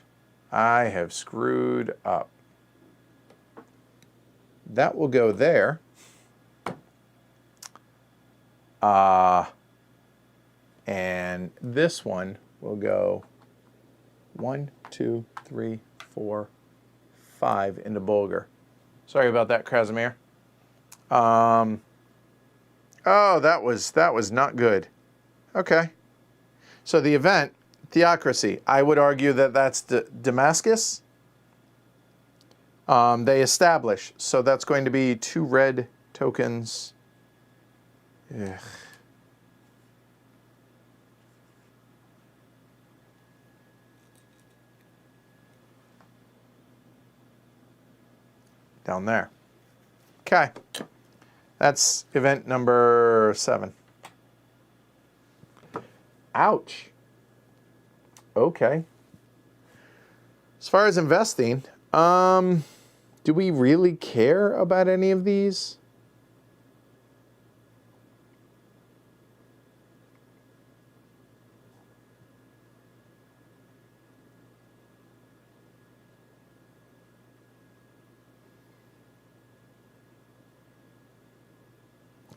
I have screwed up. That will go there. And this one will go 1, 2, 3, 4, 5 into Bulgar. Sorry about that, Krasimir. Oh, that was not good. Okay. So the event, theocracy, I would argue that that's Damascus. They establish. So that's going to be 2 red tokens. Ugh. Down there. Okay. That's event number 7. Ouch. Okay. As far as investing, do we really care about any of these?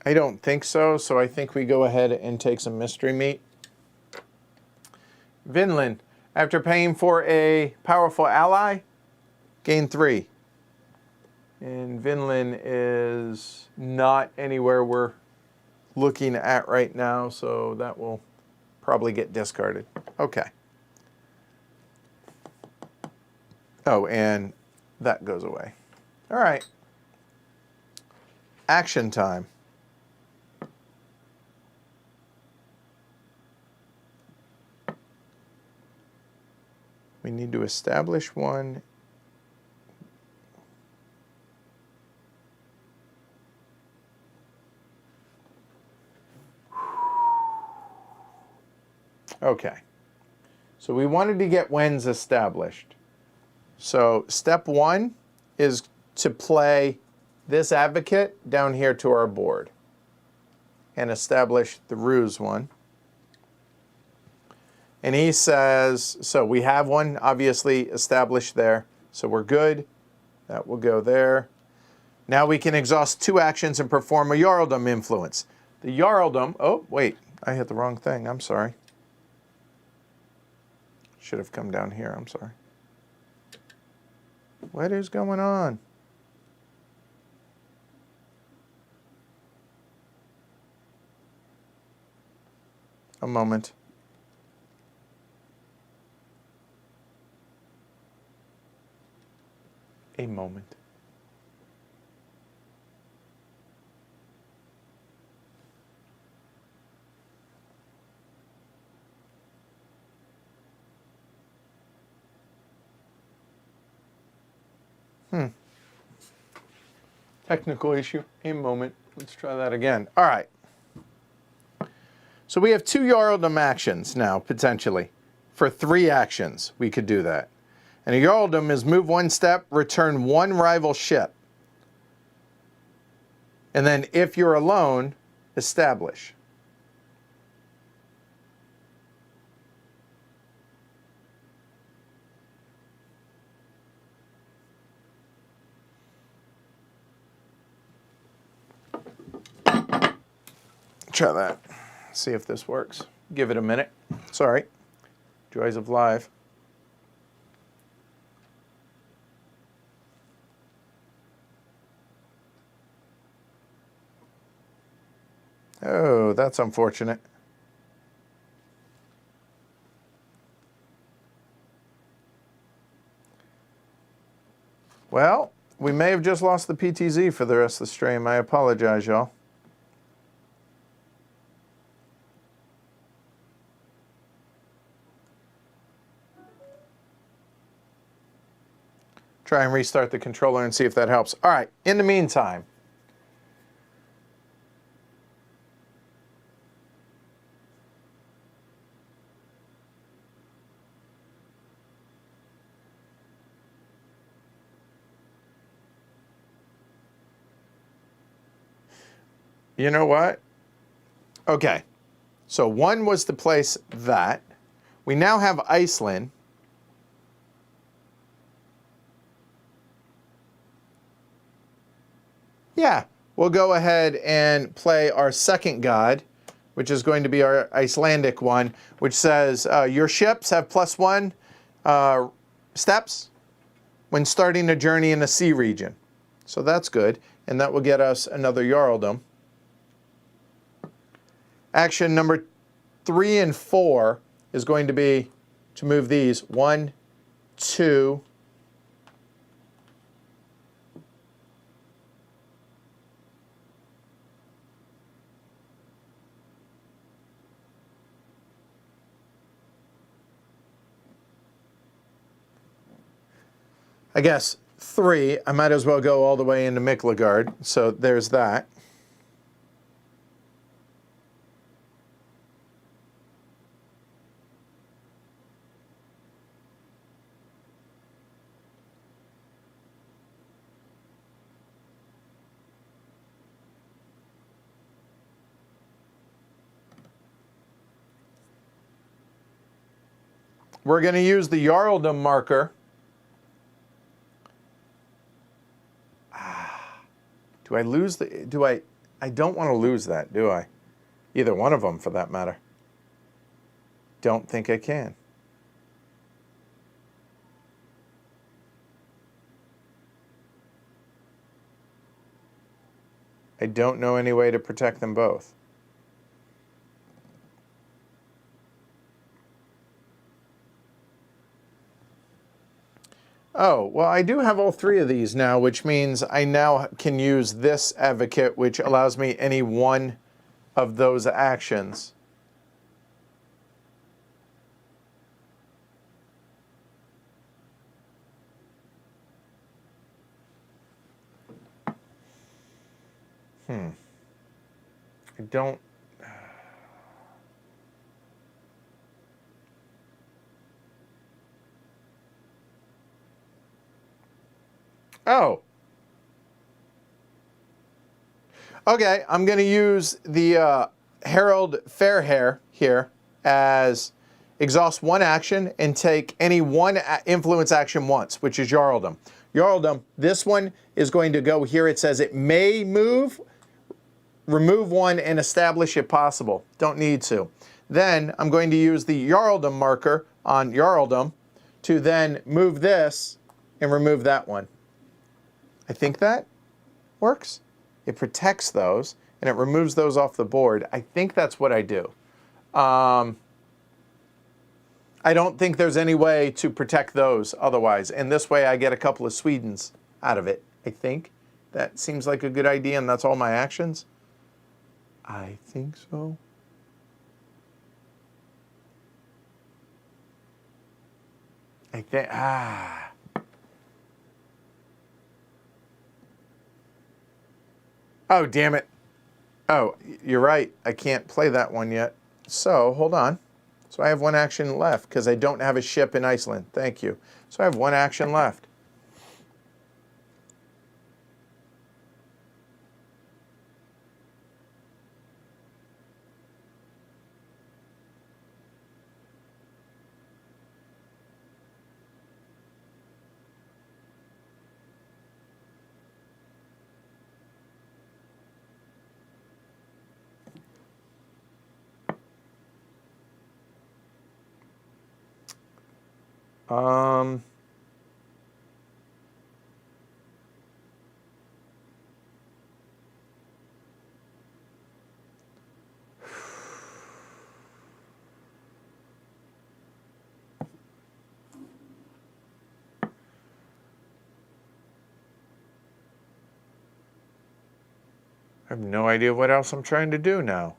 I don't think so, so I think we go ahead and take some mystery meat. Vinland, after paying for a powerful ally, gain 3. And Vinland is not anywhere we're looking at right now, so that will probably get discarded. Okay. Oh, and that goes away. All right. Action time. We need to establish one. Okay. So we wanted to get wins established. So step one is to play this advocate down here to our board and establish the ruse one. And he says, so we have one obviously established there. So we're good. That will go there. Now we can exhaust 2 actions and perform a Jarldom influence. The Jarldom, oh, wait, I hit the wrong thing. I'm sorry. Should have come down here. I'm sorry. What is going on? A moment. A moment. Technical issue. A moment. Let's try that again. All right. So we have 2 Jarldom actions now, potentially. For 3 actions, we could do that. And a Jarldom is move 1 step, return 1 rival ship. And then if you're alone, establish. Try that. See if this works. Give it a minute. Sorry. Joys of live. Oh, that's unfortunate. Well, we may have just lost the PTZ for the rest of the stream. I apologize, y'all. Try and restart the controller and see if that helps. All right, in the meantime. You know what? Okay, so 1 was to place that. We now have Iceland. Yeah, we'll go ahead and play our second god, which is going to be our Icelandic one, which says your ships have +1 steps when starting a journey in the sea region. So that's good, and that will get us another Jarldom. Action number 3 and 4 is going to be to move these 1, 2, I guess 3. I might as well go all the way into Miklagard. So there's that. We're going to use the Jarldom marker. Do I lose the, I don't want to lose that, do I? Either one of them, for that matter. Don't think I can. I don't know any way to protect them both. Oh, well, I do have all three of these now, which means I now can use this advocate, which allows me any one of those actions. I don't... Oh. Okay, I'm going to use the Herald Fairhair here as exhaust one action and take any one influence action once, which is Jarldom. Jarldom, this one is going to go here. It says it may move, remove one, and establish if possible. Don't need to. Then I'm going to use the Jarldom marker on Jarldom to then move this and remove that one. I think that works. It protects those, and it removes those off the board. I think that's what I do. I don't think there's any way to protect those otherwise. And this way I get a couple of Swedens out of it, I think. That seems like a good idea, and that's all my actions. I think so. I think, Oh, damn it. Oh, you're right. I can't play that one yet. So, hold on. So I have one action left because I don't have a ship in Iceland. Thank you. So I have one action left. I have no idea what else I'm trying to do now.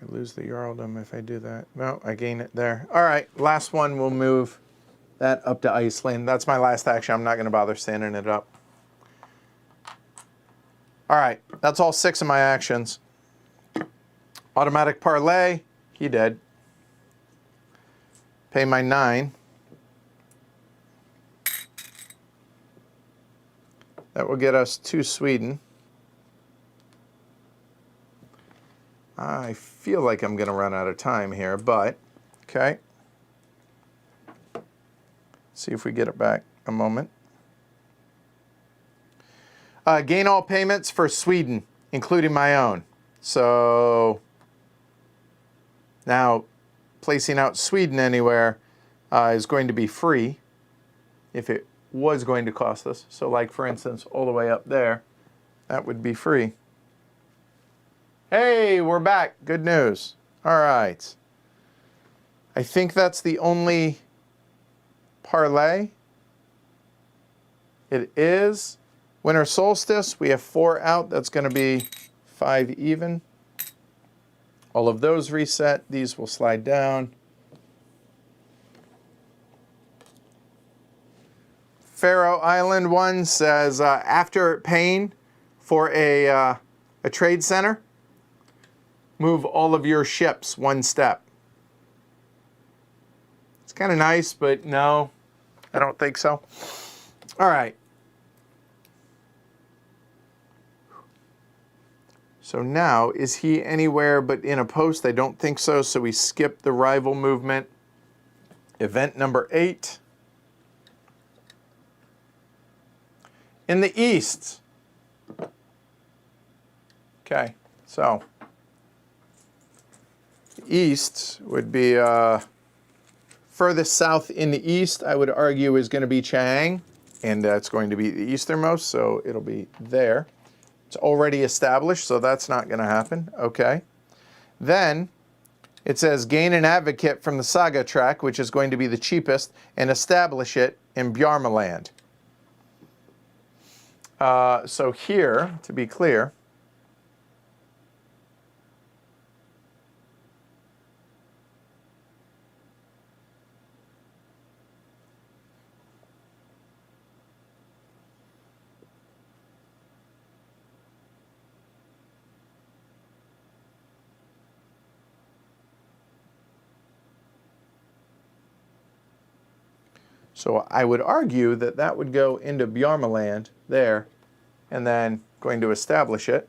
I lose the Jarldom if I do that. No, I gain it there. All right, last one, we'll move that up to Iceland. That's my last action. I'm not going to bother standing it up. All right, that's all 6 of my actions. Automatic parlay, he did. Pay my 9. That will get us to Sweden. I feel like I'm going to run out of time here, but okay. See if we get it back a moment. Gain all payments for Sweden, including my own. So now placing out Sweden anywhere is going to be free if it was going to cost us. So like, for instance, all the way up there, that would be free. Hey, we're back. Good news. All right. I think that's the only parlay. It is. Winter solstice, we have 4 out. That's going to be 5 even. All of those reset. These will slide down. Faroe Island one says, after paying for a trade center, move all of your ships one step. It's kind of nice, but no, I don't think so. All right. So now, is he anywhere but in a post? I don't think so, so we skip the rival movement. Event number 8. In the east. Okay, so east would be furthest south in the east, I would argue, is going to be Chang, and that's going to be the easternmost, so it'll be there. It's already established, so that's not going to happen. Okay. Then it says gain an advocate from the Saga track, which is going to be the cheapest, and establish it in Bjarmaland. So here, to be clear, so I would argue that that would go into Bjarmaland there, and then going to establish it.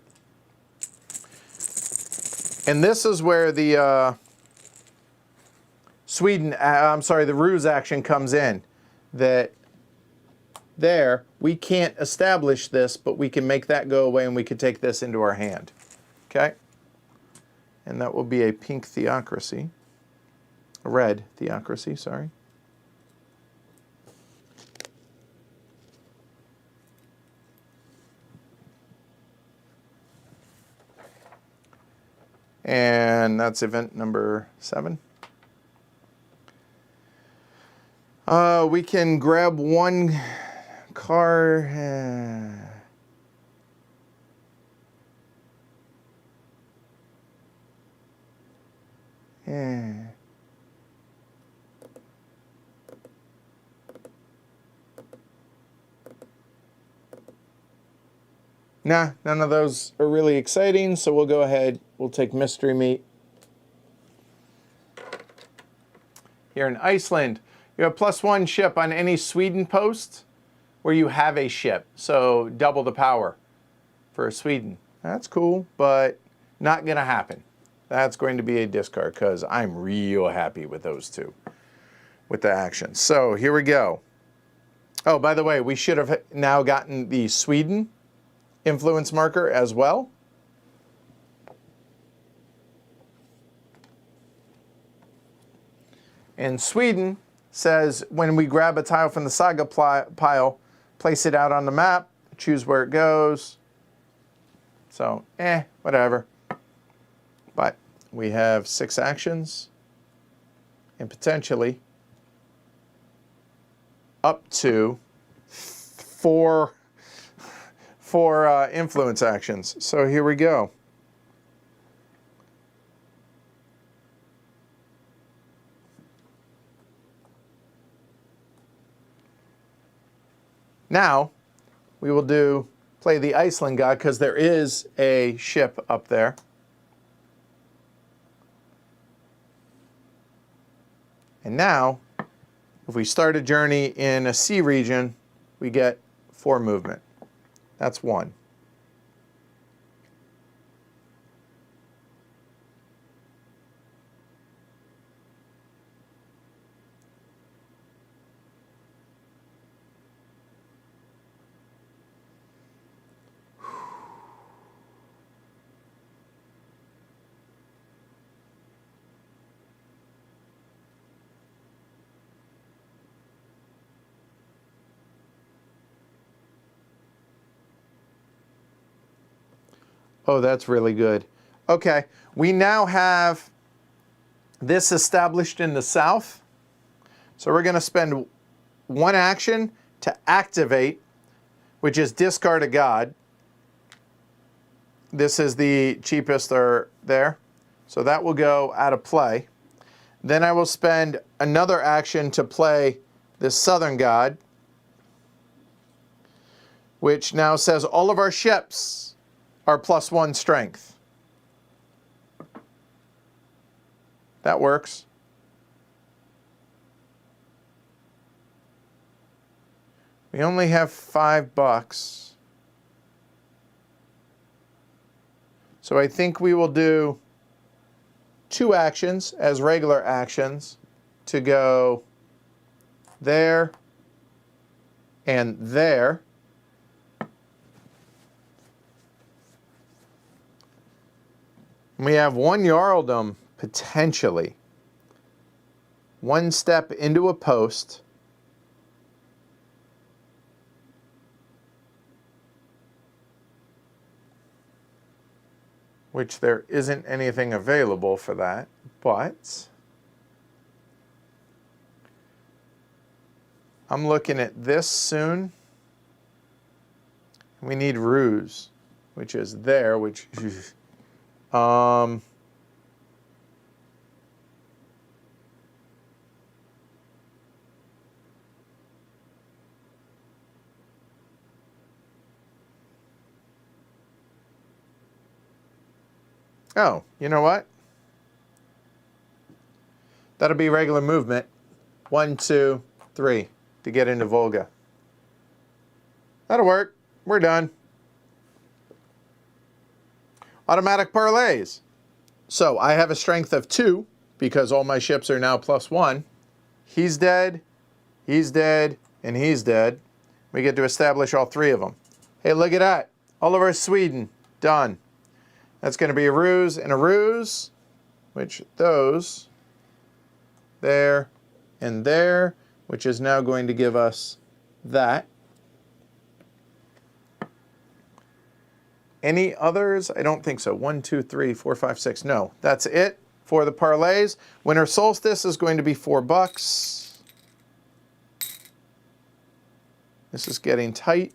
And this is where the the ruse action comes in. That there, we can't establish this, but we can make that go away, and we can take this into our hand. Okay? And that will be a pink theocracy. A red theocracy, sorry. And that's event number 7. We can grab one car. Nah, none of those are really exciting, so we'll go ahead. We'll take Mystery Meat. Here in Iceland, you have +1 ship on any Sweden post where you have a ship, so double the power for Sweden. That's cool, but not going to happen. That's going to be a discard because I'm real happy with those two, with the actions. So here we go. Oh, by the way, we should have now gotten the Sweden influence marker as well. And Sweden says when we grab a tile from the Saga pile, place it out on the map, choose where it goes. So, whatever. But we have 6 actions and potentially up to 4 influence actions. So here we go. Now, we will play the Iceland god because there is a ship up there. And now, if we start a journey in a sea region, we get 4 movement. That's 1. Oh, that's really good. Okay, we now have this established in the south. So we're going to spend 1 action to activate, which is discard a god. This is the cheapest there. So that will go out of play. Then I will spend another action to play this southern god, which now says all of our ships are +1 strength. That works. We only have $5. So I think we will do 2 actions as regular actions to go there and there. We have 1 Jarldom potentially. 1 step into a post. Which there isn't anything available for that, but I'm looking at this soon. We need ruse, which is there, which oh, you know what? That'll be regular movement. 1, 2, 3 to get into Volga. That'll work. We're done. Automatic parlays. So I have a strength of 2 because all my ships are now +1. He's dead, and he's dead. We get to establish all 3 of them. Hey, look at that. Oliver Sweden. Done. That's going to be a ruse and a ruse, which those, there, and there, which is now going to give us that. Any others? I don't think so. 1, 2, 3, 4, 5, 6. No, that's it for the parlays. Winter solstice is going to be $4. This is getting tight.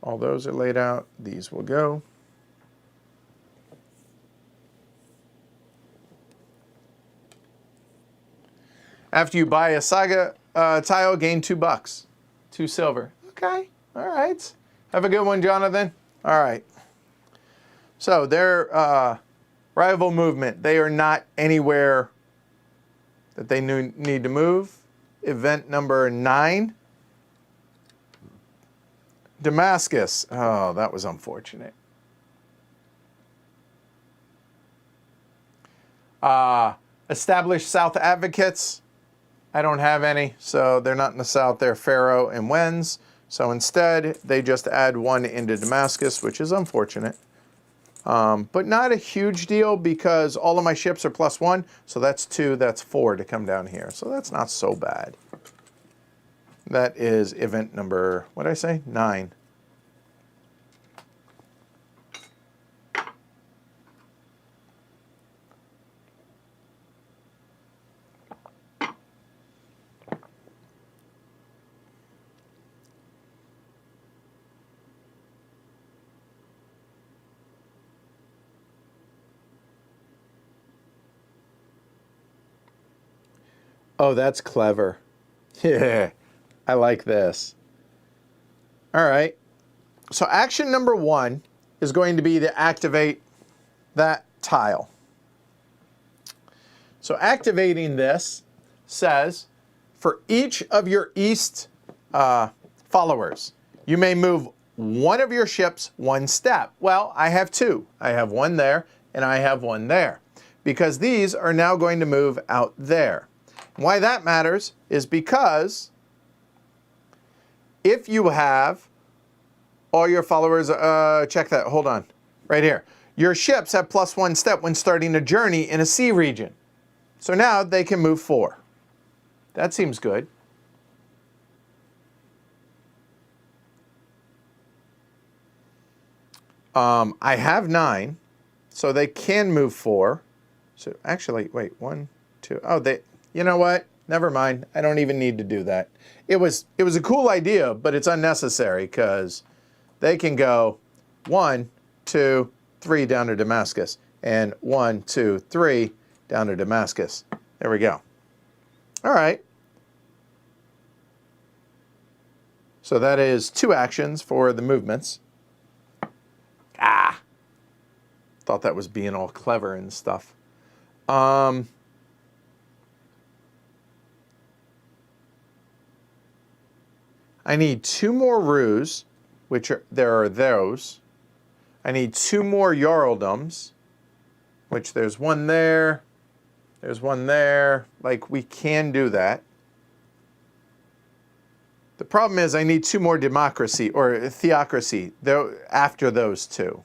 All those are laid out. These will go. After you buy a saga tile, gain $2. 2 silver. Okay. All right. Have a good one, Jonathan. All right. So their rival movement, they are not anywhere that they need to move. Event number 9. Damascus. Oh, that was unfortunate. Established South Advocates. I don't have any, so they're not in the South. They're Pharaoh and Wens. So instead, they just add 1 into Damascus, which is unfortunate. But not a huge deal because all of my ships are +1. So that's 2, that's 4 to come down here. So that's not so bad. That is event number, what did I say? 9. Oh, that's clever. Yeah. I like this. All right. So action number 1 is going to be to activate that tile. So activating this says, for each of your east followers, you may move one of your ships 1 step. Well, I have 2. I have 1 there, and I have 1 there. Because these are now going to move out there. Why that matters is because if you have all your followers, check that, hold on, right here. Your ships have +1 step when starting a journey in a sea region. So now they can move 4. That seems good. I have 9, so they can move 4. So actually, wait, 1, 2, oh, you know what? Never mind. I don't even need to do that. It was a cool idea, but it's unnecessary because they can go 1, 2, 3 down to Damascus, and 1, 2, 3 down to Damascus. There we go. All right. So that is 2 actions for the movements. Thought Thought that was being all clever and stuff. I need 2 more roos, there are those. I need 2 more Jarldoms, which there's one there, there's one there. Like, we can do that. The problem is I need 2 more democracy, or theocracy, though, after those 2.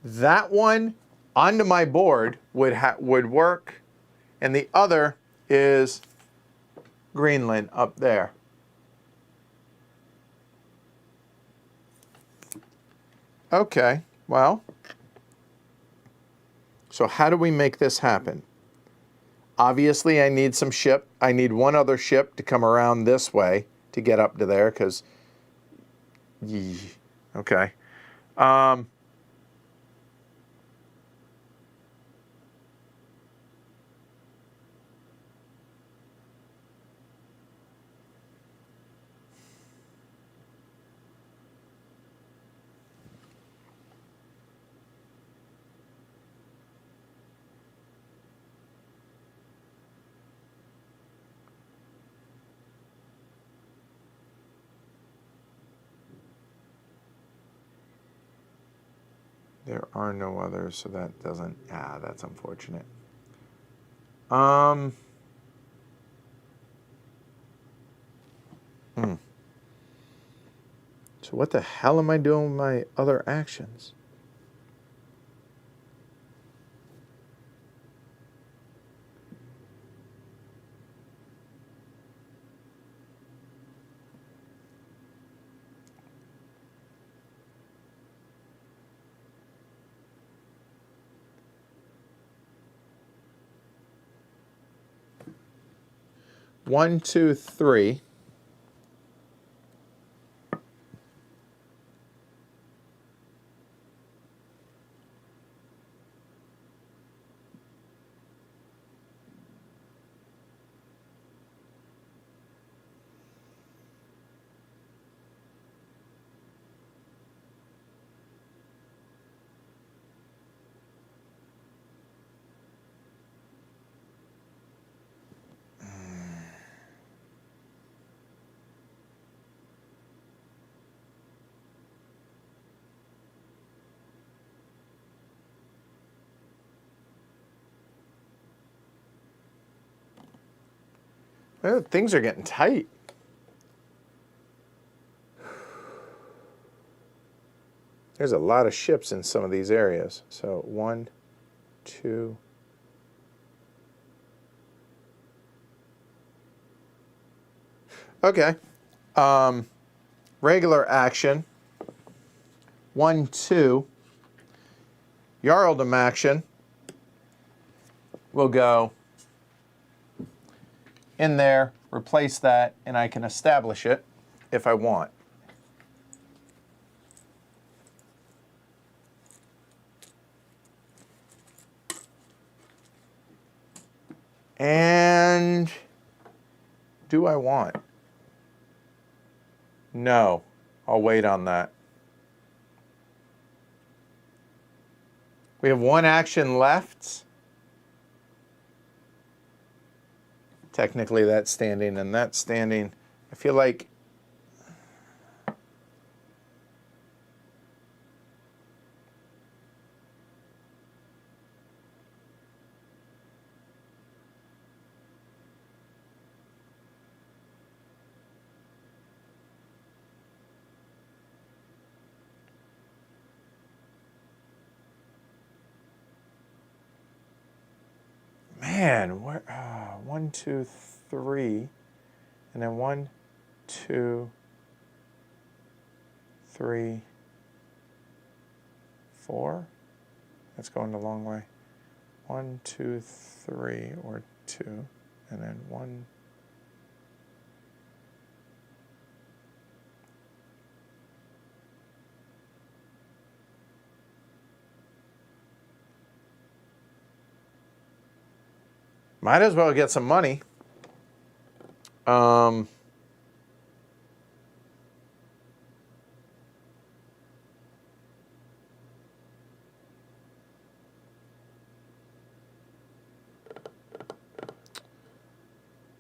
That one onto my board would work, and the other is Greenland up there. Okay, well, so how do we make this happen? Obviously, I need some ship. I need one other ship to come around this way to get up to there, because, okay. There are no others, so that doesn't, that's unfortunate. So what the hell am I doing with my other actions? One, two, three. Well, things are getting tight. There's a lot of ships in some of these areas. So 1, 2. Okay. Regular action. 1, 2. Jarldom action. We'll go in there, replace that, and I can establish it if I want. And do I want? No, I'll wait on that. We have 1 action left. Technically that's standing and that's standing. I feel like man, where 1, 2, 3, and then 1, 2, 3, 4. That's going the long way. 1, 2, 3, or 2, and then 1. Might as well get some money.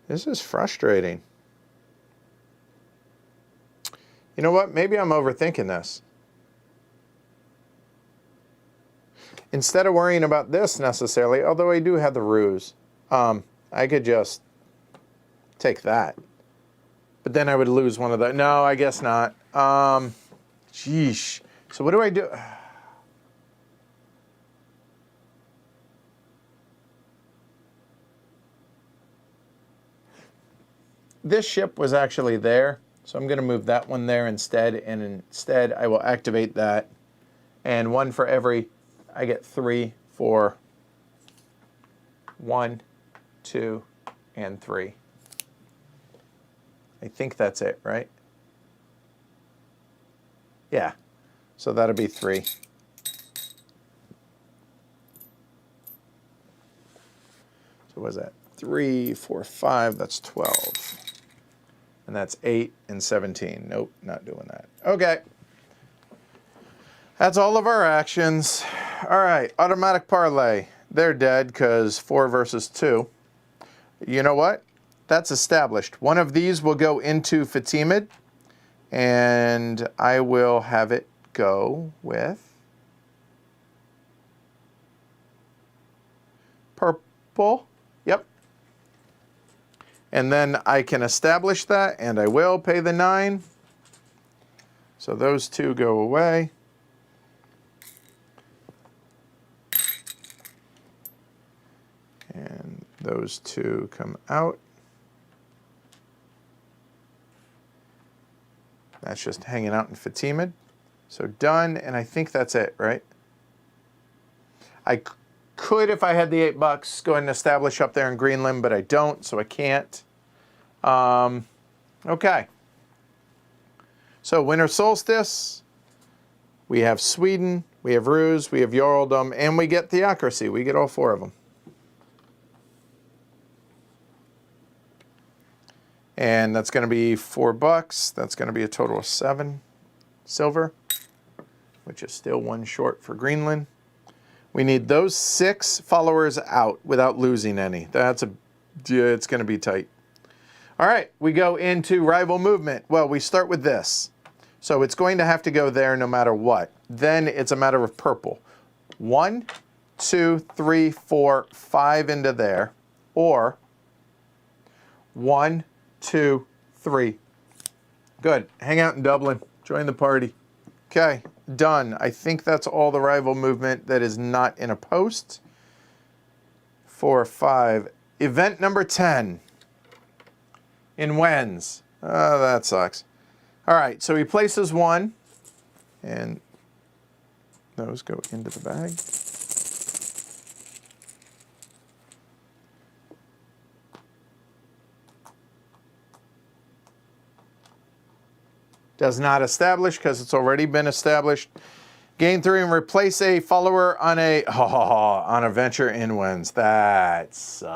This is frustrating. You know what? Maybe I'm overthinking this. Instead of worrying about this necessarily, although I do have the ruse, I could just take that. But then I would lose one of the... No, I guess not. Sheesh. So what do I do? This ship was actually there, so I'm going to move that one there instead, and instead I will activate that. And one for every... I get 3 for 1, 2, and 3. I think that's it, right? Yeah. So that'll be 3. So what was that? 3, 4, 5. That's 12. And that's 8 and 17. Nope, not doing that. Okay. That's all of our actions. All right, automatic parlay. They're dead because 4 versus 2. You know what? That's established. One of these will go into Fatimid, and I will have it go with purple. Yep. And then I can establish that, and I will pay the 9. So those 2 go away. And those 2 come out. That's just hanging out in Fatimid. So done, and I think that's it, right? I could, if I had the $8, go ahead and establish up there in Greenland, but I don't, so I can't. Okay. So winter solstice, we have Sweden, we have Ruse, we have Jarldom, and we get Theocracy. We get all 4 of them. And that's going to be $4. That's going to be a total of 7 silver, which is still 1 short for Greenland. We need those 6 followers out without losing any. It's going to be tight. All right, we go into rival movement. Well, we start with this. So it's going to have to go there no matter what. Then it's a matter of purple. 1, 2, 3, 4, 5 into there. Or 1, 2, 3. Good. Hang out in Dublin. Join the party. Okay, done. I think that's all the rival movement that is not in a post. 4, 5. Event number 10 in Wens. Oh, that sucks. All right, so he places 1, and those go into the bag. Does not establish because it's already been established. Gain 3 and replace a follower on a venture in Wens. That sucks.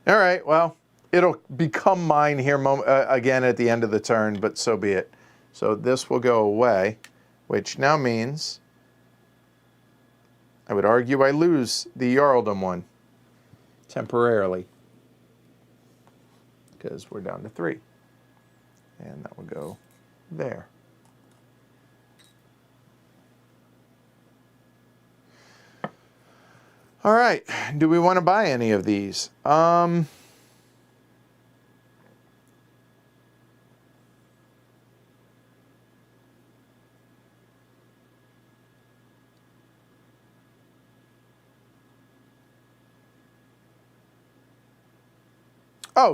All right, well, it'll become mine here again at the end of the turn, but so be it. So this will go away, which now means I would argue I lose the Jarldom one temporarily because we're down to 3. And that will go there. All right, do we want to buy any of these? Oh,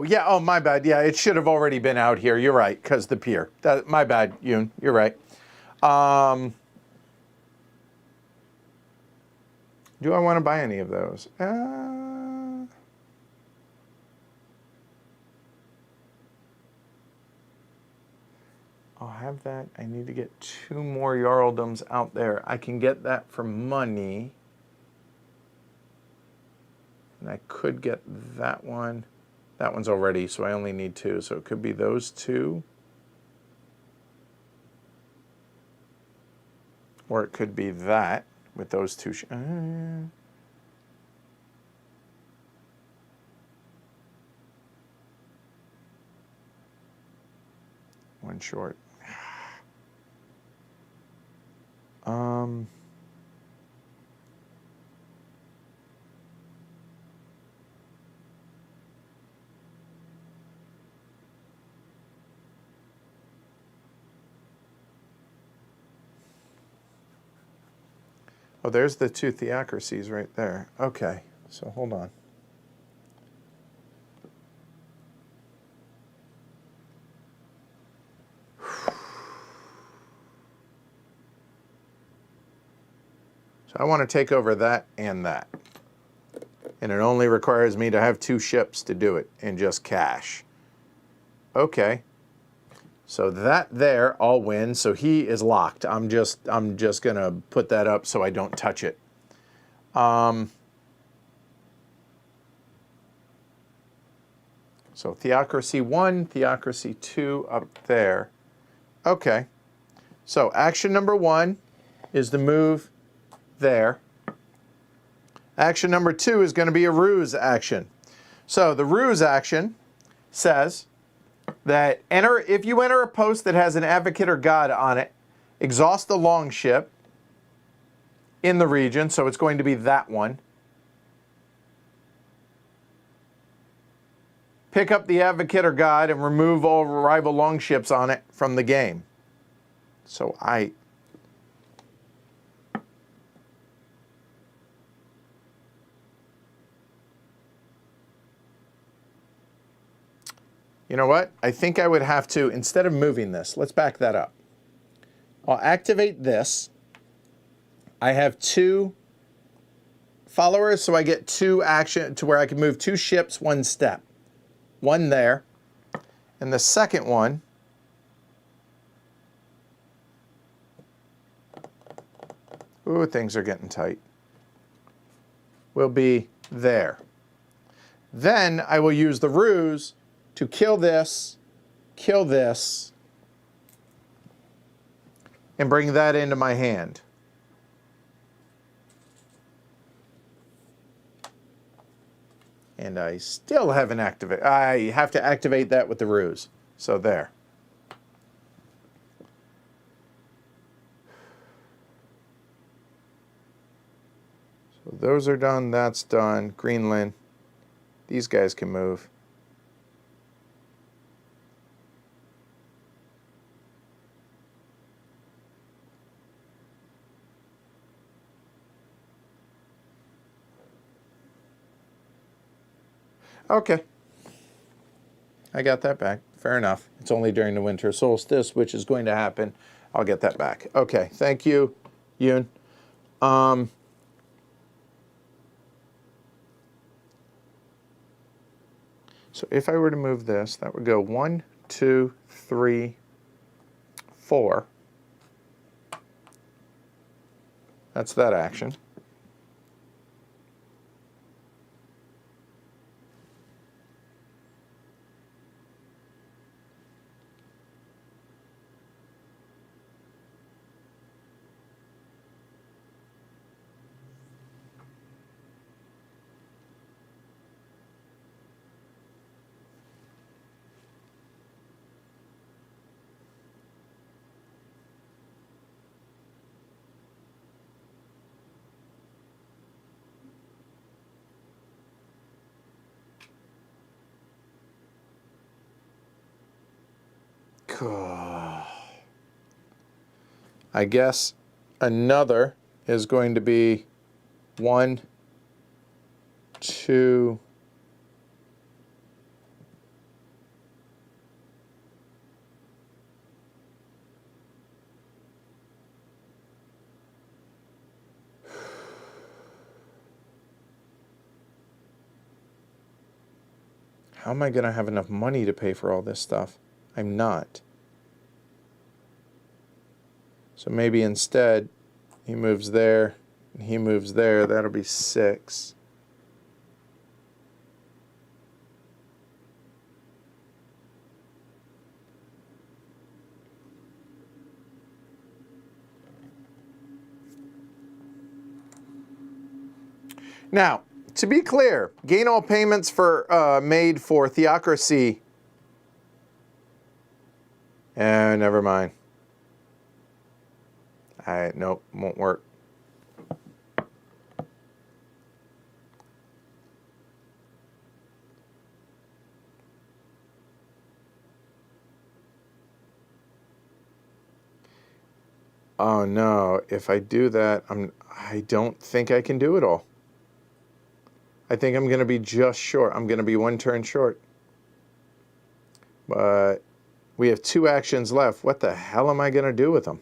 yeah. Oh, my bad. Yeah, it should have already been out here. You're right, because the pier. My bad, Yoon. You're right. Do I want to buy any of those? I'll have that. I need to get 2 more Jarldoms out there. I can get that for money. And I could get that one. That one's already, so I only need 2. So it could be those 2. Or it could be that with those two. One short. Oh, there's the two theocracies right there. Okay, so hold on. So I want to take over that and that. And it only requires me to have 2 ships to do it and just cash. Okay. So that there, I'll win. So he is locked. I'm just gonna put that up so I don't touch it. So theocracy 1, theocracy 2 up there. Okay. So action number 1 is the move there. Action number 2 is going to be a ruse action. So the ruse action says that if you enter a post that has an advocate or god on it, exhaust the longship in the region, so it's going to be that one. Pick up the advocate or god and remove all rival longships on it from the game. So you know what? I think I would have to, instead of moving this, let's back that up. I'll activate this. I have 2 followers, so I get 2 action to where I can move 2 ships 1 step. 1 there. And the second one, ooh, things are getting tight, will be there. Then I will use the ruse to kill this, and bring that into my hand. And I still haven't activated. I have to activate that with the ruse. So there. So those are done. That's done. Greenland. These guys can move. Okay. I got that back. Fair enough. It's only during the winter solstice, which is going to happen. I'll get that back. Okay. Thank you, Yoon. So if I were to move this, that would go 1, 2, 3, 4. That's that action. I guess another is going to be 1, 2, how am I going to have enough money to pay for all this stuff? I'm not. So maybe instead, he moves there, and he moves there. That'll be 6. Now, to be clear, gain all payments for made for Theocracy. Never mind. Nope, won't work. Oh no, if I do that, I don't think I can do it all. I think I'm going to be just short. I'm going to be one turn short. But we have 2 actions left. What the hell am I going to do with them?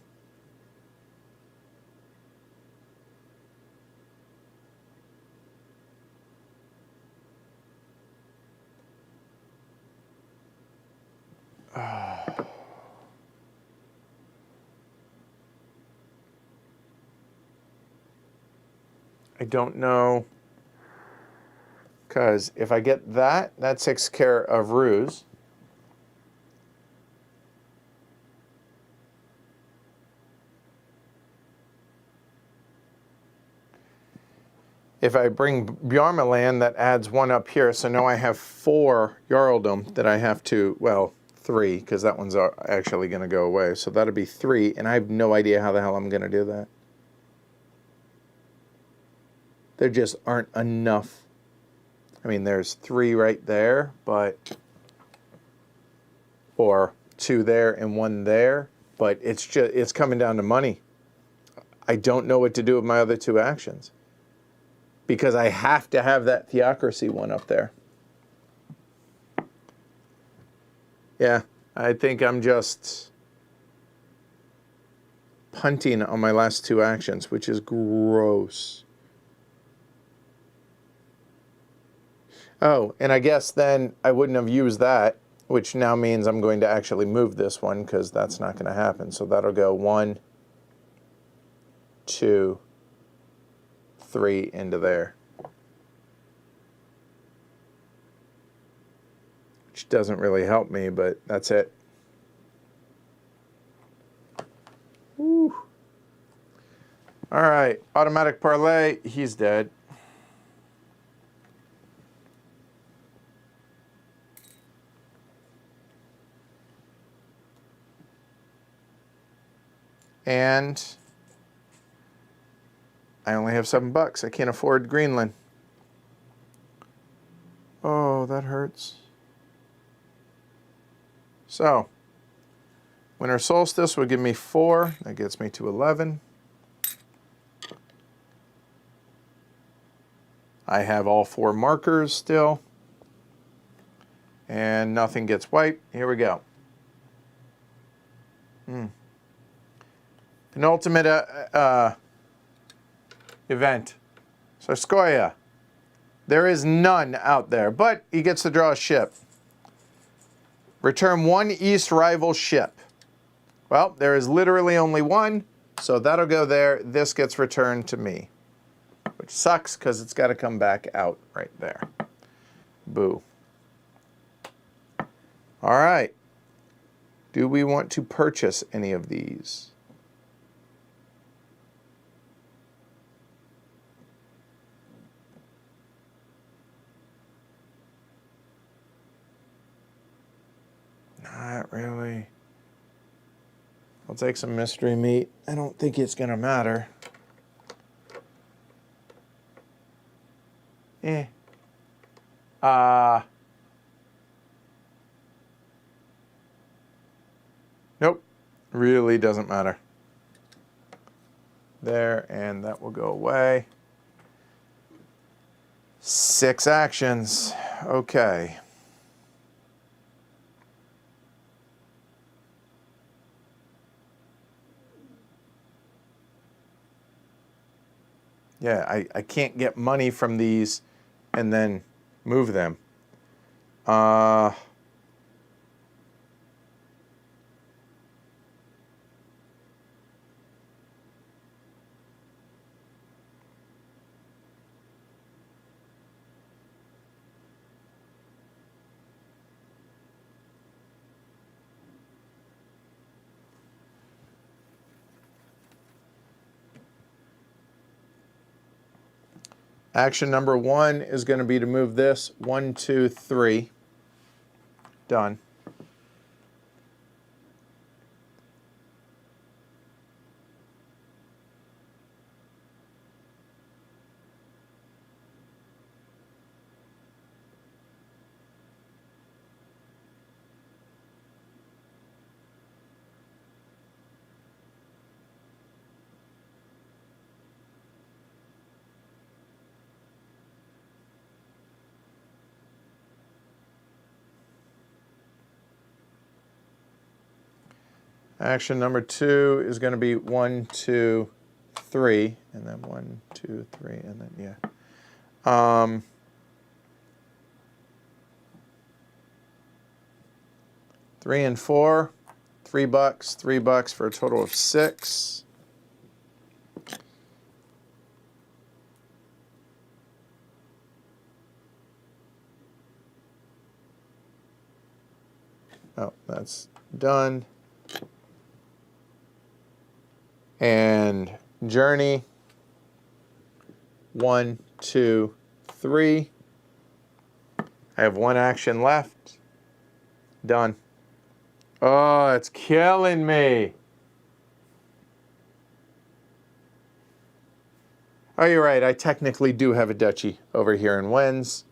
I don't know, because if I get that, that takes care of Ruse. If I bring Bjarmaland, that adds 1 up here, so now I have 4 Jarldom that I have to, well, 3, because that one's actually going to go away, so that'll be 3, and I have no idea how the hell I'm going to do that. There just aren't enough. I mean, there's 3 right there, but, or 2 there and 1 there, but it's coming down to money. I don't know what to do with my other 2 actions, because I have to have that Theocracy one up there. Yeah, I think I'm just punting on my last 2 actions, which is gross. Oh, and I guess then I wouldn't have used that, which now means I'm going to actually move this one, because that's not going to happen. So that'll go 1, 2, 3 into there. Which doesn't really help me, but that's it. Woo. All right, automatic parlay, he's dead. And I only have $7. I can't afford Greenland. Oh, that hurts. So, Winter Solstice would give me 4. That gets me to 11. I have all 4 markers still. And nothing gets wiped. Here we go. Penultimate event. Sarskoya. There is none out there, but he gets to draw a ship. Return 1 East rival ship. Well, there is literally only 1, so that'll go there. This gets returned to me, which sucks because it's got to come back out right there. Boo. All right. Do we want to purchase any of these? Not really. I'll take some mystery meat. I don't think it's going to matter. Nope. Really doesn't matter. There, and that will go away. 6 actions. Okay. Yeah, I can't get money from these and then move them. Action number 1 is going to be to move this 1, 2, 3. Done. Action number 2 is going to be 1, 2, 3, and then 1, 2, 3, and then, yeah. 3 and 4, $3, $3 for a total of 6. Oh, that's done. And journey, 1, 2, 3. I have 1 action left. Done. Oh, it's killing me. Oh, you're right. I technically do have a duchy over here in Wens,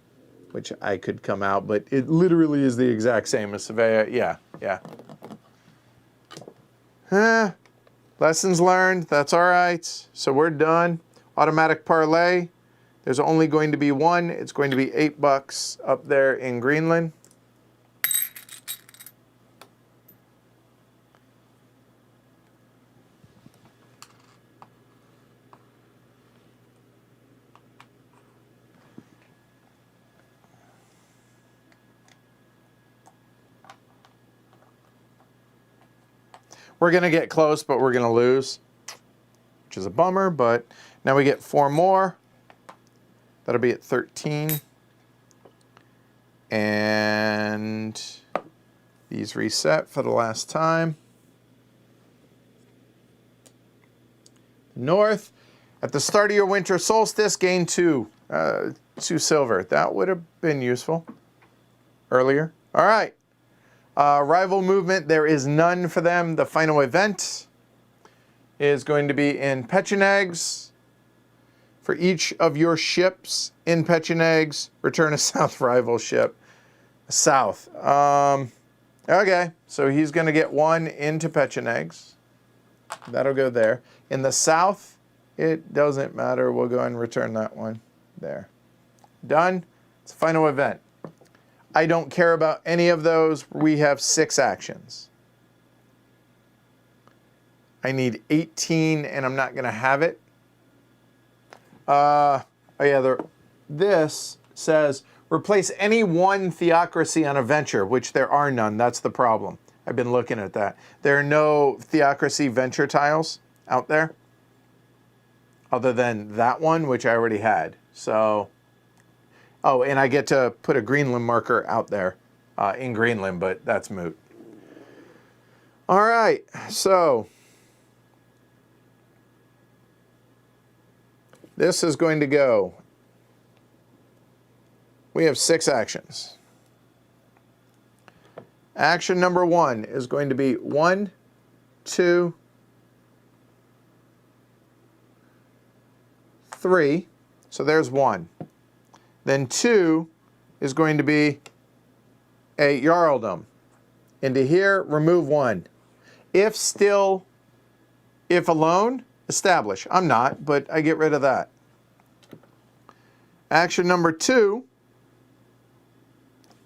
which I could come out, but it literally is the exact same as Sevilla. Yeah. Lessons learned. That's all right. So we're done. Automatic parlay. There's only going to be 1. It's going to be $8 up there in Greenland. We're going to get close, but we're going to lose, which is a bummer, but now we get 4 more. That'll be at 13. And these reset for the last time. North, at the start of your winter solstice, gain 2 silver. That would have been useful earlier. All right. Rival movement, there is none for them. The final event is going to be in Pechenegs. For each of your ships in Pechenegs, return a south rival ship. South. Okay, so he's going to get 1 into Pechenegs. That'll go there. In the south, it doesn't matter. We'll go and return that one there. Done. It's a final event. I don't care about any of those. We have 6 actions. I need 18, and I'm not going to have it. Oh yeah, this says replace any 1 theocracy on a venture, which there are none. That's the problem. I've been looking at that. There are no theocracy venture tiles out there, other than that one, which I already had. So. Oh, and I get to put a Greenland marker out there in Greenland, but that's moot. All right, so this is going to go. We have 6 actions. Action number 1 is going to be 1, 2, 3. So there's 1. Then 2 is going to be a Jarldom. Into here, remove 1. If alone, establish. I'm not, but I get rid of that. Action number 2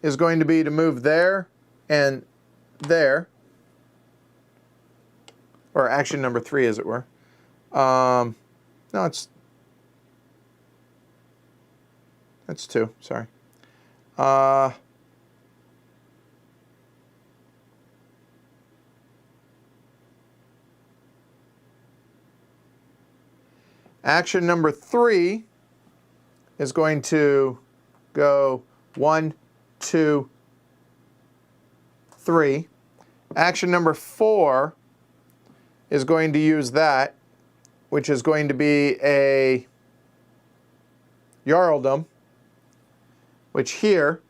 is going to be to move there and there. Or action number 3, as it were. No, that's 2, sorry. Action number 3 is going to go 1, 2, 3. Action number 4 is going to use that, which is going to be a Jarldom, which here,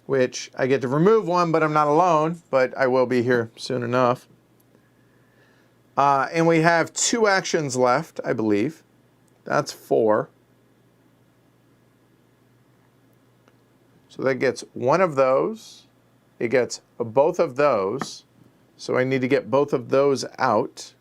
which I get to remove one, but I'm not alone, but I will be here soon enough. And we have 2 actions left, I believe. That's 4. So that gets one of those. It gets both of those. So I need to get both of those out.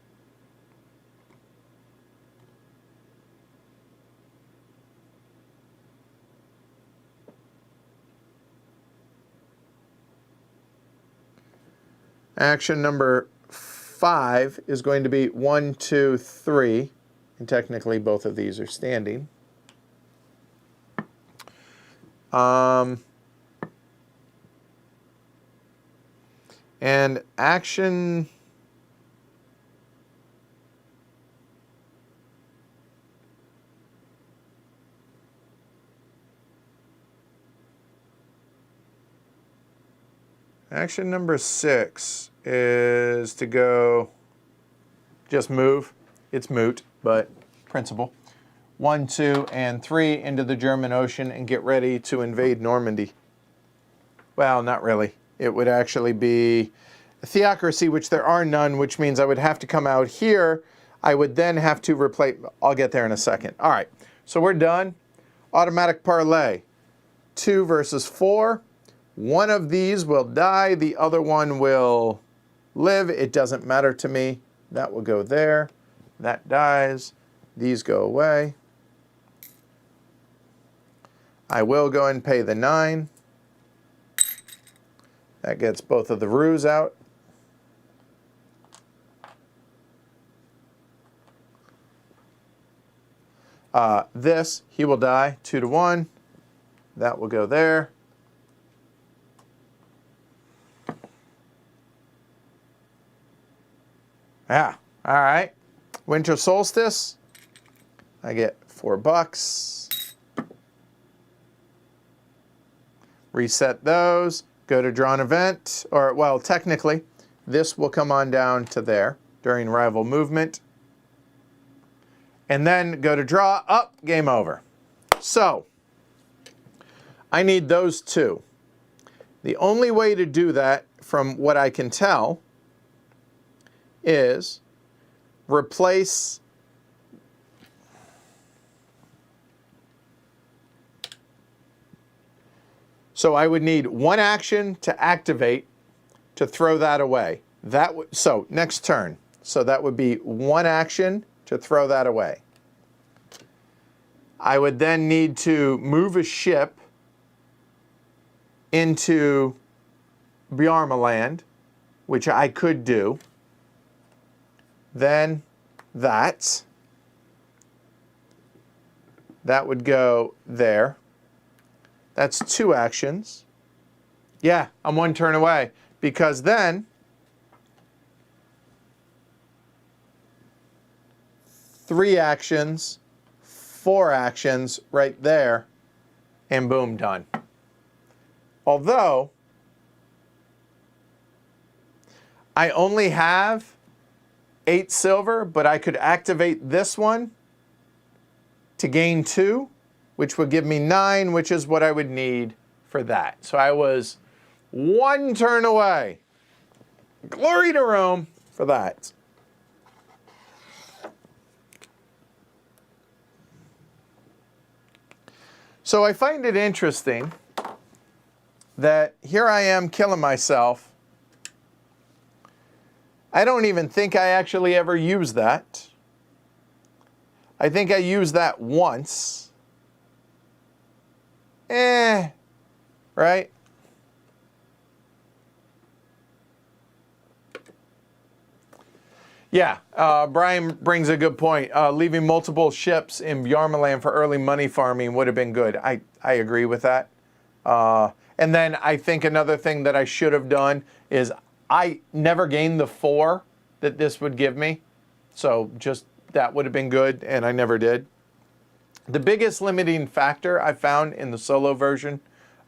Action number 5 is going to be 1, 2, 3. And technically both of these are standing. And action number 6 is to go just move. It's moot, but principle. 1, 2, and 3 into the German Ocean and get ready to invade Normandy. Well, not really. It would actually be a theocracy, which there are none, which means I would have to come out here. I would then have to replace. I'll get there in a second. All right, so we're done. Automatic parlay. 2 versus 4. One of these will die. The other one will live. It doesn't matter to me. That will go there. That dies. These go away. I will go and pay the 9. That gets both of the roos out. This, he will die, 2 to 1. That will go there. Yeah, all right. Winter solstice, I get $4. Reset those. Go to draw an event, or well, technically, this will come on down to there during rival movement. And then go to draw, up, game over. So, I need those 2. The only way to do that, from what I can tell, is replace so I would need 1 action to activate to throw that away. So next turn. So that would be 1 action to throw that away. I would then need to move a ship into Bjarmaland, which I could do. Then that would go there. That's 2 actions. Yeah, I'm 1 turn away, because then 3 actions, 4 actions right there, and boom, done. Although I only have 8 silver, but I could activate this one to gain 2, which would give me 9, which is what I would need for that. So I was 1 turn away. Glory to Rome for that. So I find it interesting that here I am killing myself. I don't even think I actually ever used that. I think I used that once. Right? Yeah, Brian brings a good point. Leaving multiple ships in Bjarmaland for early money farming would have been good. I agree with that. And then I think another thing that I should have done is I never gained the 4 that this would give me. So just that would have been good, and I never did. The biggest limiting factor I found in the solo version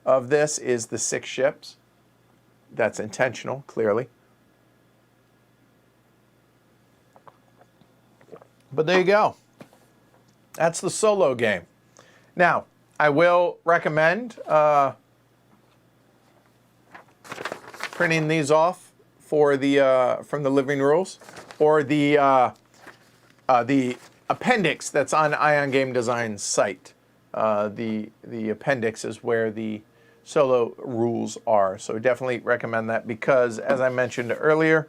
of this is the 6 ships. That's intentional, clearly. But there you go. That's the solo game. Now, I will recommend printing these off for the from the Living Rules, or the appendix that's on Ion Game Design's site. The appendix is where the solo rules are. So definitely recommend that, because, as I mentioned earlier,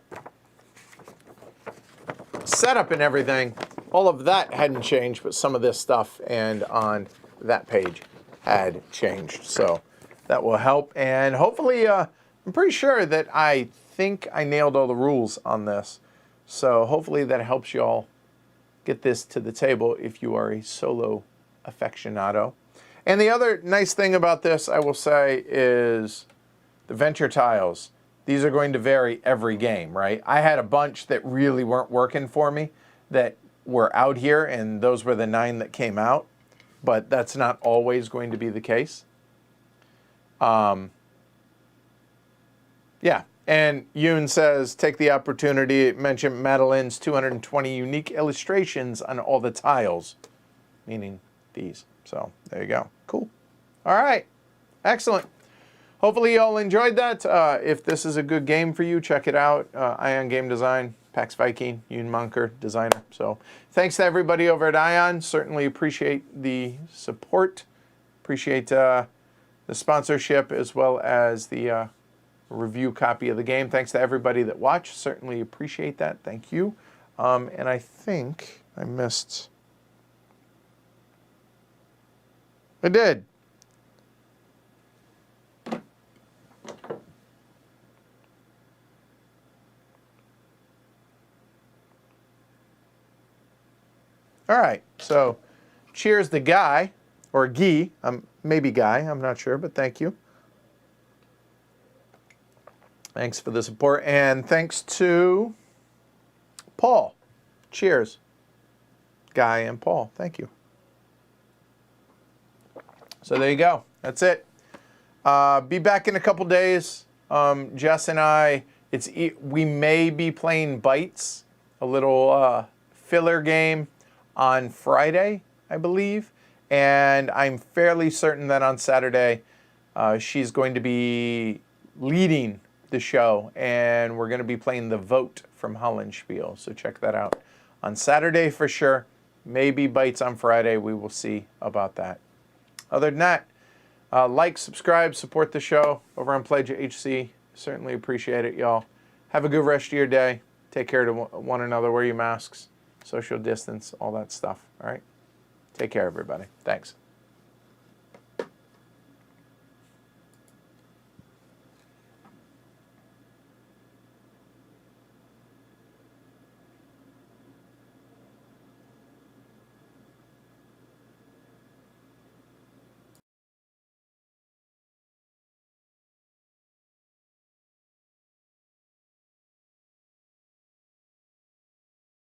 setup and everything, all of that hadn't changed, but some of this stuff and on that page had changed. So that will help. And hopefully, I'm pretty sure that I think I nailed all the rules on this. So hopefully that helps you all get this to the table if you are a solo aficionado. And the other nice thing about this, I will say, is the venture tiles. These are going to vary every game, right? I had a bunch that really weren't working for me that were out here, and those were the 9 that came out. But that's not always going to be the case. Yeah, and Yoon says, take the opportunity to mention Madeline's 220 unique illustrations on all the tiles, meaning these. So there you go. Cool. All right. Excellent. Hopefully you all enjoyed that. If this is a good game for you, check it out. Ion Game Design, Pax Viking, Jon Manker, designer. So thanks to everybody over at Ion. Certainly appreciate the support. Appreciate the sponsorship, as well as the review copy of the game. Thanks to everybody that watched. Certainly appreciate that. Thank you. And I think I missed... I did. All right, so cheers to Guy, or Guy, maybe Guy, I'm not sure, but thank you. Thanks for the support, and thanks to Paul. Cheers, Guy and Paul, thank you. So there you go, that's it. Be back in a couple days. Jess and I, we may be playing Bites, a little filler game, on Friday, I believe, and I'm fairly certain that on Saturday she's going to be leading the show, and we're going to be playing The Vote from Hollenspiel, so check that out on Saturday for sure. Maybe Bites on Friday. We will see about that. Other than that, like, subscribe, support the show over on Pledge HC. Certainly appreciate it, y'all. Have a good rest of your day. Take care to one another. Wear your masks. Social distance, all that stuff. All right? Take care, everybody. Thanks.